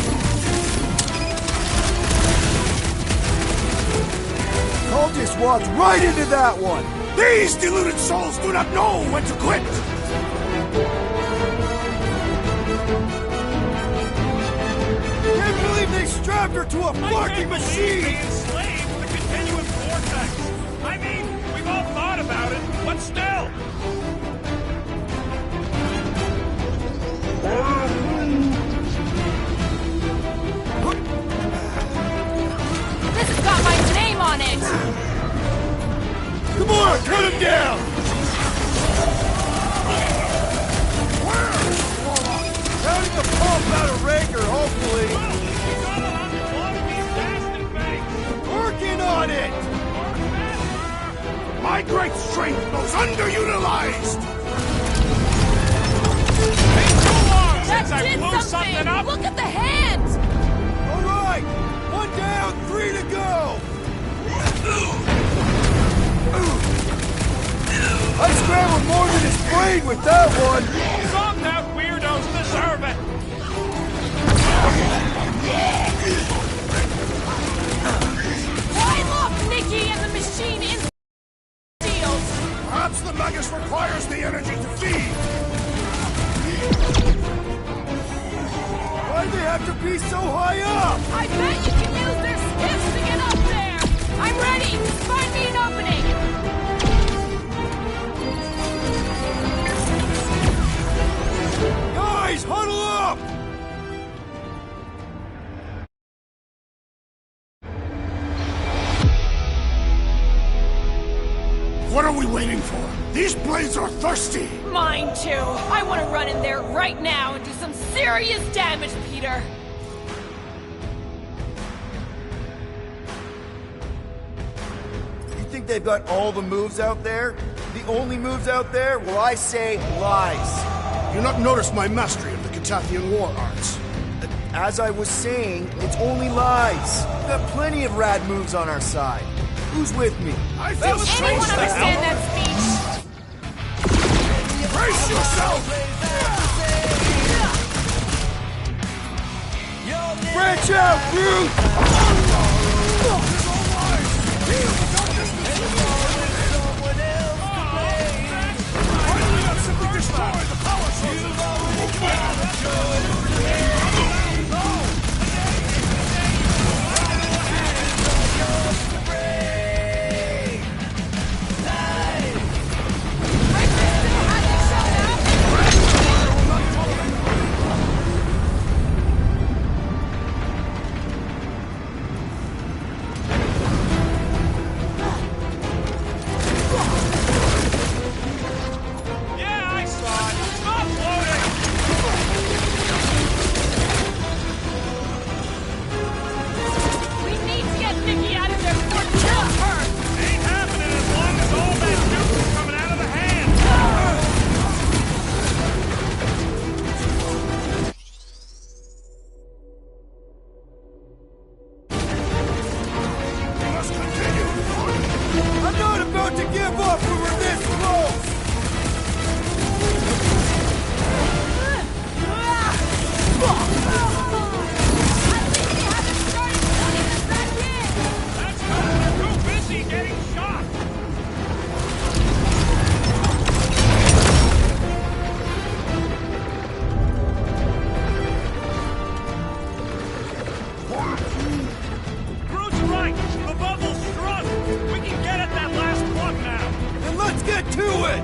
D: Cultist walked right into that one!
I: These deluded souls do not know when to quit!
D: Can't believe they strapped her to a fucking machine!
A: They enslaved the continuous vortex. I mean, we've all thought about it, but still.
C: This has got my name on it!
D: Come on, cut him down! Counting the pump out of Raker, hopefully. Working on it!
I: My great strength goes underutilized!
C: That did something! Look at the hand!
D: All right! One down, 3 to go! I scrambled more than his brain with that one!
A: Some out weirdos deserve it!
P: high up!
C: I bet you can use their skiffs to get up there! I'm ready! Find me an opening!
P: Guys, huddle up!
I: What are we waiting for? These blades are thirsty!
C: Mine too! I want to run in there right now and do some serious damage, Peter!
D: You think they've got all the moves out there? The only moves out there? Well, I say lies.
I: You not noticed my mastery of the Catathian war arts?
D: As I was saying, it's only lies. We've got plenty of rad moves on our side. Who's with me?
I: I feel
C: Does anyone understand that speech?
I: Brace yourself!
P: Branch out, Groot!
I: Why do we not simply destroy the power
A: Yeah, I saw it. Stop floating!
C: We need to get Nikki out of there before it kills her!
A: Ain't happening as long as all that juice is coming out of the hand.
I: We must continue!
P: I'm not about to give up when we're this close!
A: That's because they're too busy getting shot. Groot's right. The bubble's strong. We can get at that last plug now.
P: Then let's get to it!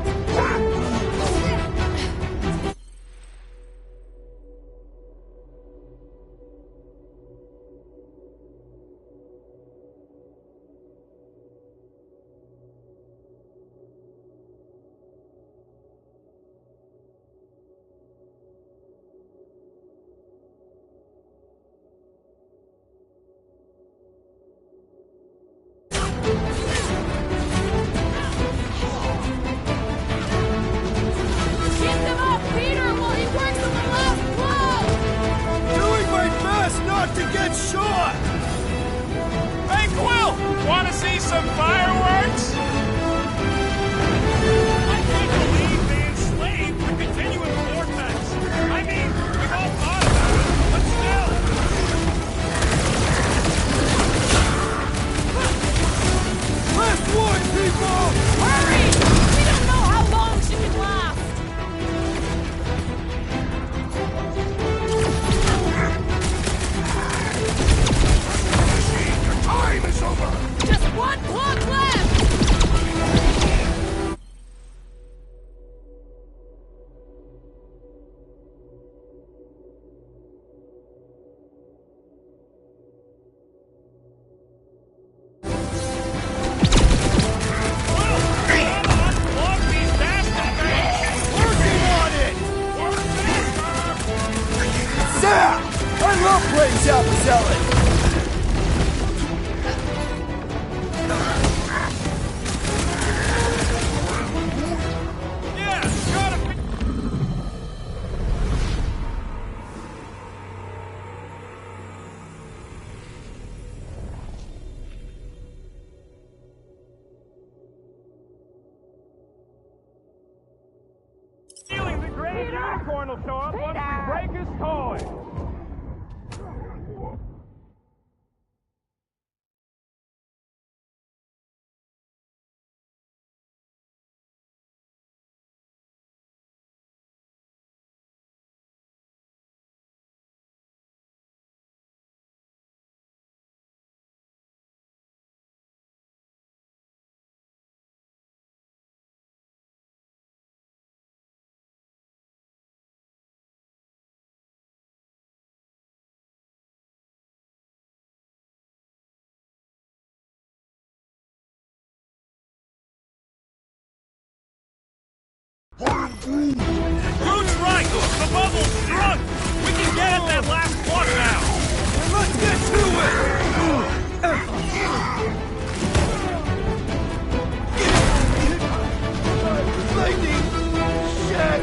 C: Get them off Peter while he works on the last blow!
P: Doing my best not to get shot!
A: Hey, Quill! Want to see some fireworks? I can't believe they enslaved the continuum vortex. I mean, we've all thought about it, but still.
P: Last one, people!
C: Hurry! We don't know how long she can last!
I: Your time is over!
C: Just one plug left!
A: Unplug these bastard things!
P: Working on it! Zap! I love playing Zappa Zealot!
A: Yeah, gotta be. Feeling the great unicorn will show up once we break his toy. Groot's right! The bubble's drunk! We can get at that last plug now!
P: Then let's get to it! Lightning! Shit!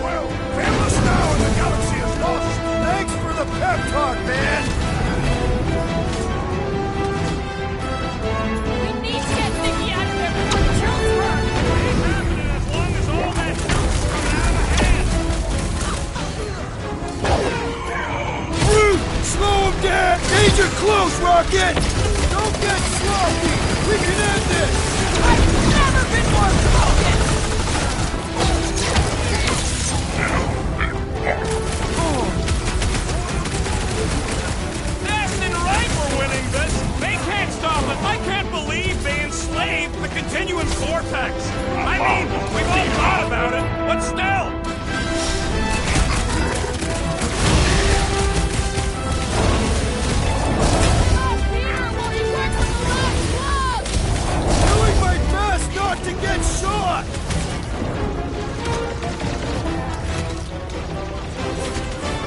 I: Well, famous now and the galaxy is lost!
P: Thanks for the pep talk, man!
C: We need to get Nikki out of there before he kills her!
A: Ain't happening as long as all that juice is coming out of hand!
P: Groot! Slow him down! Danger close, Rocket! Don't get sloppy! We can end this!
C: I've never been more broken!
A: Dastin' right we're winning this! They can't stop us! I can't believe they enslaved the continuum vortex! I mean, we've all thought about it, but still!
P: Doing my best not to get shot!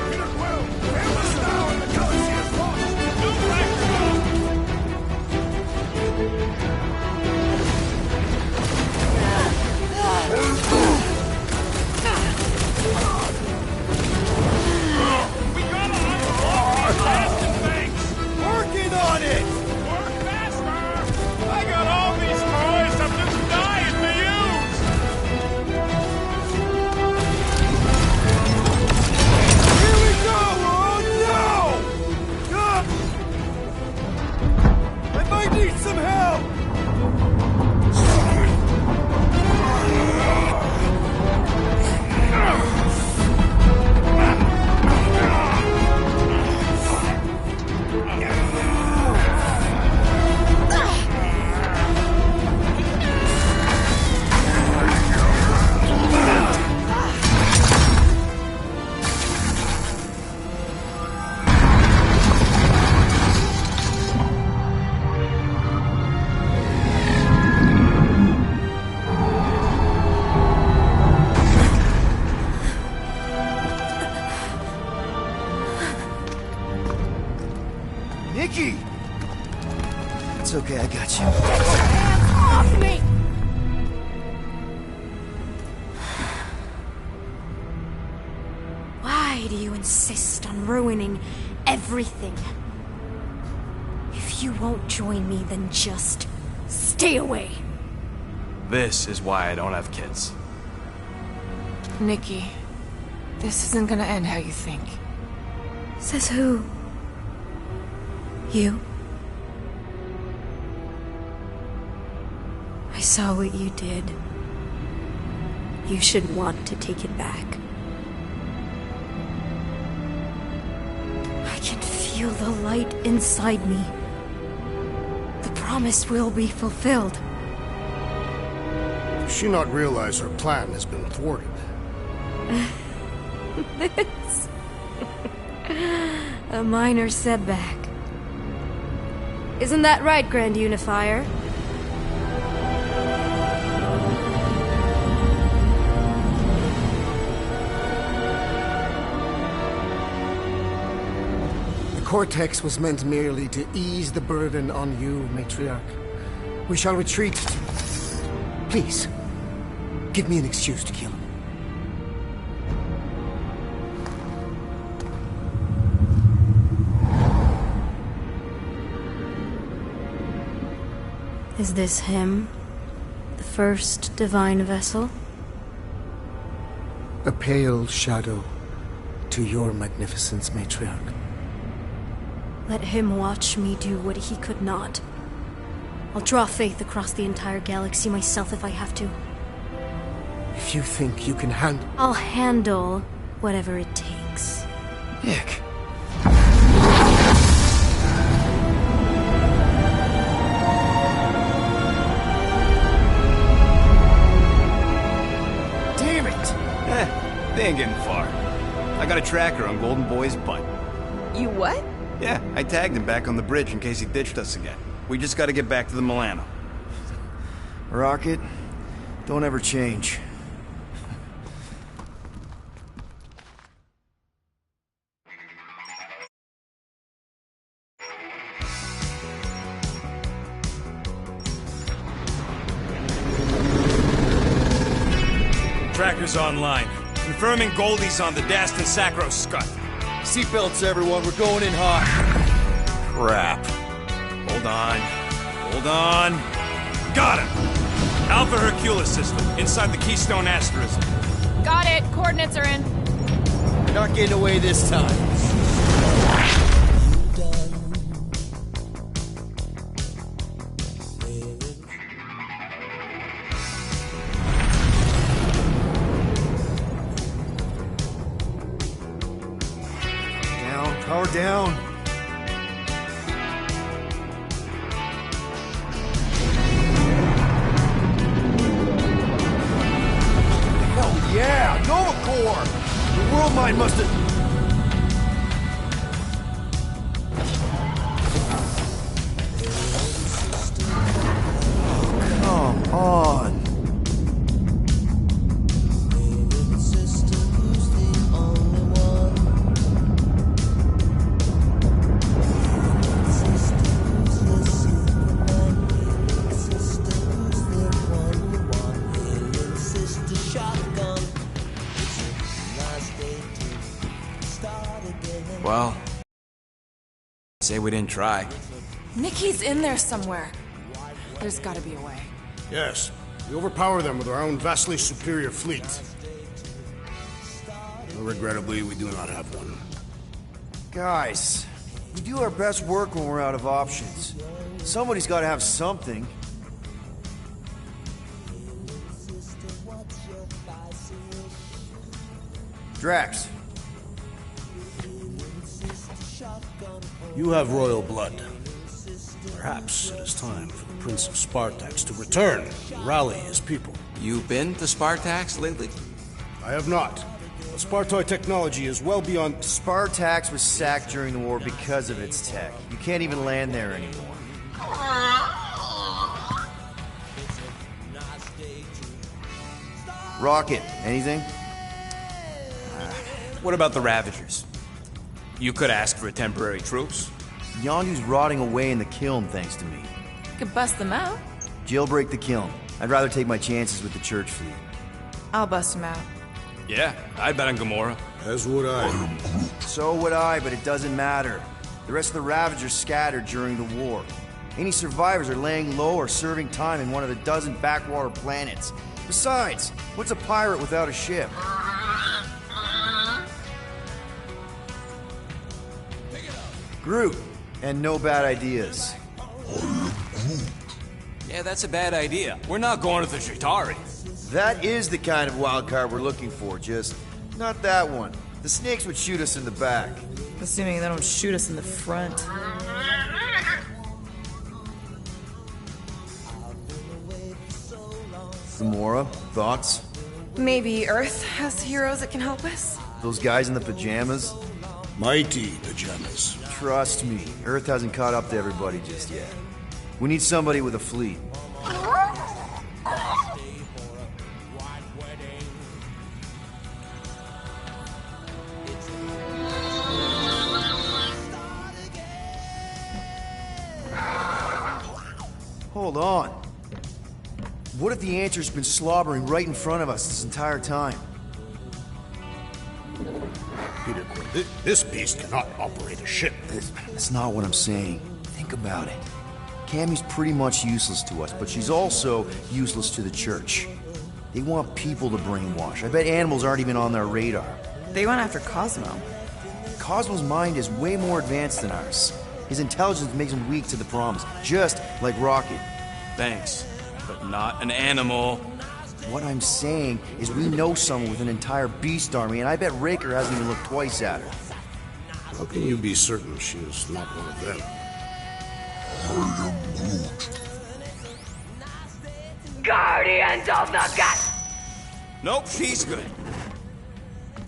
I: Peter Quill, famous now and the galaxy is lost!
A: No pressure! We gotta unlock these Dastin' things!
P: Working on it!
A: Work faster! I got all these toys I'm just dying to use!
P: Here we go! Oh no! I might need some help!
D: Nikki! It's okay, I got you.
C: Off me! Why do you insist on ruining everything? If you won't join me, then just stay away.
E: This is why I don't have kids.
L: Nikki, this isn't gonna end how you think.
C: Says who? You? I saw what you did. You should want to take it back. I can feel the light inside me. The promise will be fulfilled.
I: Does she not realize her plan has been thwarted?
C: This... a minor setback. Isn't that right, Grand Unifier?
O: The Cortex was meant merely to ease the burden on you, Matriarch. We shall retreat. Please, give me an excuse to kill him.
C: Is this him? The first divine vessel?
O: A pale shadow to your magnificence, Matriarch.
C: Let him watch me do what he could not. I'll draw faith across the entire galaxy myself if I have to.
O: If you think you can handle...
C: I'll handle whatever it takes.
D: Nick.
E: Damn it! They ain't getting far. I got a tracker on Golden Boy's butt.
L: You what?
E: Yeah, I tagged him back on the bridge in case he ditched us again. We just gotta get back to the Milano.
D: Rocket, don't ever change.
A: Tracker's online. Confirming Goldie's on the Dastan Sacro Scut.
D: Seatbelts, everyone. We're going in hot.
A: Crap. Hold on. Hold on. Got him! Alpha Hercules system, inside the Keystone Asterism.
C: Got it. Coordinates are in.
D: Not getting away this time. Down, power down. Hell yeah, Nova Core! The world mind must have... Come on.
E: Well, say we didn't try.
C: Nikki's in there somewhere. There's gotta be a way.
I: Yes, we overpower them with our own vastly superior fleet. Regrettably, we do not have one.
D: Guys, we do our best work when we're out of options. Somebody's got to have something. Drax.
I: You have royal blood. Perhaps it is time for the Prince of Spartax to return and rally his people.
E: You been to Spartax lately?
I: I have not. But Spartoid technology is well beyond...
D: Spartax was sacked during the war because of its tech. You can't even land there anymore. Rocket, anything?
A: What about the Ravagers? You could ask for a temporary truce.
D: Yondu's rotting away in the kiln thanks to me.
C: Could bust them out.
D: Jailbreak the kiln. I'd rather take my chances with the church fleet.
C: I'll bust them out.
A: Yeah, I'd bet on Gamora.
I: As would I.
D: So would I, but it doesn't matter. The rest of the Ravagers scattered during the war. Any survivors are laying low or serving time in one of the dozen backwater planets. Besides, what's a pirate without a ship? Groot, and no bad ideas.
A: Yeah, that's a bad idea. We're not going to the Chitauri.
D: That is the kind of wild card we're looking for, just not that one. The snakes would shoot us in the back.
C: Assuming they don't shoot us in the front.
D: Gamora, thoughts?
C: Maybe Earth has heroes that can help us?
D: Those guys in the pajamas?
I: Mighty pajamas.
D: Trust me, Earth hasn't caught up to everybody just yet. We need somebody with a fleet. Hold on. What if the answer's been slobbering right in front of us this entire time?
I: Peter Quill, this beast cannot operate a ship.
D: That's not what I'm saying. Think about it. Cammy's pretty much useless to us, but she's also useless to the church. They want people to brainwash. I bet animals aren't even on their radar.
C: They went after Cosmo.
D: Cosmo's mind is way more advanced than ours. His intelligence makes him weak to the promise, just like Rocket.
A: Thanks, but not an animal.
D: What I'm saying is we know someone with an entire beast army, and I bet Raker hasn't even looked twice at her.
I: How can you be certain she is not one of them?
N: I am Groot.
M: Guardians of the Gut!
A: Nope, she's good.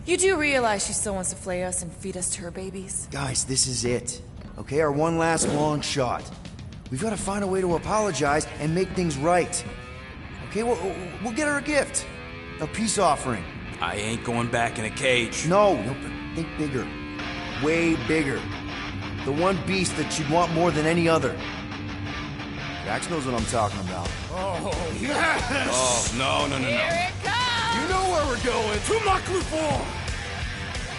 C: You do realize she still wants to flay us and feed us to her babies?
D: Guys, this is it. Okay, our one last long shot. We've got to find a way to apologize and make things right. Okay, we'll get her a gift. A peace offering.
A: I ain't going back in a cage.
D: No, but think bigger. Way bigger. The one beast that you'd want more than any other. Jax knows what I'm talking about.
I: Oh, yes!
A: Oh, no.
C: Here it comes!
I: You know where we're going. To Maklu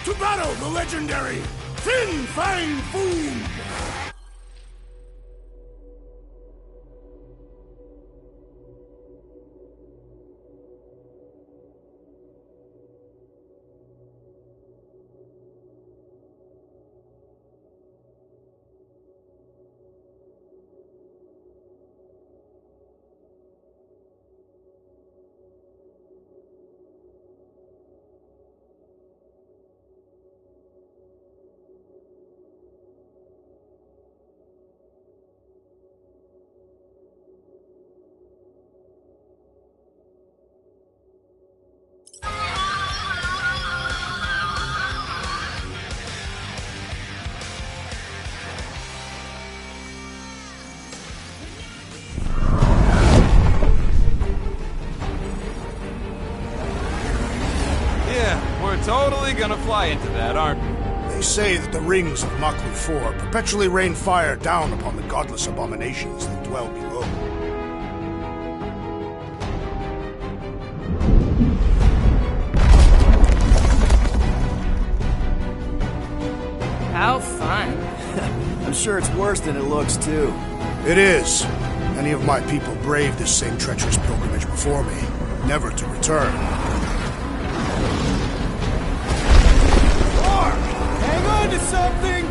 I: 4! To battle the legendary Fin Fang Foom!
A: Totally gonna fly into that, aren't we?
I: They say that the rings of Maklu 4 perpetually rain fire down upon the godless abominations that dwell below.
C: How fun.
D: I'm sure it's worse than it looks, too.
I: It is. Many of my people braved this same treacherous pilgrimage before me, never to return.
P: Hang on to something!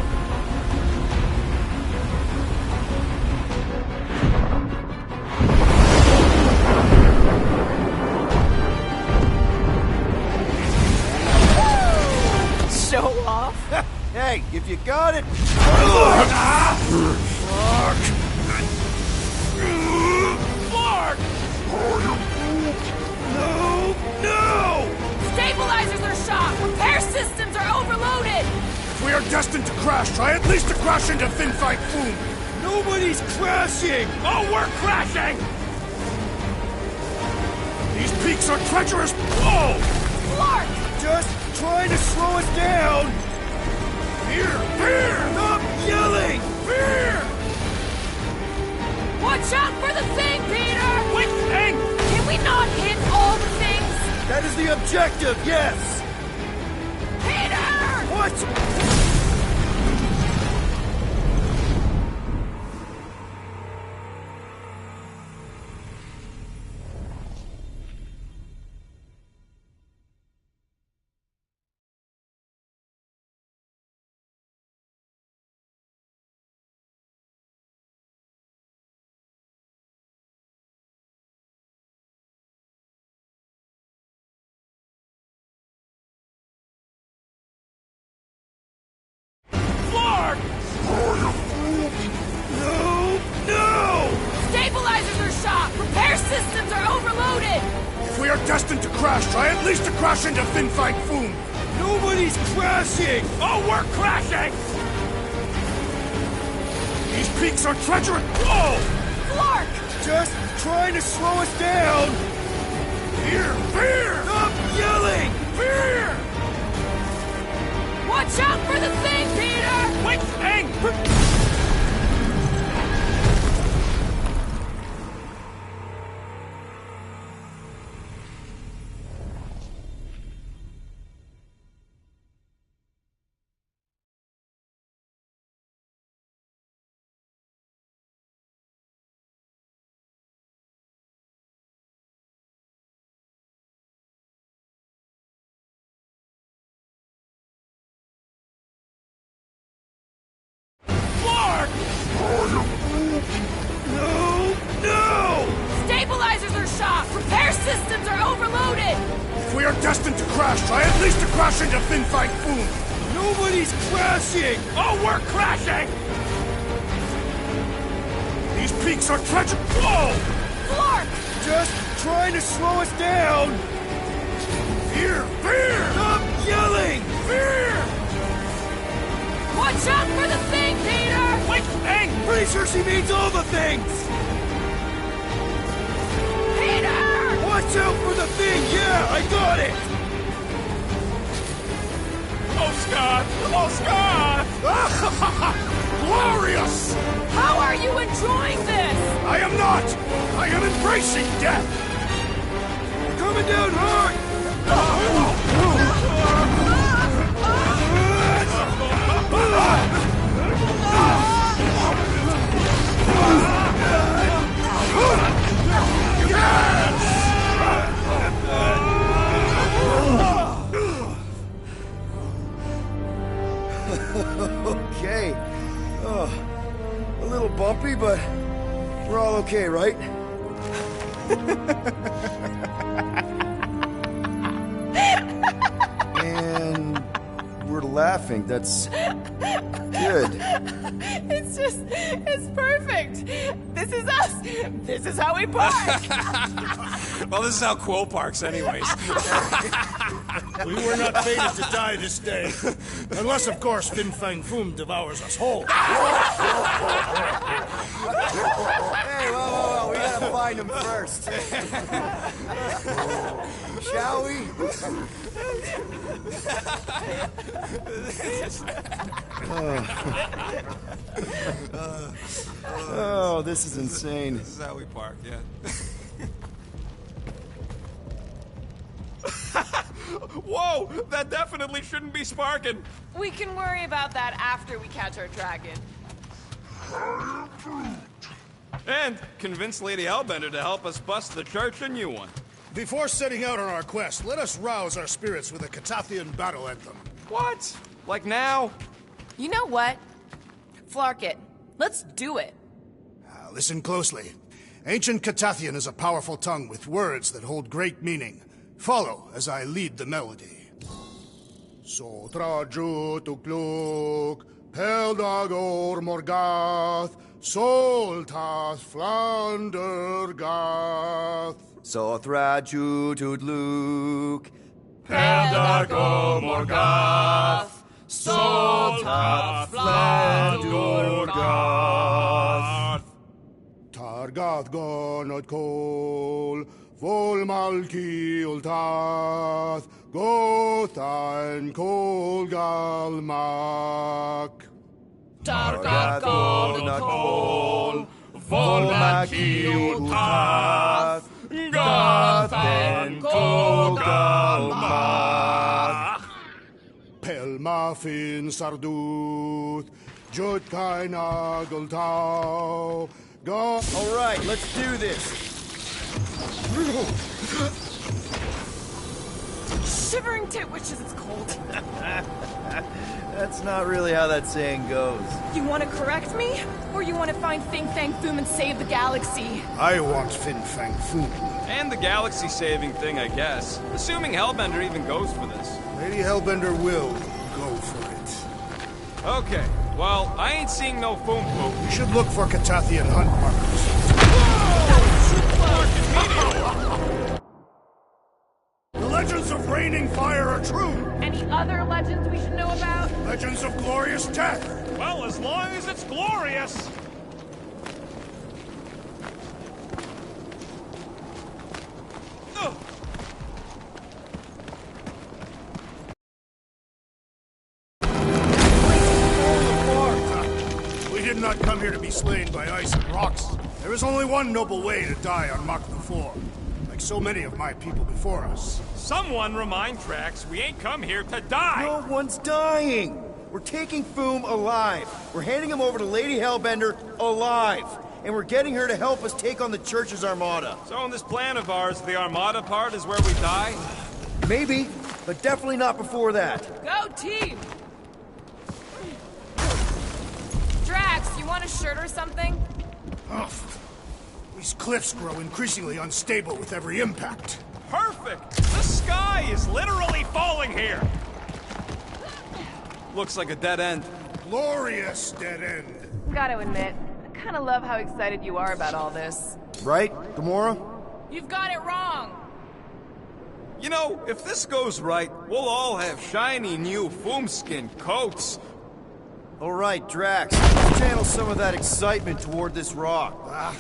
C: Show off?
D: Hey, if you got it...
I: Mark! No!
C: Stabilizers are shot! Repair systems are overloaded!
I: If we are destined to crash, try at least to crash into Fin Fang Foom!
P: Nobody's crashing!
I: Oh, we're crashing! These peaks are treacherous! Whoa!
C: Clark!
P: Just trying to slow us down!
I: Fear! Fear!
P: Stop yelling!
I: Fear!
C: Watch out for the thing, Peter!
I: Which thing?
C: Can we not hit all the things?
P: That is the objective, yes!
C: Peter!
P: What?
C: Systems are overloaded!
I: If we are destined to crash, try at least to crash into Fin Fang Foom!
P: Nobody's crashing!
I: Oh, we're crashing! These peaks are treacherous! Whoa!
C: Clark!
P: Just trying to slow us down!
I: Fear! Fear!
P: Stop yelling!
I: Fear!
C: Watch out for the thing, Peter!
I: Which thing?
P: No!
C: Stabilizers are shot! Repair systems are overloaded!
I: If we are destined to crash, try at least to crash into Fin Fang Foom!
P: Nobody's crashing!
I: Oh, we're crashing! These peaks are treacherous! Whoa!
C: Clark!
P: Just trying to slow us down!
I: Fear! Fear!
P: Stop yelling!
I: Fear!
C: Watch out for the thing, Peter!
I: Which thing?
P: Pretty sure she means all the things!
C: Peter!
P: Watch out for the thing! Yeah, I got it!
I: Oh, Scott! Oh, Scott! Glorious!
C: How are you enjoying this?
I: I am not! I am embracing death!
P: We're coming down hard!
D: Okay. Oh, a little bumpy, but we're all okay, right? And we're laughing. That's good.
C: It's perfect. This is us. This is how we park.
E: Well, this is how Quill parks anyways.
I: We were not fated to die this day. Unless, of course, Fin Fang Foom devours us whole.
D: Hey, whoa. We gotta find him first. Shall we? Oh, this is insane.
E: This is how we park, yeah.
A: Whoa! That definitely shouldn't be sparking.
C: We can worry about that after we catch our dragon.
A: And convince Lady Hellbender to help us bust the church a new one.
I: Before setting out on our quest, let us rouse our spirits with a Catathian battle anthem.
A: What? Like now?
C: You know what? Flark it. Let's do it.
I: Listen closely. Ancient Catathian is a powerful tongue with words that hold great meaning. Follow as I lead the melody. Sotra jutukluk, peldagor morgath, soltas flandergath.
D: Sothra jutudluk,
A: Peldago morgath, soltat flandurgath.
I: Targath gonot kol, vol malki ultath, gothain kol galmak.
A: Targath gonot kol, vol malki ultath, gothain kol galmak.
I: Pelmafin sarduth, jutkain agultau.
D: All right, let's do this.
C: Shivering tit wishes it's cold.
D: That's not really how that saying goes.
C: You want to correct me? Or you want to find Fin Fang Foom and save the galaxy?
I: I want Fin Fang Foom.
A: And the galaxy-saving thing, I guess. Assuming Hellbender even goes for this.
I: Lady Hellbender will go for it.
A: Okay, well, I ain't seeing no Foom Foom.
I: We should look for Catathian hunt markers. The legends of raining fire are true.
C: Any other legends we should know about?
I: Legends of glorious death.
A: Well, as long as it's glorious.
I: We did not come here to be slain by ice and rocks. There is only one noble way to die on Mach the Four, like so many of my people before us.
A: Someone remind Trax we ain't come here to die!
D: No one's dying! We're taking Foom alive. We're handing him over to Lady Hellbender alive. And we're getting her to help us take on the Church's armada.
A: So in this plan of ours, the armada part is where we die?
D: Maybe, but definitely not before that.
C: Go team! Drax, you want a shirt or something?
I: Ugh. These cliffs grow increasingly unstable with every impact.
A: Perfect! The sky is literally falling here! Looks like a dead end.
I: Glorious dead end.
C: Gotta admit, I kinda love how excited you are about all this.
D: Right, Gamora?
C: You've got it wrong!
A: You know, if this goes right, we'll all have shiny new foomskin coats.
D: All right, Drax, channel some of that excitement toward this rock.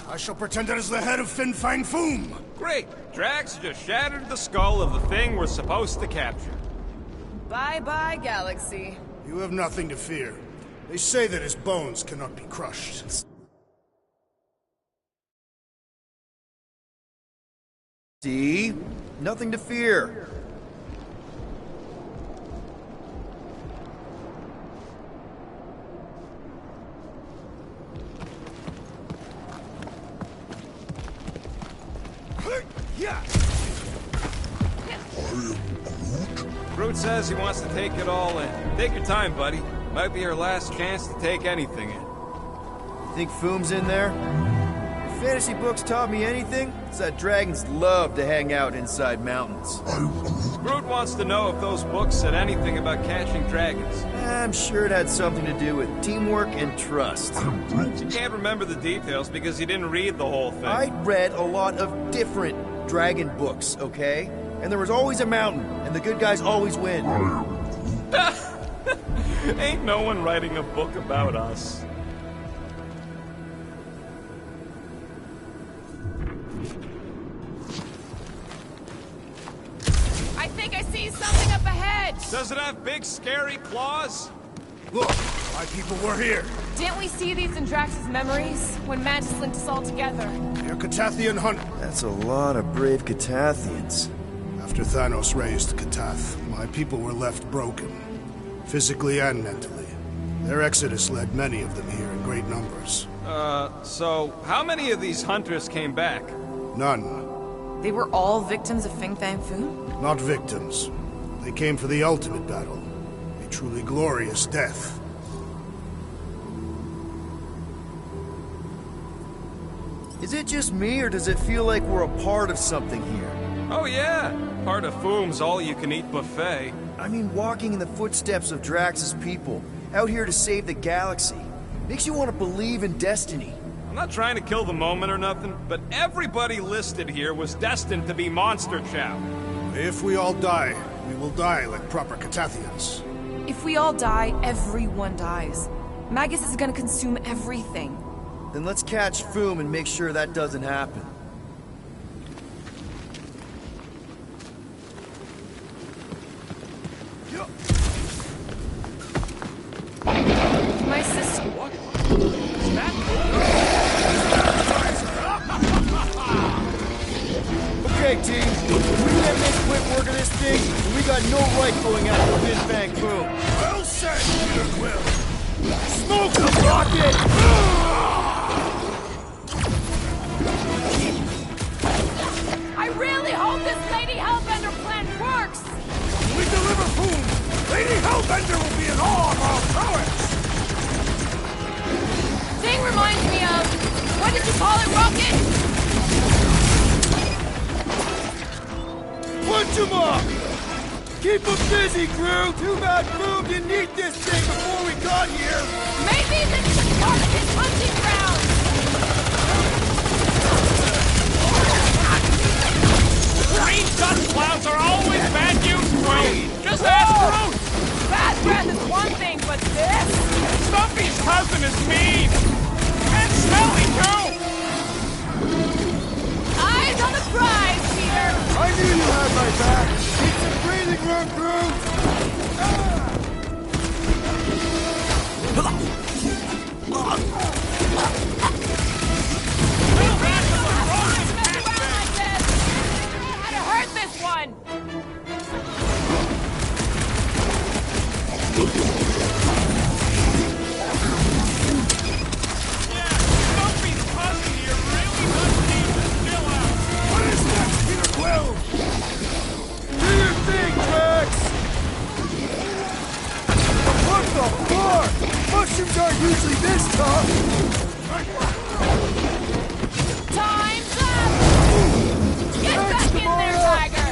I: I shall pretend it is the head of Fin Fang Foom.
A: Great. Drax just shattered the skull of the thing we're supposed to capture.
C: Bye-bye, Galaxy.
I: You have nothing to fear. They say that his bones cannot be crushed.
D: See? Nothing to fear.
A: Groot says he wants to take it all in. Take your time, buddy. Might be our last chance to take anything in.
D: Think Foom's in there? If fantasy books taught me anything, it's that dragons love to hang out inside mountains.
A: Groot wants to know if those books said anything about catching dragons.
D: I'm sure it had something to do with teamwork and trust.
A: You can't remember the details because you didn't read the whole thing.
D: I read a lot of different dragon books, okay? And there was always a mountain, and the good guys always win.
A: Ain't no one writing a book about us.
C: I think I see something up ahead!
A: Does it have big, scary claws?
I: Look, my people were here.
C: Didn't we see these in Drax's memories? When Mantis linked us all together?
I: They're Catathian hunt.
D: That's a lot of brave Catathians.
I: After Thanos raised Katath, my people were left broken, physically and mentally. Their exodus led many of them here in great numbers.
A: So how many of these hunters came back?
I: None.
L: They were all victims of Fing Fang Foom?
I: Not victims. They came for the ultimate battle. A truly glorious death.
D: Is it just me, or does it feel like we're a part of something here?
A: Oh yeah, part of Foom's all-you-can-eat buffet.
D: I mean, walking in the footsteps of Drax's people, out here to save the galaxy, makes you want to believe in destiny.
A: I'm not trying to kill the moment or nothing, but everybody listed here was destined to be monster chow.
I: If we all die, we will die like proper Catathians.
L: If we all die, everyone dies. Magus is gonna consume everything.
D: Then let's catch Foom and make sure that doesn't happen.
L: My sister...
A: What? Is that
D: Okay, team. We can't make quick work of this thing, and we got no right going after Fing Fang Foom.
I: Well said, Peter Quill.
D: Smoke the rocket!
C: I really hope this Lady Hellbender plan works!
I: When we deliver Foom, Lady Hellbender will be in awe of our prowess!
C: Thing reminds me of... what did you call it, Rocket?
P: Punch him up! Keep him busy, crew! Too bad Foom didn't eat this thing before we got here!
C: Maybe this is the start of his hunting ground!
A: green dust clouds are always bad news, Groot! Just ask Groot!
C: Bad breath is one thing, but this?
A: Stumpy's cousin is mean! And smelly, too!
C: Eyes on the prize, Peter!
P: I knew you had my back! Keep some breathing room, Groot!
C: How to hurt this one!
A: Stumpy's cousin here really does need to chill out!
I: What is that, Peter Quill?
P: Do your thing, Drax! What the fuck? Mushrooms aren't usually this tough!
C: Time's up! Get back in there, Tiger!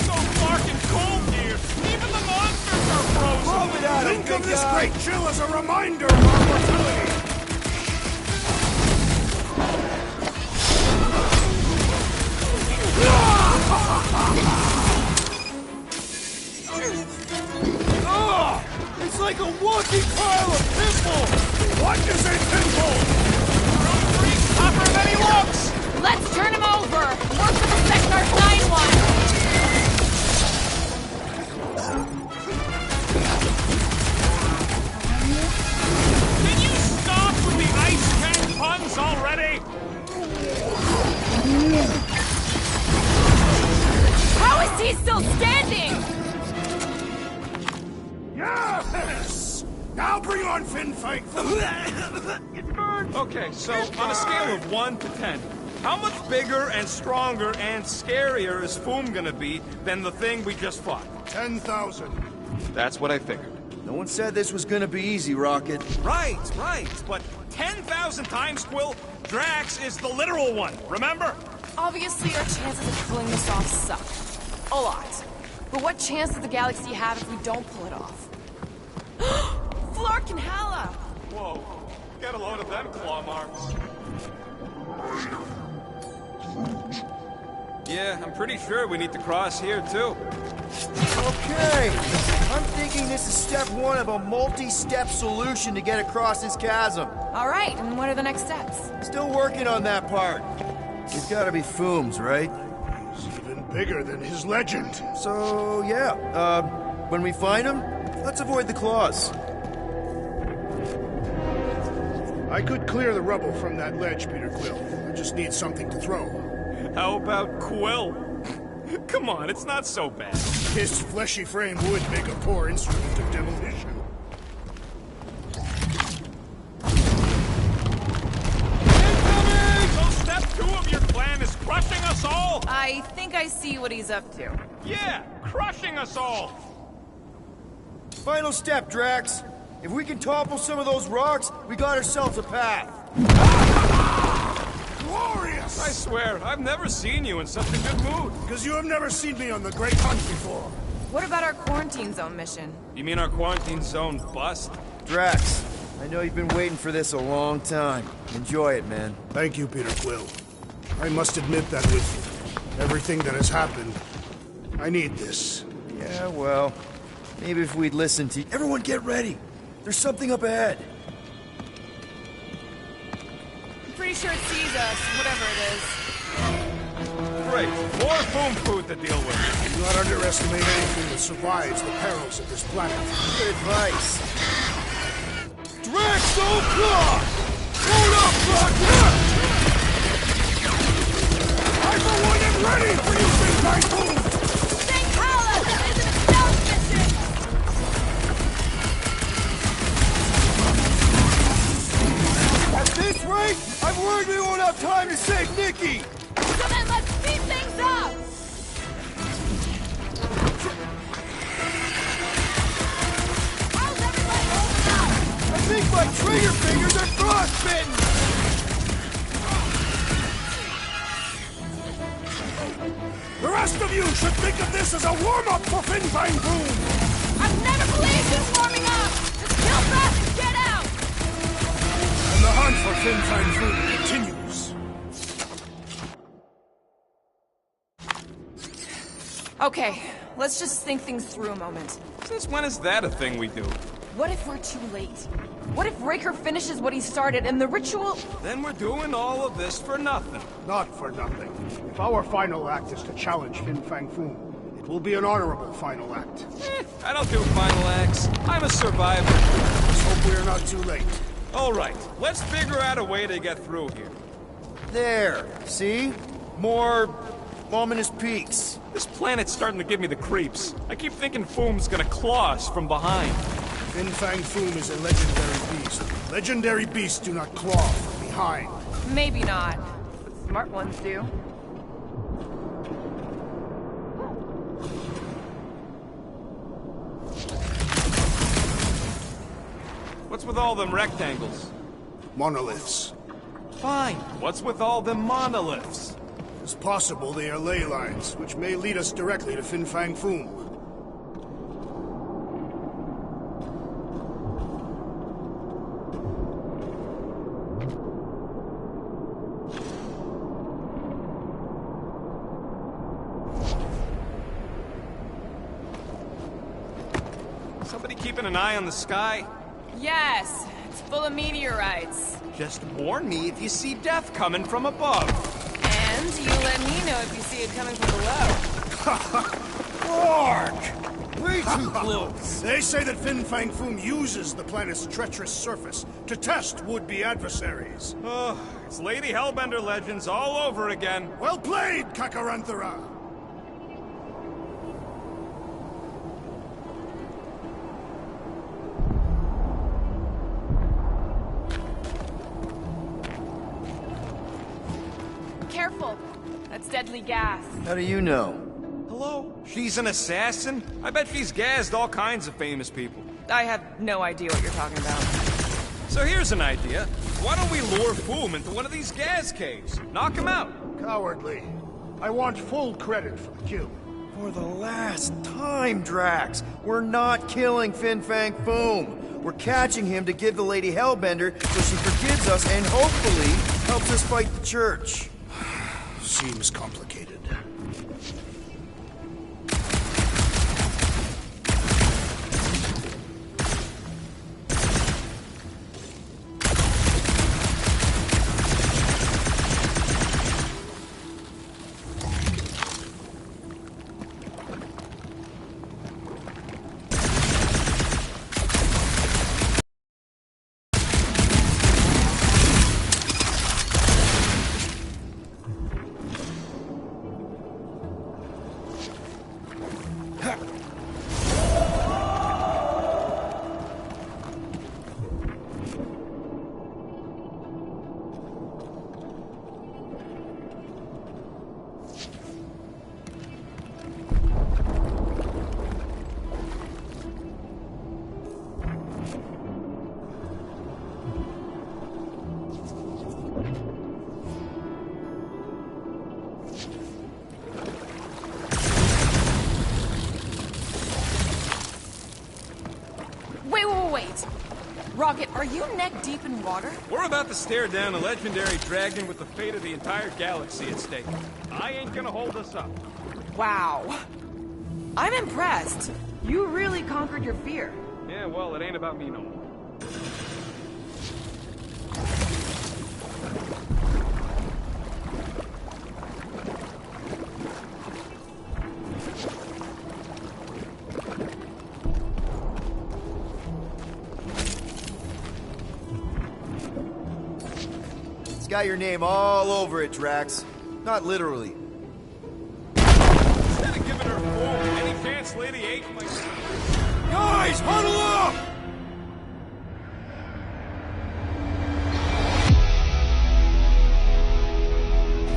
A: So fucking cold here! Even the monsters are frozen!
P: Blow it out,
I: Think of
P: big
I: this
P: guy.
I: great chill as a reminder of our mortality!
P: It's like a walking pile of pimples!
I: What is a pimple?
A: Groot's tougher than he looks!
C: Let's turn him over! Work to protect our Sign One!
A: Can you stop with the ice tank puns already?
C: How is he still standing?
I: Yes! Now bring on Fin Fang Foom!
A: Okay, so on a scale of 1 to 10, how much bigger and stronger and scarier is Foom gonna be than the thing we just fought?
I: 10,000.
A: That's what I figured.
D: No one said this was gonna be easy, Rocket.
A: Right, but 10,000 times, Quill, Drax is the literal one, remember?
C: Obviously, our chances of pulling this off suck. A lot. But what chance does the galaxy have if we don't pull it off? Flark and Hala!
A: Whoa, get a load of them claw marks. Yeah, I'm pretty sure we need to cross here, too.
D: Okay, I'm thinking this is step 1 of a multi-step solution to get across this chasm.
C: All right, and what are the next steps?
D: Still working on that part. It's gotta be Foom's, right?
I: He's even bigger than his legend.
D: So, yeah, when we find him, let's avoid the claws.
I: I could clear the rubble from that ledge, Peter Quill. I just need something to throw.
A: How about Quill? Come on, it's not so bad.
I: His fleshy frame would make a poor instrument of demolition.
A: Incoming! So step 2 of your plan is crushing us all?
C: I think I see what he's up to.
A: Yeah, crushing us all!
D: Final step, Drax. If we can topple some of those rocks, we got ourselves a path.
I: Glorious!
A: I swear, I've never seen you in such a good mood.
I: Because you have never seen me on the Great Hunt before.
C: What about our quarantine zone mission?
A: You mean our quarantine zone bust?
D: Drax, I know you've been waiting for this a long time. Enjoy it, man.
I: Thank you, Peter Quill. I must admit that with everything that has happened, I need this.
D: Yeah, well, maybe if we'd listened to... Everyone get ready! There's something up ahead.
C: I'm pretty sure it sees us, whatever it is.
A: Great. More Foom food to deal with.
I: Do not underestimate anything that survives the perils of this planet.
D: Good advice.
P: Drax, don't block! Hold up, Rocket!
I: I, for one, am ready for you, Fin Fang Foom!
C: Thank Hala! This isn't a stealth mission!
P: At this rate, I'm worried we won't have time to save Nikki!
C: So then let's speed things up! How's everybody holding up?
P: I think my trigger fingers are frostbitten!
I: The rest of you should think of this as a warm-up for Fin Fang Foom!
C: I've never believed in warming up! Just kill fast and get out!
I: And the hunt for Fin Fang Foom continues.
C: Okay, let's just think things through a moment.
A: Since when is that a thing we do?
C: What if we're too late? What if Raker finishes what he started and the ritual...
A: Then we're doing all of this for nothing.
I: Not for nothing. If our final act is to challenge Fin Fang Foom, it will be an honorable final act.
A: I don't do final acts. I'm a survivor.
I: Let's hope we are not too late.
A: All right, let's figure out a way to get through here.
D: There, see? More ominous peaks.
A: This planet's starting to give me the creeps. I keep thinking Foom's gonna claw us from behind.
I: Fin Fang Foom is a legendary beast. Legendary beasts do not claw from behind.
C: Maybe not, but smart ones do.
A: What's with all them rectangles?
I: Monoliths.
A: Fine. What's with all them monoliths?
I: It's possible they are ley lines, which may lead us directly to Fin Fang Foom.
A: Somebody keeping an eye on the sky?
C: Yes, it's full of meteorites.
A: Just warn me if you see death coming from above.
C: And you let me know if you see it coming from below.
I: Mark! Way too close. They say that Fin Fang Foom uses the planet's treacherous surface to test would-be adversaries.
A: Oh, it's Lady Hellbender legends all over again.
I: Well played, Kakaranthara!
C: careful. That's deadly gas.
D: How do you know?
A: Hello? She's an assassin? I bet she's gassed all kinds of famous people.
C: I have no idea what you're talking about.
A: So here's an idea. Why don't we lure Foom into one of these gas caves? Knock him out.
I: Cowardly. I want full credit for the kill.
D: For the last time, Drax, we're not killing Fin Fang Foom. We're catching him to give the Lady Hellbender so she forgives us and hopefully helps us fight the Church.
I: Seems complicated.
C: Wait. Rocket, are you neck deep in water?
A: We're about to stare down a legendary dragon with the fate of the entire galaxy at stake. I ain't gonna hold us up.
C: Wow. I'm impressed. You really conquered your fear.
A: Yeah, well, it ain't about me no more.
D: It's got your name all over it, Drax. Not literally.
A: Instead of giving her Foom any chance Lady H might...
P: Guys, huddle up!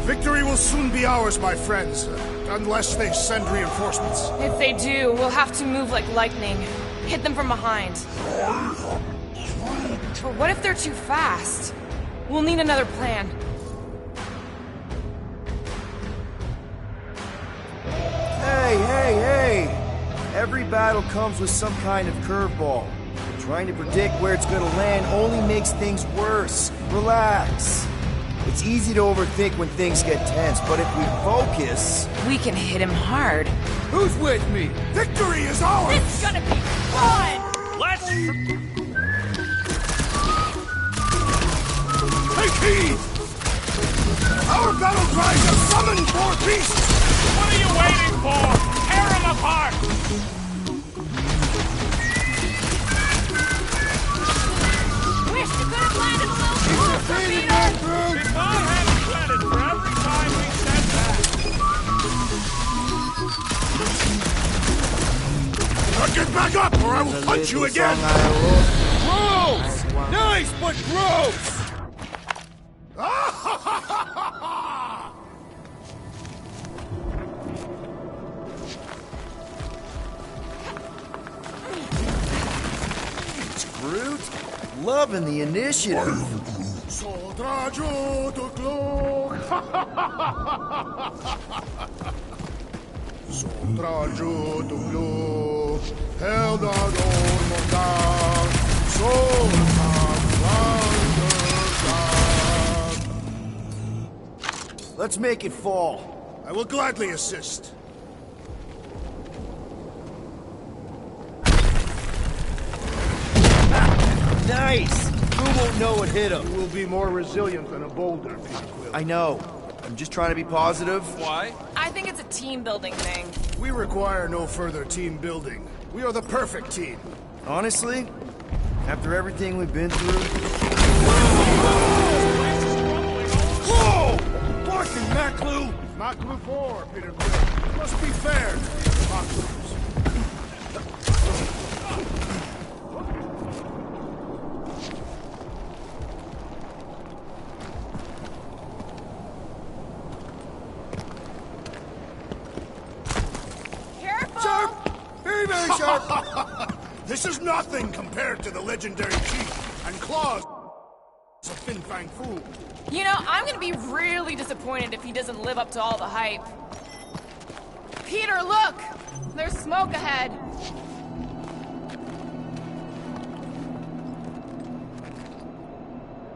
I: Victory will soon be ours, my friends, unless they send reinforcements.
C: If they do, we'll have to move like lightning. Hit them from behind. But what if they're too fast? We'll need another plan.
D: Hey! Every battle comes with some kind of curveball. Trying to predict where it's gonna land only makes things worse. Relax. It's easy to overthink when things get tense, but if we focus...
C: We can hit him hard.
P: Who's with me?
I: Victory is ours!
C: It's gonna be fun!
A: Let's...
I: Take heed! Our battle cries have summoned more beasts!
A: What are you waiting for? Tear them apart!
C: Wish you could have landed a little closer, Peter!
A: If I hadn't credit for every time we said that...
I: Now get back up, or I will punch you again!
P: Gross! Nice, but gross!
D: Groot? Loving the initiative. Let's make it fall.
I: I will gladly assist.
D: Nice! Who won't know what hit him?
I: You will be more resilient than a boulder, Peter Quill.
D: I know. I'm just trying to be positive.
A: Why?
C: I think it's a team-building thing.
I: We require no further team building. We are the perfect team.
D: Honestly, after everything we've been through...
P: Whoa! Fucking Maclu!
I: Maclu 4, Peter Quill. Must be fair to these Maclus. This is nothing compared to the legendary chief and claws of Fin Fang Foom.
C: You know, I'm gonna be really disappointed if he doesn't live up to all the hype. Peter, look! There's smoke ahead.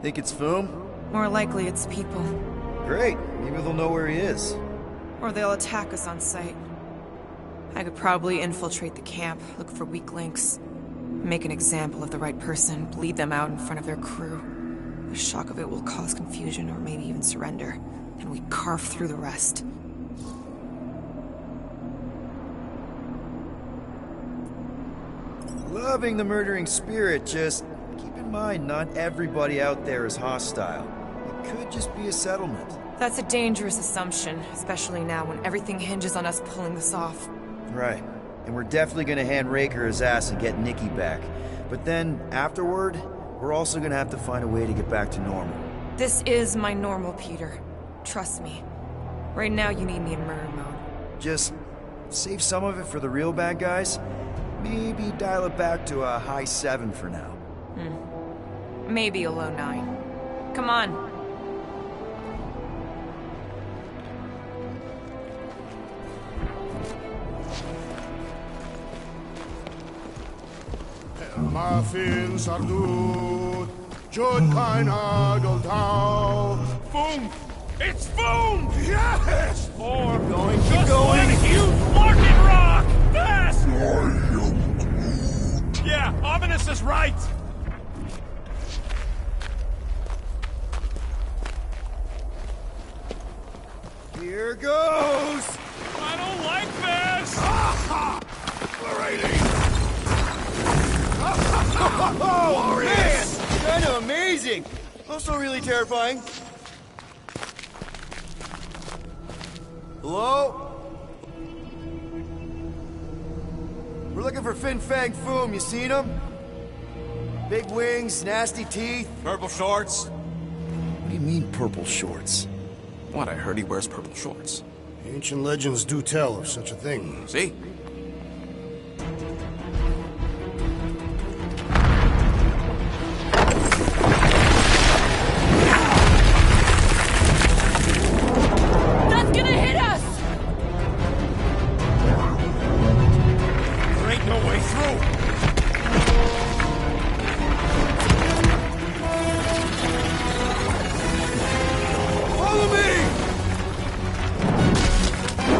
D: Think it's Foom?
L: More likely it's people.
D: Great. Maybe they'll know where he is.
L: Or they'll attack us on sight. I could probably infiltrate the camp, look for weak links, make an example of the right person, bleed them out in front of their crew. The shock of it will cause confusion or maybe even surrender, and we carve through the rest.
D: Loving the murdering spirit, just keep in mind not everybody out there is hostile. It could just be a settlement.
L: That's a dangerous assumption, especially now when everything hinges on us pulling this off.
D: Right. And we're definitely gonna hand Raker his ass and get Nikki back. But then, afterward, we're also gonna have to find a way to get back to normal.
L: This is my normal, Peter. Trust me. Right now you need me in murder mode.
D: Just save some of it for the real bad guys. Maybe dial it back to a high 7 for now.
L: Maybe a low 9. Come on.
I: Muffin Sardut, Jud Kain Adol Tau.
A: Foom! It's Foom!
I: Yes!
A: Or
D: Going, keep
A: just
D: going.
A: let it use Larkin Rock! Fast! Yeah, Ominous is right!
D: Here goes!
A: I don't like this!
D: Oh, man! Kind of amazing! Also really terrifying. Hello? We're looking for Fin Fang Foom. You seen him? Big wings, nasty teeth.
E: Purple shorts.
D: What do you mean, purple shorts?
E: What, I heard he wears purple shorts.
I: Ancient legends do tell of such a thing.
E: See?
C: That's gonna hit us!
A: There ain't no way through!
D: Follow me!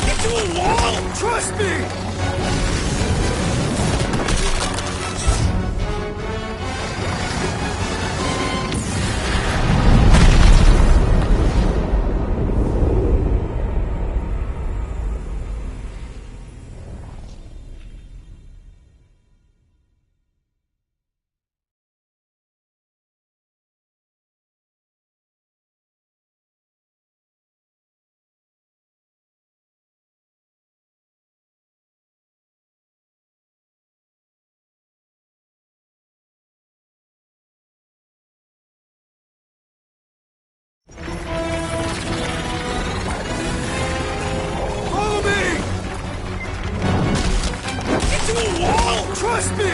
A: Get to a wall!
D: Trust me! Follow me!
A: Get to a wall!
D: Trust me!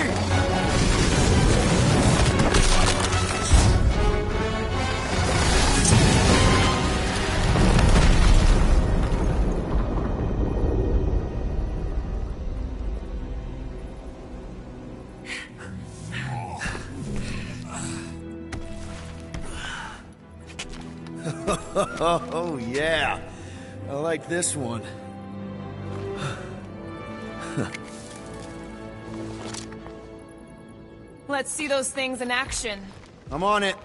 D: Oh, yeah. I like this one.
L: Let's see those things in action.
D: I'm on it.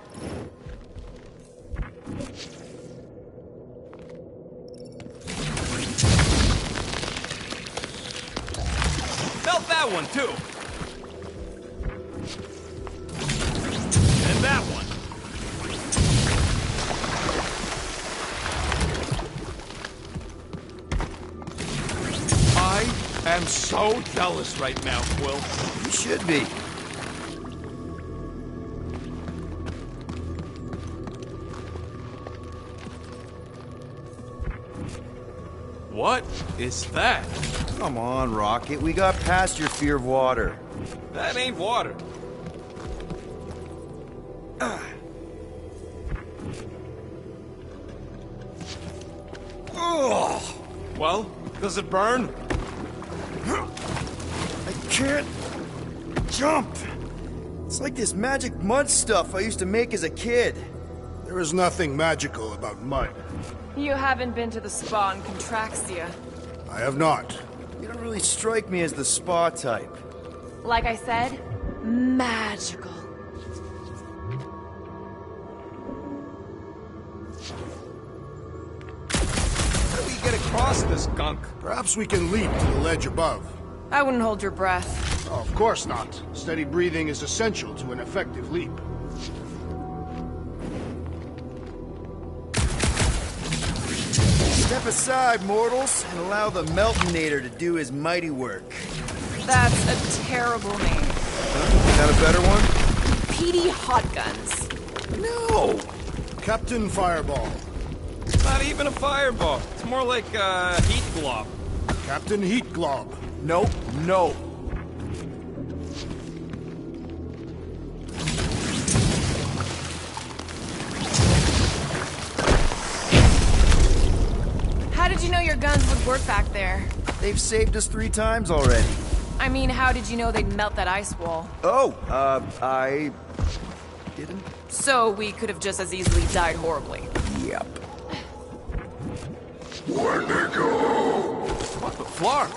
A: Felt that one, too. And that one. I am so jealous right now, Quill.
D: You should be.
A: What is that?
D: Come on, Rocket. We got past your fear of water.
A: That ain't water. Well, does it burn?
D: I can't jump. It's like this magic mud stuff I used to make as a kid.
I: There is nothing magical about mud.
L: You haven't been to the spa in Contraxia.
I: I have not.
D: You don't really strike me as the spa type.
L: Like I said, magical.
A: How do we get across this gunk?
I: Perhaps we can leap to the ledge above.
L: I wouldn't hold your breath.
I: Oh, of course not. Steady breathing is essential to an effective leap.
D: Step aside, mortals, and allow the Meltonator to do his mighty work.
L: That's a terrible name.
D: Is that a better one?
L: PD Hot Guns.
D: No!
I: Captain Fireball.
A: It's not even a fireball. It's more like a heat glob.
I: Captain Heat Glob.
D: Nope, no.
L: How did you know your guns would work back there?
D: They've saved us 3 times already.
L: I mean, how did you know they'd melt that ice wall?
D: Oh, I didn't.
L: So we could have just as easily died horribly.
D: Yep.
N: Where'd they go?
A: What the Flark?